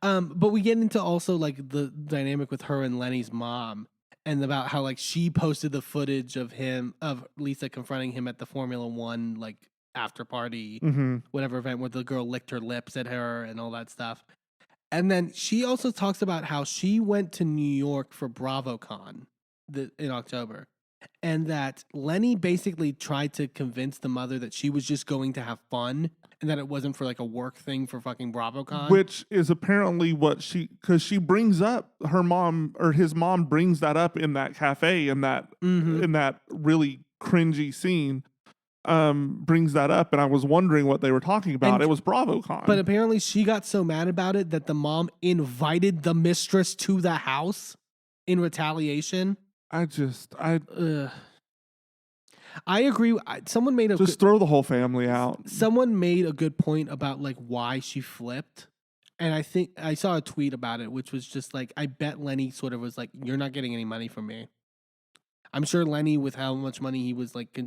But we get into also like the dynamic with her and Lenny's mom, and about how like she posted the footage of Lisa confronting him at the Formula One like after party, whatever event where the girl licked her lips at her and all that stuff. And then she also talks about how she went to New York for BravoCon in October, and that Lenny basically tried to convince the mother that she was just going to have fun and that it wasn't for like a work thing for fucking BravoCon. Which is apparently what because she brings up her mom, or his mom brings that up in that cafe in that really cringy scene. Brings that up, and I was wondering what they were talking about. It was BravoCon. But apparently she got so mad about it that the mom invited the mistress to the house in retaliation. I agree. Someone made throw the whole family out. Someone made a good point about like why she flipped. And I think I saw a tweet about it, which was just like, I bet Lenny sort of was like, you're not getting any money from me. I'm sure Lenny, with how much money he was like,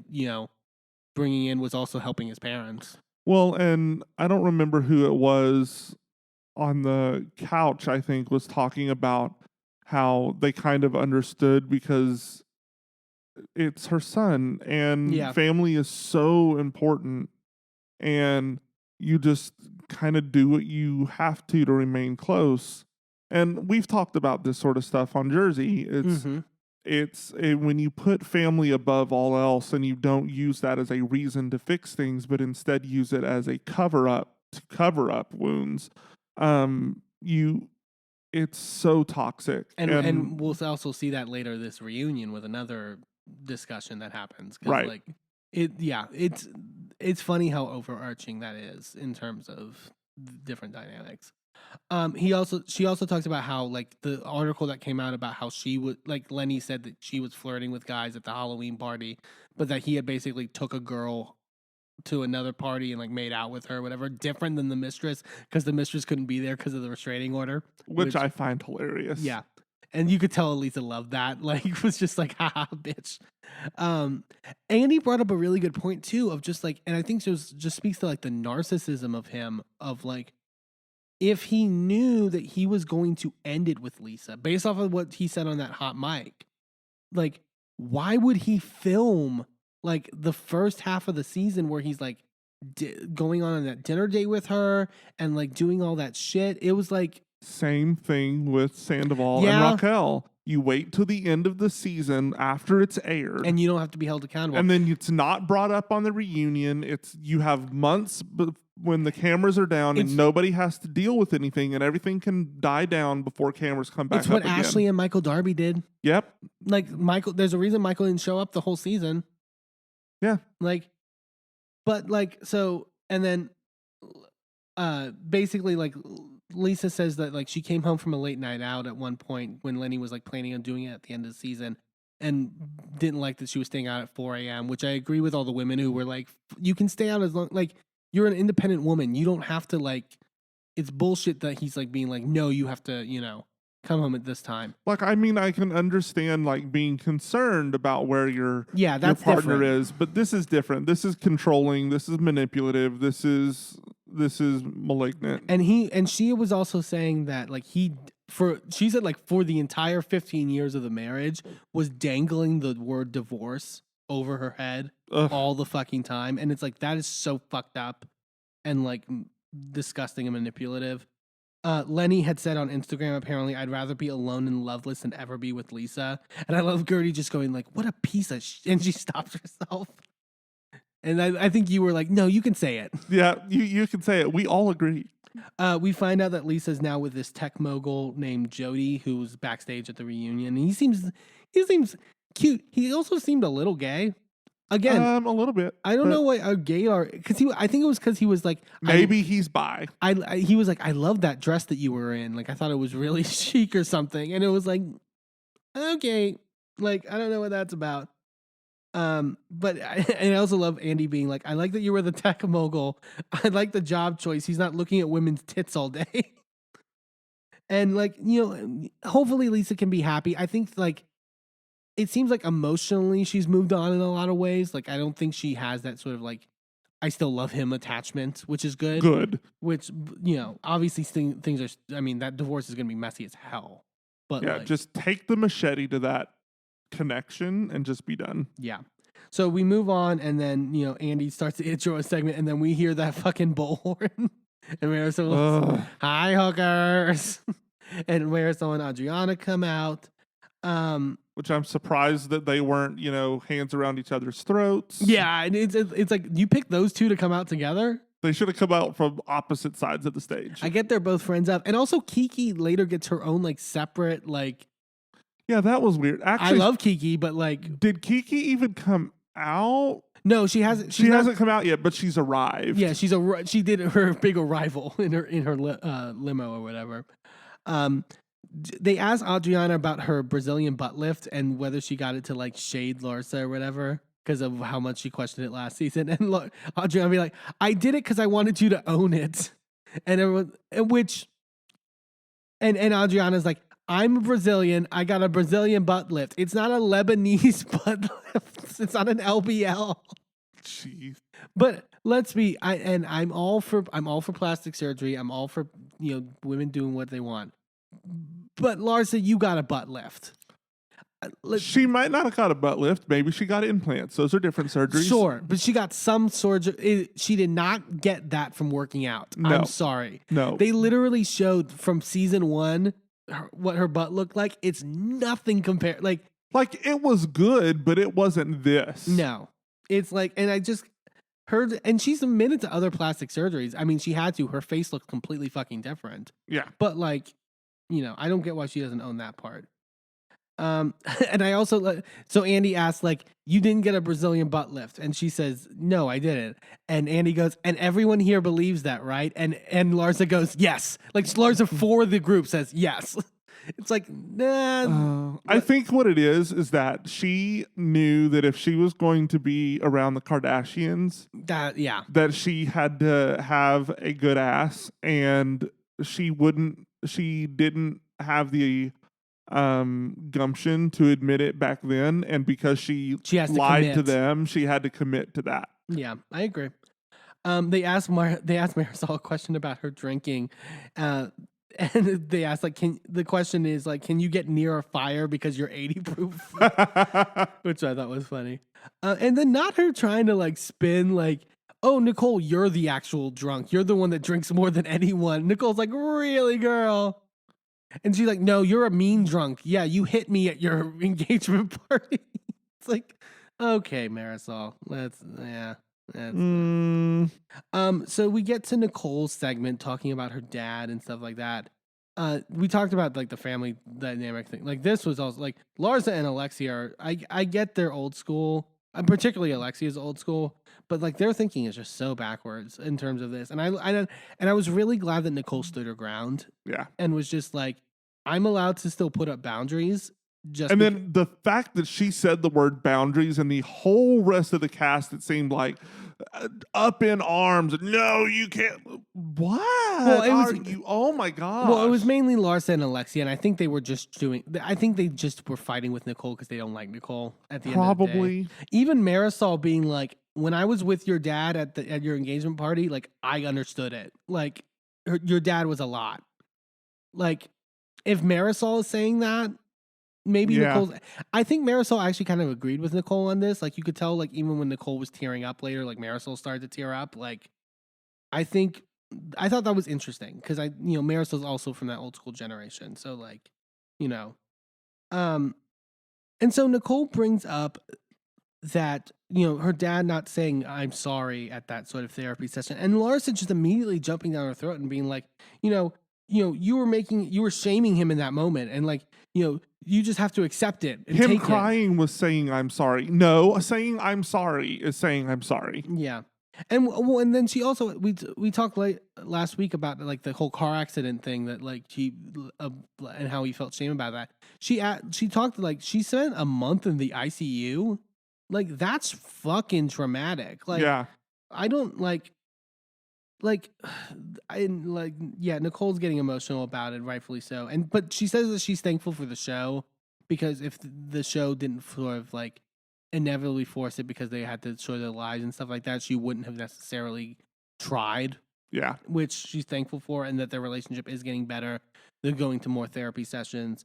bringing in, was also helping his parents. Well, and I don't remember who it was on the couch, I think, was talking about how they kind of understood because it's her son, and family is so important, and you just kind of do what you have to remain close. And we've talked about this sort of stuff on Jersey. It's when you put family above all else and you don't use that as a reason to fix things, but instead use it as a cover up to cover up wounds. It's so toxic. And we'll also see that later, this reunion, with another discussion that happens. Right. Like it's funny how overarching that is in terms of different dynamics. She also talks about how like the article that came out about how she would, like, Lenny said that she was flirting with guys at the Halloween party, but that he had basically took a girl to another party and like made out with her, whatever, different than the mistress, because the mistress couldn't be there because of the restraining order, which I find hilarious. Yeah. And you could tell Elisa loved that. Like, it was just like, haha, bitch. Andy brought up a really good point too, of just like, and I think just speaks to like the narcissism of him, of like, if he knew that he was going to end it with Lisa, based off of what he said on that hot mic, like, why would he film like the first half of the season where he's like going on that dinner date with her and like doing all that shit? It was like, same thing with Sandoval and Raquel. You wait till the end of the season after it's aired, and you don't have to be held accountable. And then it's not brought up on the reunion. You have months when the cameras are down and nobody has to deal with anything, and everything can die down before cameras come back. It's what Ashley and Michael Darby did. Yep. Like Michael, there's a reason Michael didn't show up the whole season. Yeah. Like, but like, so, and then basically like Lisa says that like she came home from a late night out at one point when Lenny was like planning on doing it at the end of the season, and didn't like that she was staying out at 4 a.m., which I agree with all the women who were like, you can stay out as long, like, you're an independent woman. You don't have to, like, it's bullshit that he's like being like, no, you have to, come home at this time. Like, I mean, I can understand like being concerned about where your partner different. is, but this is different. This is controlling. This is manipulative. This is malignant. And she was also saying that like she said like for the entire 15 years of the marriage was dangling the word divorce over her head all the fucking time. And it's like, that is so fucked up and like disgusting and manipulative. Lenny had said on Instagram, apparently, I'd rather be alone and loveless than ever be with Lisa. And I love Gertie just going like, what a piece of shit. And she stops herself. And I think you were like, no, you can say it. Yeah, you can say it. We all agree. We find out that Lisa's now with this tech mogul named Jody, who's backstage at the reunion. And he seems cute. He also seemed a little gay. Again, a little bit. I don't know what a gay are, because I think it was because he was like, maybe he's bi. He was like, I love that dress that you were in. Like, I thought it was really chic or something, and it was like, okay, like I don't know what that's about. But I also love Andy being like, I like that you were the tech mogul. I like the job choice. He's not looking at women's tits all day. And like, hopefully Lisa can be happy. I think like, it seems like emotionally she's moved on in a lot of ways. Like, I don't think she has that sort of like, I still love him attachment, which is good. Good. Which, obviously things are, that divorce is going to be messy as hell. But Yeah, just take the machete to that connection and just be done. Yeah. So we move on, and then, Andy starts the intro segment, and then we hear that fucking bullhorn. And Marisol goes, hi, hookers. And Marisol and Adriana come out. Which I'm surprised that they weren't, hands around each other's throats. Yeah, and it's like, you picked those two to come out together? They should have come out from opposite sides of the stage. I get they're both friends up. And also Kiki later gets her own, separate, Yeah, that was weird. Actually, I love Kiki, but did Kiki even come out? No, she hasn't. She hasn't come out yet, but she's arrived. Yeah, she did her big arrival in her limo or whatever. They asked Adriana about her Brazilian butt lift and whether she got it to shade Larsa or whatever because of how much she questioned it last season. And Adriana be like, I did it because I wanted you to own it. And everyone, and Adriana's like, I'm a Brazilian. I got a Brazilian butt lift. It's not a Lebanese butt lift. It's not an LBL. Jeez. But I'm all for plastic surgery. I'm all for women doing what they want. But Larsa, you got a butt lift. She might not have got a butt lift. Maybe she got implants. Those are different surgeries. Sure, but she got some surgery. She did not get that from working out. No. I'm sorry. No. They literally showed from season 1 what her butt looked like. It's nothing compared. It was good, but it wasn't this. No. It's and I just heard, and she's admitted to other plastic surgeries. I mean, she had to. Her face looks completely fucking different. Yeah. But I don't get why she doesn't own that part. And I also, so Andy asked, you didn't get a Brazilian butt lift. And she says, no, I didn't. And Andy goes, and everyone here believes that, right? And Larsa goes, yes. Larsa for the group says, yes. It's nah. I think what it is that she knew that if she was going to be around the Kardashians, that she had to have a good ass, and she didn't have the gumption to admit it back then, and because she lied to them, she had to commit to that. Yeah, I agree. They asked Marisol a question about her drinking, and they asked the question is can you get near a fire because you're 80 proof, which I thought was funny. And then not her trying to spin oh, Nicole, you're the actual drunk. You're the one that drinks more than anyone. Nicole's like, really, girl? And she's like, no, you're a mean drunk. Yeah, you hit me at your engagement party. It's okay, Marisol. So we get to Nicole's segment talking about her dad and stuff like that. We talked about the family dynamic thing. This was also Larsa and Alexia are, I get they're old school. Particularly Alexia's old school, but their thinking is just so backwards in terms of this. And I was really glad that Nicole stood her ground. Yeah. And was just I'm allowed to still put up boundaries. Then the fact that she said the word boundaries, and the whole rest of the cast, it seemed up in arms. No, you can't. What? Well, oh my god. Well, it was mainly Larsa and Alexia, and I think they were just they just were fighting with Nicole because they don't like Nicole at the end of the day. Even Marisol being when I was with your dad at your engagement party, I understood it. Your dad was a lot. If Marisol is saying that, maybe Nicole. I think Marisol actually kind of agreed with Nicole on this. You could tell, even when Nicole was tearing up later, Marisol started to tear up. I thought that was interesting because Marisol's also from that old school generation. So and so Nicole brings up that her dad not saying I'm sorry at that sort of therapy session, and Larsa just immediately jumping down her throat and being you were shaming him in that moment, and you just have to accept it. And him crying was saying I'm sorry. No, saying I'm sorry is saying I'm sorry. Yeah, and then she also we talked last week about the whole car accident thing that she and how he felt shame about that. She talked she spent a month in the ICU. That's fucking traumatic. Yeah, I don't Nicole's getting emotional about it, rightfully so. But she says that she's thankful for the show because if the show didn't sort of inevitably forced it because they had to show their lives and stuff like that, she wouldn't have necessarily tried, Yeah. which she's thankful for, and that their relationship is getting better. They're going to more therapy sessions.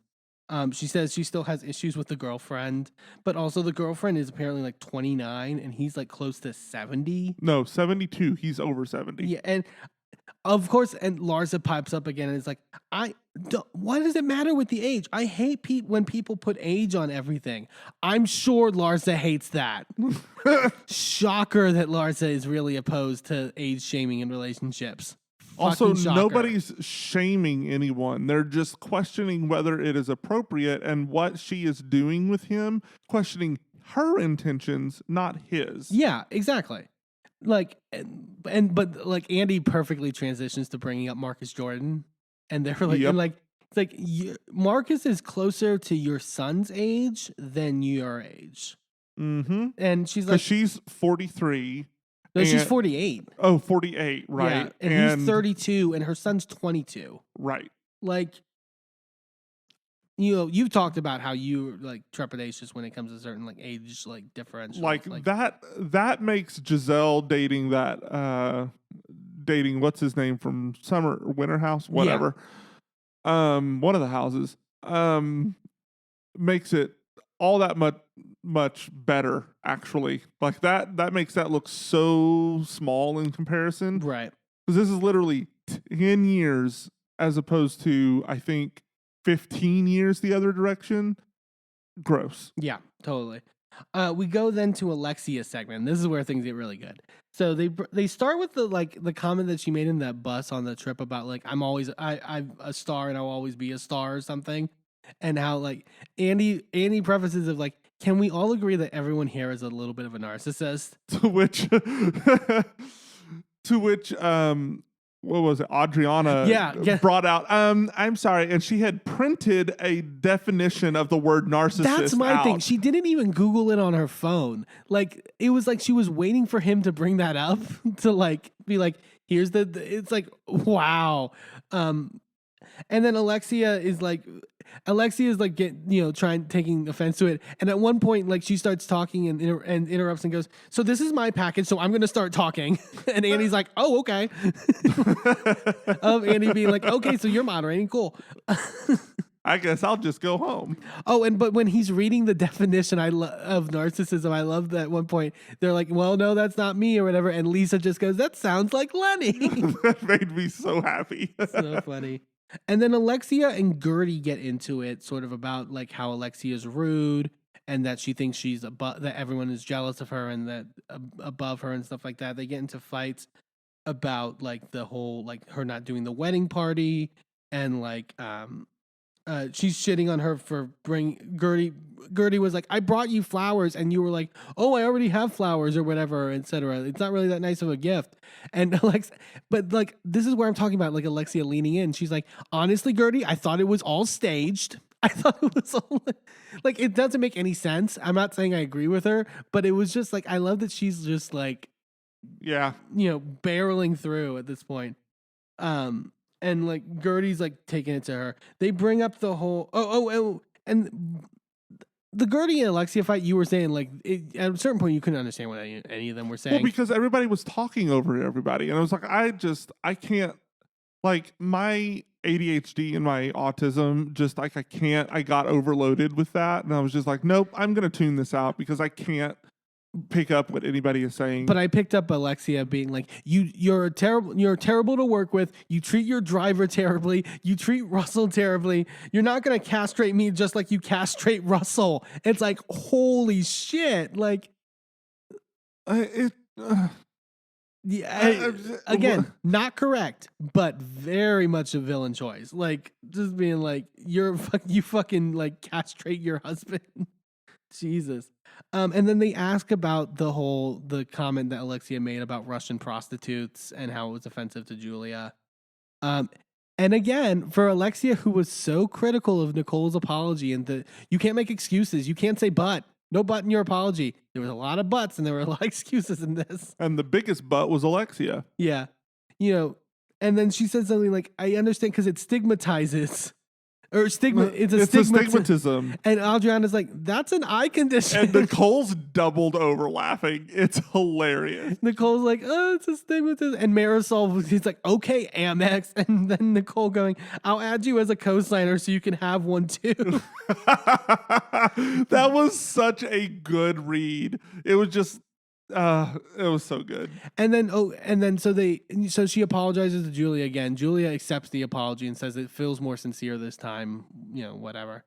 She says she still has issues with the girlfriend, but also the girlfriend is apparently like 29 and he's like close to 70. No, 72. He's over 70. Yeah, and of course, and Larsa pipes up again and is like, why does it matter with the age? I hate when people put age on everything. I'm sure Larsa hates that. Shocker that Larsa is really opposed to age shaming in relationships. Also, Fucking shocker. nobody's shaming anyone. They're just questioning whether it is appropriate and what she is doing with him, questioning her intentions, not his. Yeah, exactly. Like, but like Andy perfectly transitions to bringing up Marcus Jordan, and they're like, Yep. and like, it's like Marcus is closer to your son's age than your age. Mm-hmm. And she's Because like, she's 43. no, she's and- 48. Oh, 48, right. Yeah, and he's 32, and her son's 22. Right. Like, you've talked about how you like trepidatious when it comes to certain like age like differentials. Like that makes Giselle dating what's his name from Summer or Winter House, whatever. One of the houses. Makes it all that much better, actually. Like that makes that look so small in comparison. right. Because this is literally 10 years as opposed to, I think, 15 years the other direction. Gross. Yeah, totally. We go then to Alexia's segment. This is where things get really good. So they start with the comment that she made in that bus on the trip about like I'm a star and I'll always be a star or something, and how like Andy prefaces of like, can we all agree that everyone here is a little bit of a narcissist? To which what was it? Adriana Yeah. brought out, I'm sorry, and she had printed a definition of the word narcissist. That's my thing. out. She didn't even Google it on her phone. Like, it was like she was waiting for him to bring that up to like be like, here's it's like, wow. And then Alexia is like taking offense to it. And at one point, like she starts talking and interrupts and goes, so this is my package, so I'm going to start talking. And Andy's like, oh, okay. Of Andy being like, okay, so you're moderating, cool. I guess I'll just go home. Oh, but when he's reading the definition of narcissism, I love that at one point they're like, well, no, that's not me or whatever. And Lisa just goes, that sounds like Lenny. That made me so happy. So funny. And then Alexia and Gertie get into it sort of about like how Alexia is rude and that she thinks she's that everyone is jealous of her and that above her and stuff like that. They get into fights about like the whole, like her not doing the wedding party and like, she's shitting on her for Gertie was like, I brought you flowers and you were like, oh, I already have flowers or whatever, etc. It's not really that nice of a gift. And but like this is where I'm talking about like Alexia leaning in. She's like, honestly, Gertie, I thought it was all staged. I thought it was all like, it doesn't make any sense. I'm not saying I agree with her, but it was just like, I love that she's just like, Yeah. Barreling through at this point. And like Gertie's like taking it to her. They bring up the whole and the Gertie and Alexia fight. You were saying like at a certain point you couldn't understand what any of them were saying. Well, because everybody was talking over everybody, and I was like, I can't. Like my ADHD and my autism, just like I can't. I got overloaded with that, and I was just like, nope, I'm gonna tune this out because I can't pick up what anybody is saying. But I picked up Alexia being like, you're terrible to work with. You treat your driver terribly. You treat Russell terribly. You're not going to castrate me just like you castrate Russell. It's like, holy shit. Like, again, not correct, but very much a villain choice. Like, just being like, you fucking like castrate your husband. Jesus. And then they ask about the comment that Alexia made about Russian prostitutes and how it was offensive to Julia. And again, for Alexia, who was so critical of Nicole's apology and you can't make excuses. You can't say but. No but in your apology. There was a lot of buts and there were a lot of excuses in this. And the biggest but was Alexia. Yeah. And then she said something like, I understand because it stigmatizes or stigma. It's a stigmatism. And Adriana's like, that's an eye condition. And Nicole's doubled over laughing. It's hilarious. Nicole's like, oh, it's a stigmatism. And Marisol, he's like, okay, Amex. And then Nicole going, I'll add you as a co-signer so you can have one too. That was such a good read. It was just, it was so good. And then so she apologizes to Julia again. Julia accepts the apology and says it feels more sincere this time. You know, whatever.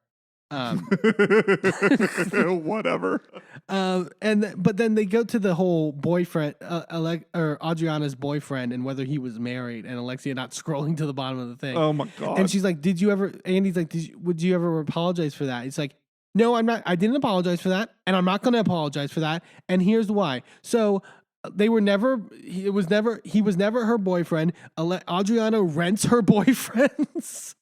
Whatever. But then they go to the whole boyfriend, or Adriana's boyfriend, and whether he was married, and Alexia not scrolling to the bottom of the thing. Oh my god! And she's like, "Did you ever?" Andy's like, "Would you ever apologize for that?" It's like, "No, I'm not. I didn't apologize for that, and I'm not going to apologize for that. And here's why." So they were never. He was never her boyfriend. Adriana rents her boyfriends.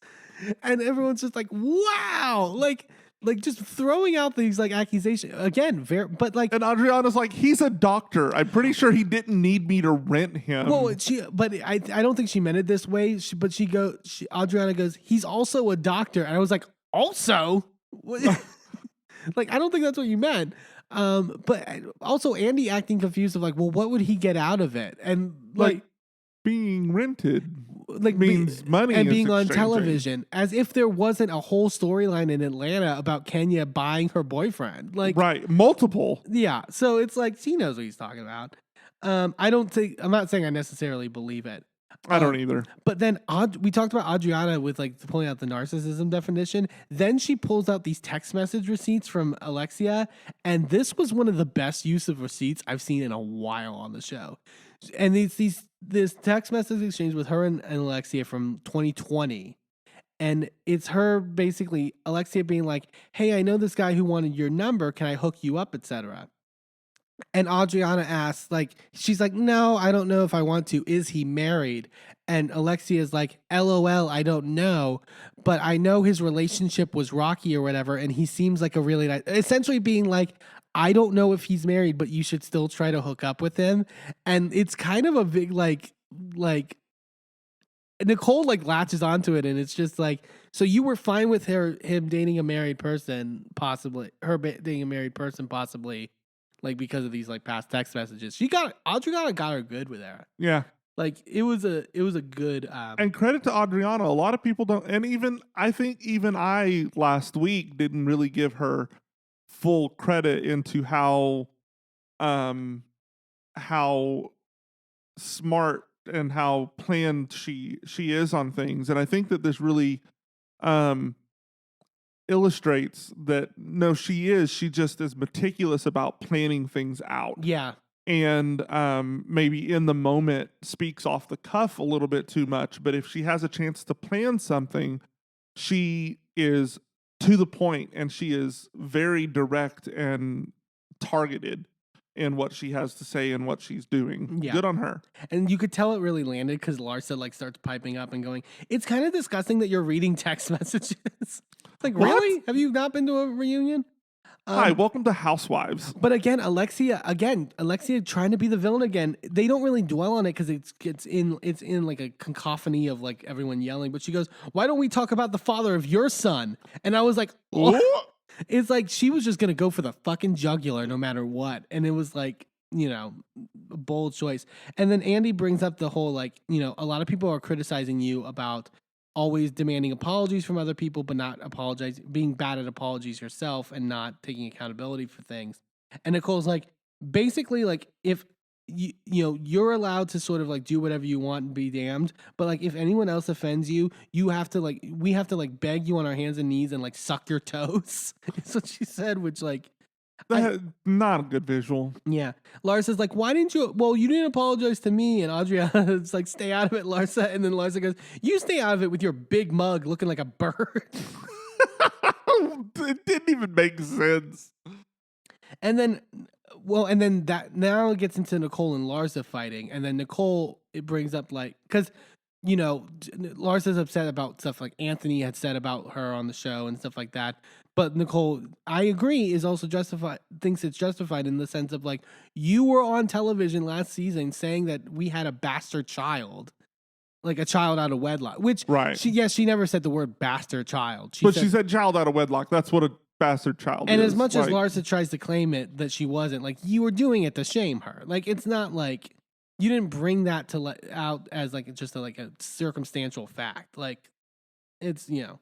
And everyone's just like, wow, like just throwing out these like accusations again. But and Adriana's like, he's a doctor. I'm pretty sure he didn't need me to rent him. Well, I don't think she meant it this way. Adriana goes, he's also a doctor, and I was like, also, like I don't think that's what you meant. But also Andy acting confused of like, well, what would he get out of it? And like being rented. Like means money and being on exchanging. television, as if there wasn't a whole storyline in Atlanta about Kenya buying her boyfriend. Like, right, multiple. Yeah, so it's like she knows what he's talking about. I'm not saying I necessarily believe it. I don't either. But then we talked about Adriana with like pulling out the narcissism definition. Then she pulls out these text message receipts from Alexia, and this was one of the best use of receipts I've seen in a while on the show. And this text message exchange with her and Alexia from 2020. And it's her basically, Alexia being like, hey, I know this guy who wanted your number. Can I hook you up, etc.? And Adriana asks, like, she's like, no, I don't know if I want to. Is he married? And Alexia is like, LOL, I don't know. But I know his relationship was rocky or whatever. And he seems like a really nice, essentially being like, I don't know if he's married, but you should still try to hook up with him. And it's kind of a big, like Nicole like latches onto it. And it's just like, so you were fine with him dating a married person, possibly, dating a married person, possibly, like because of these like past text messages. Adriana got her good with that. Yeah. Like it was a good and credit to Adriana. A lot of people don't, and I think I last week didn't really give her full credit into how smart and how planned she is on things. And I think that this really illustrates that no, she just is meticulous about planning things out. Yeah. And maybe in the moment speaks off the cuff a little bit too much. But if she has a chance to plan something, she is to the point and she is very direct and targeted in what she has to say and what she's doing. Yeah. Good on her. And you could tell it really landed because Larsa like starts piping up and going, it's kind of disgusting that you're reading text messages. It's like, what? Really? Have you not been to a reunion? Hi, welcome to Housewives. But again, Alexia trying to be the villain again. They don't really dwell on it because it's in like a cacophony of like everyone yelling. But she goes, "Why don't we talk about the father of your son?" And I was like, "Oh." It's like she was just gonna go for the fucking jugular no matter what, and it was like, you know, a bold choice. And then Andy brings up the whole like, you know, a lot of people are criticizing you about always demanding apologies from other people, but not being bad at apologies yourself and not taking accountability for things. And Nicole's like, basically, like, if you know, you're allowed to sort of like do whatever you want and be damned, but like if anyone else offends you, we have to like beg you on our hands and knees and like suck your toes. That's what she said, which like, not a good visual. Yeah. Larsa's like, why didn't you? Well, you didn't apologize to me. And Adriana's like, stay out of it, Larsa. And then Larsa goes, you stay out of it with your big mug looking like a bird. It didn't even make sense. And then that now it gets into Nicole and Larsa fighting. And then Nicole, it brings up like, because, you know, Larsa's upset about stuff like Anthony had said about her on the show and stuff like that. But Nicole, I agree, is also thinks it's justified in the sense of like, you were on television last season saying that we had a bastard child. like a child out of wedlock, which Right. she never said the word bastard child. She said child out of wedlock. That's what a bastard child and is. as much as Larsa tries to claim it that she wasn't, like, you were doing it to shame her. Like, it's not like you didn't bring that to out as like just a circumstantial fact. Like, it's, you know,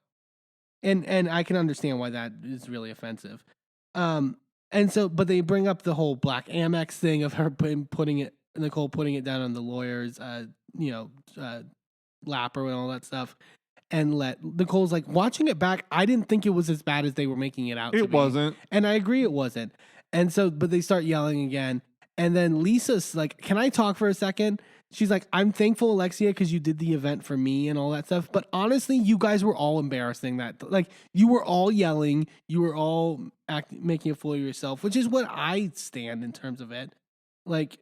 and I can understand why that is really offensive. And so, but they bring up the whole Black Amex thing of her Nicole putting it down on the lawyer's, lap and all that stuff. And Nicole's like, watching it back, I didn't think it was as bad as they were making it out to be. It wasn't. And I agree it wasn't. And so, but they start yelling again. And then Lisa's like, can I talk for a second? She's like, I'm thankful, Alexia, because you did the event for me and all that stuff. But honestly, you guys were all embarrassing that. Like, you were all yelling. You were all making a fool of yourself, which is what I stand in terms of it. Like,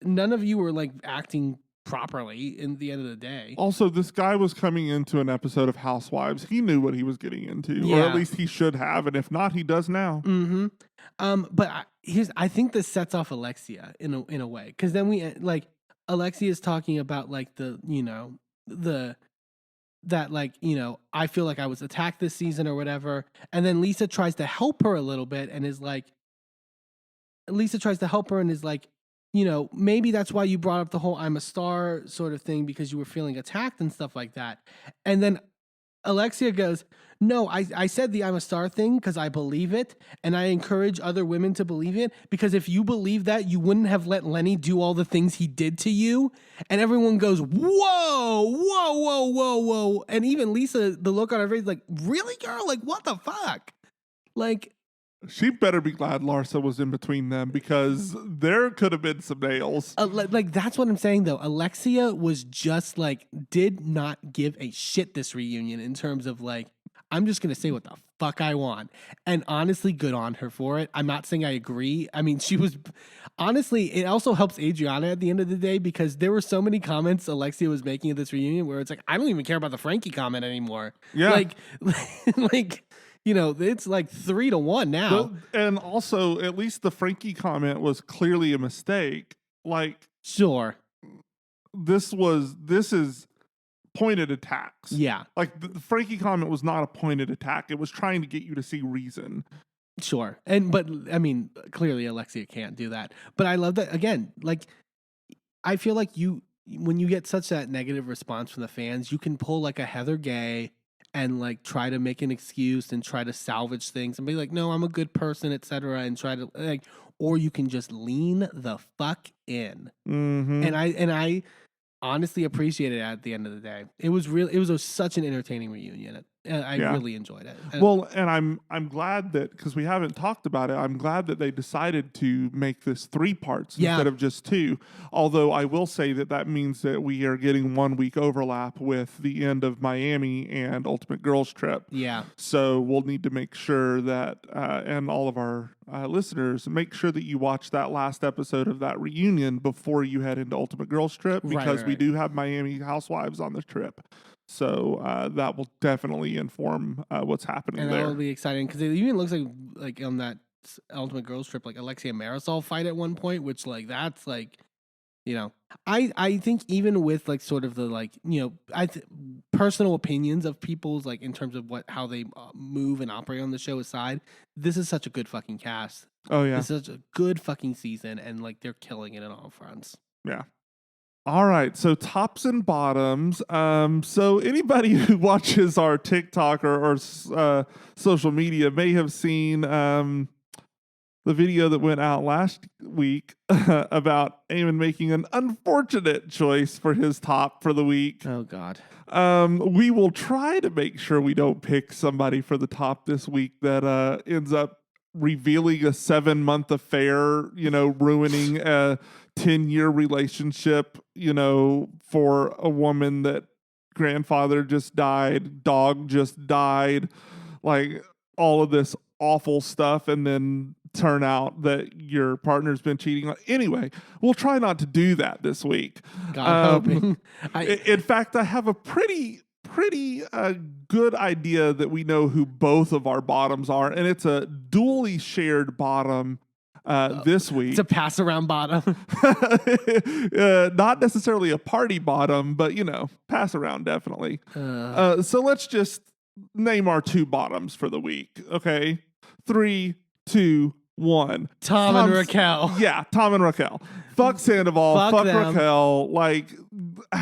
none of you were, like, acting properly in the end of the day. Also, this guy was coming into an episode of Housewives. He knew what he was getting into, or Yeah. at least he should have. And if not, he does now. Mm-hmm. But I think this sets off Alexia in a way, because then we like Alexia is talking about like I feel like I was attacked this season or whatever, and then Lisa tries to help her a little bit and is like, you know, maybe that's why you brought up the whole I'm a star sort of thing, because you were feeling attacked and stuff like that. And then Alexia goes, no, I said the I'm a star thing because I believe it, and I encourage other women to believe it, because if you believe that, you wouldn't have let Lenny do all the things he did to you. And everyone goes, whoa, whoa, whoa, whoa, whoa. And even Lisa, the look on her face, like, really, girl? Like, what the fuck? Like, She better be glad Larsa was in between them, because there could have been some nails. like, that's what I'm saying, though. Alexia was just like, did not give a shit this reunion in terms of like, I'm just going to say what the fuck I want. And honestly, good on her for it. I'm not saying I agree. I mean, she was, honestly, it also helps Adriana at the end of the day, because there were so many comments Alexia was making at this reunion where it's like, I don't even care about the Frankie comment anymore. Yeah. Like, you know, it's like 3-1 now. And also, at least the Frankie comment was clearly a mistake. Like, Sure. this is pointed attacks. Yeah. Like, the Frankie comment was not a pointed attack. It was trying to get you to see reason. Sure. But I mean, clearly Alexia can't do that. But I love that, again, like, I feel like when you get such that negative response from the fans, you can pull like a Heather Gay and like try to make an excuse and try to salvage things and be like, no, I'm a good person, etc. And try to like, or you can just lean the fuck in. Mm-hmm. And I honestly appreciate it at the end of the day. It was such an entertaining reunion. I really enjoyed it. Well, and I'm glad that, because we haven't talked about it, I'm glad that they decided to make this 3 parts instead of just 2. Although I will say that means that we are getting 1 week overlap with the end of Miami and Ultimate Girls Trip. Yeah. So we'll need to make sure that, and all of our listeners, make sure that you watch that last episode of that reunion before you head into Ultimate Girls Trip, because we do have Miami Housewives on the trip. So that will definitely inform what's happening and there. that will be exciting, because it even looks like on that Ultimate Girls Trip, like Alexia and Marisol fight at one point, which like that's like, you know, I think even with like sort of the like, you know, personal opinions of people's like in terms of how they move and operate on the show aside, this is such a good fucking cast. Oh yeah, It's such a good fucking season, and like they're killing it on all fronts. yeah. All right, so tops and bottoms. So anybody who watches our TikTok or social media may have seen the video that went out last week about Eamon making an unfortunate choice for his top for the week. Oh God. We will try to make sure we don't pick somebody for the top this week that ends up revealing a 7-month affair, you know, ruining a 10-year relationship, you know, for a woman that grandfather just died, dog just died, like all of this awful stuff, and then turn out that your partner's been cheating on. Anyway, we'll try not to do that this week. God hoping. In fact, I have a pretty good idea that we know who both of our bottoms are, and it's a dually shared bottom this week. It's a pass around bottom. Not necessarily a party bottom, but pass around definitely. So let's just name our 2 bottoms for the week. Okay, 3, 2, 1. Tom and Raquel. Yeah, Tom and Raquel. Fuck Sandoval. Fuck them. Raquel. Like,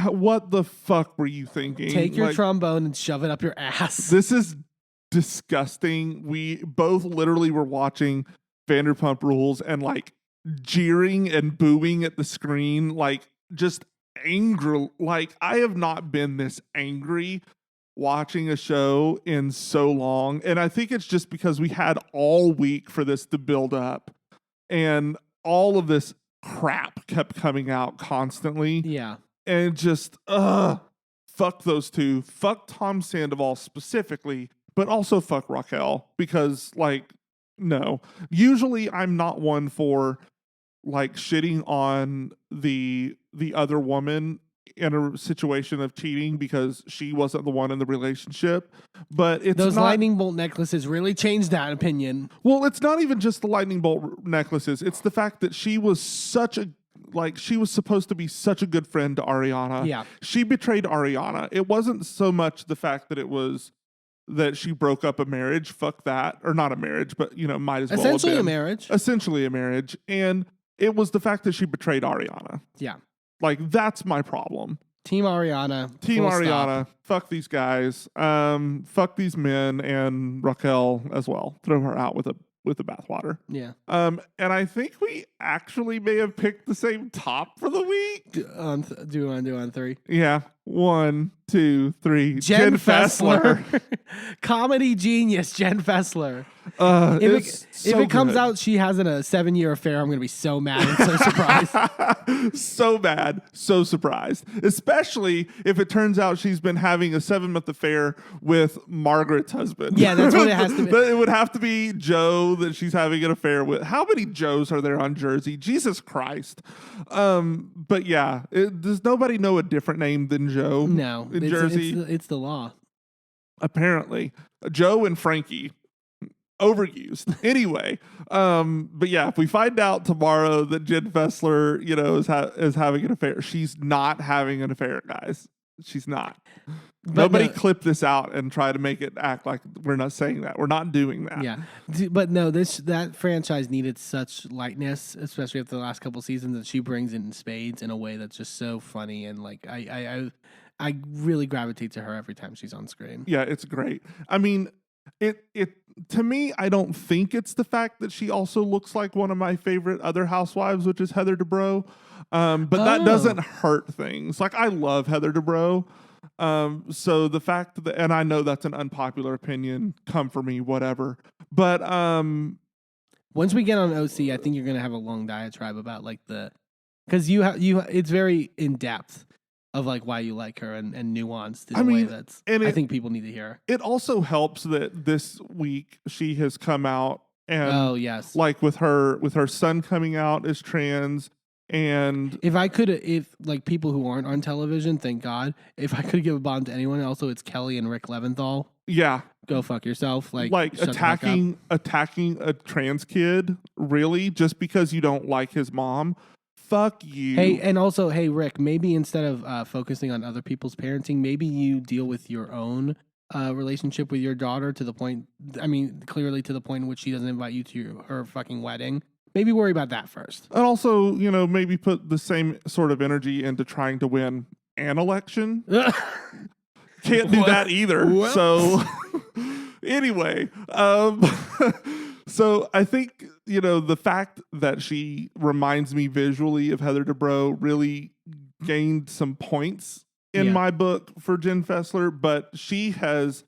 what the fuck were you thinking? Take your trombone and shove it up your ass. This is disgusting. We both literally were watching Vanderpump Rules and like jeering and booing at the screen, like just angry. Like, I have not been this angry watching a show in so long. And I think it's just because we had all week for this to build up and all of this crap kept coming out constantly. Yeah. And just, fuck those 2. Fuck Tom Sandoval specifically, but also fuck Raquel because, like, no. Usually I'm not one for, like, shitting on the other woman in a situation of cheating because she wasn't the one in the relationship. But it's those lightning bolt necklaces really changed that opinion. Well, it's not even just the lightning bolt necklaces. It's the fact that she was she was supposed to be such a good friend to Ariana. Yeah. She betrayed Ariana. It wasn't so much the fact that it was that she broke up a marriage. Fuck that. Or not a marriage, but, might as well Essentially have been. a marriage. Essentially a marriage. And it was the fact that she betrayed Ariana. Yeah. Like, that's my problem. Team Ariana. Team Ariana. Fuck these guys. Fuck these men and Raquel as well. Throw her out with the bathwater. Yeah. And I think we actually may have picked the same top for the week. Do you want to do on 3? Yeah. 1, 2, 3. Jen Fessler. Comedy genius, Jen Fessler. If it comes out she has a 7-year affair, I'm going to be so mad and so surprised. So mad, so surprised. Especially if it turns out she's been having a 7-month affair with Margaret's husband. Yeah, that's what it has to be. It would have to be Joe that she's having an affair with. How many Joes are there on Jersey? Jesus Christ. But yeah, does nobody know a different name than Joe? No. In Jersey? It's the law. Apparently. Joe and Frankie. Overused. Anyway, but yeah, if we find out tomorrow that Jen Fessler, is having an affair, she's not having an affair, guys. She's not. But Nobody clip this out and try to make it act like we're not saying that. We're not doing that. Yeah, but no, that franchise needed such lightness, especially after the last couple seasons, that she brings in spades in a way that's just so funny, and like I really gravitate to her every time she's on screen. Yeah, it's great. I mean, it to me, I don't think it's the fact that she also looks like one of my favorite other housewives, which is Heather Dubrow. But that doesn't hurt things. Like, I love Heather Dubrow. So the fact that, and I know that's an unpopular opinion, come for me, whatever. But once we get on OC, I think you're gonna have a long diatribe about like because it's very in depth of like why you like her and nuanced in a way that's I think people need to hear. It also helps that this week she has come out and like with her son coming out as trans. And if like people who aren't on television, thank God, if I could give a bond to anyone, also it's Kelly and Rick Leventhal. Yeah. Go fuck yourself. Like attacking a trans kid, really, just because you don't like his mom. Fuck you. Hey, and also, hey, Rick, maybe instead of focusing on other people's parenting, maybe you deal with your own relationship with your daughter to the point, clearly to the point in which she doesn't invite you to her fucking wedding. Maybe worry about that first. And also, maybe put the same sort of energy into trying to win an election. Can't do that either. What? So, anyway, so I think, the fact that she reminds me visually of Heather Dubrow really gained some points in my book for Jen Fessler, but she has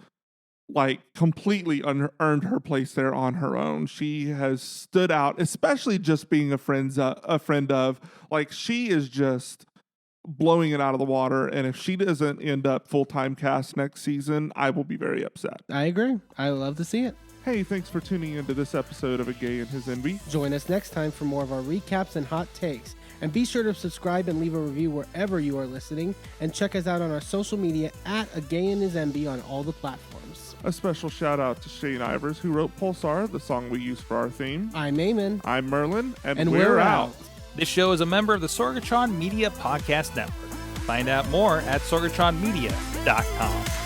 like completely earned her place there on her own. She has stood out, especially just being a friend of, like, she is just blowing it out of the water. And if she doesn't end up full-time cast next season, I will be very upset. I agree. I love to see it. Hey, thanks for tuning into this episode of A Gay and His Enby. Join us next time for more of our recaps and hot takes. And be sure to subscribe and leave a review wherever you are listening. And check us out on our social media at A Gay and His Enby on all the platforms. A special shout out to Shane Ivers, who wrote Pulsar, the song we use for our theme. I'm Eamon. I'm Merlin, and we're we're out. out. This show is a member of the Sorgatron Media Podcast Network. Find out more at sorgatronmedia.com.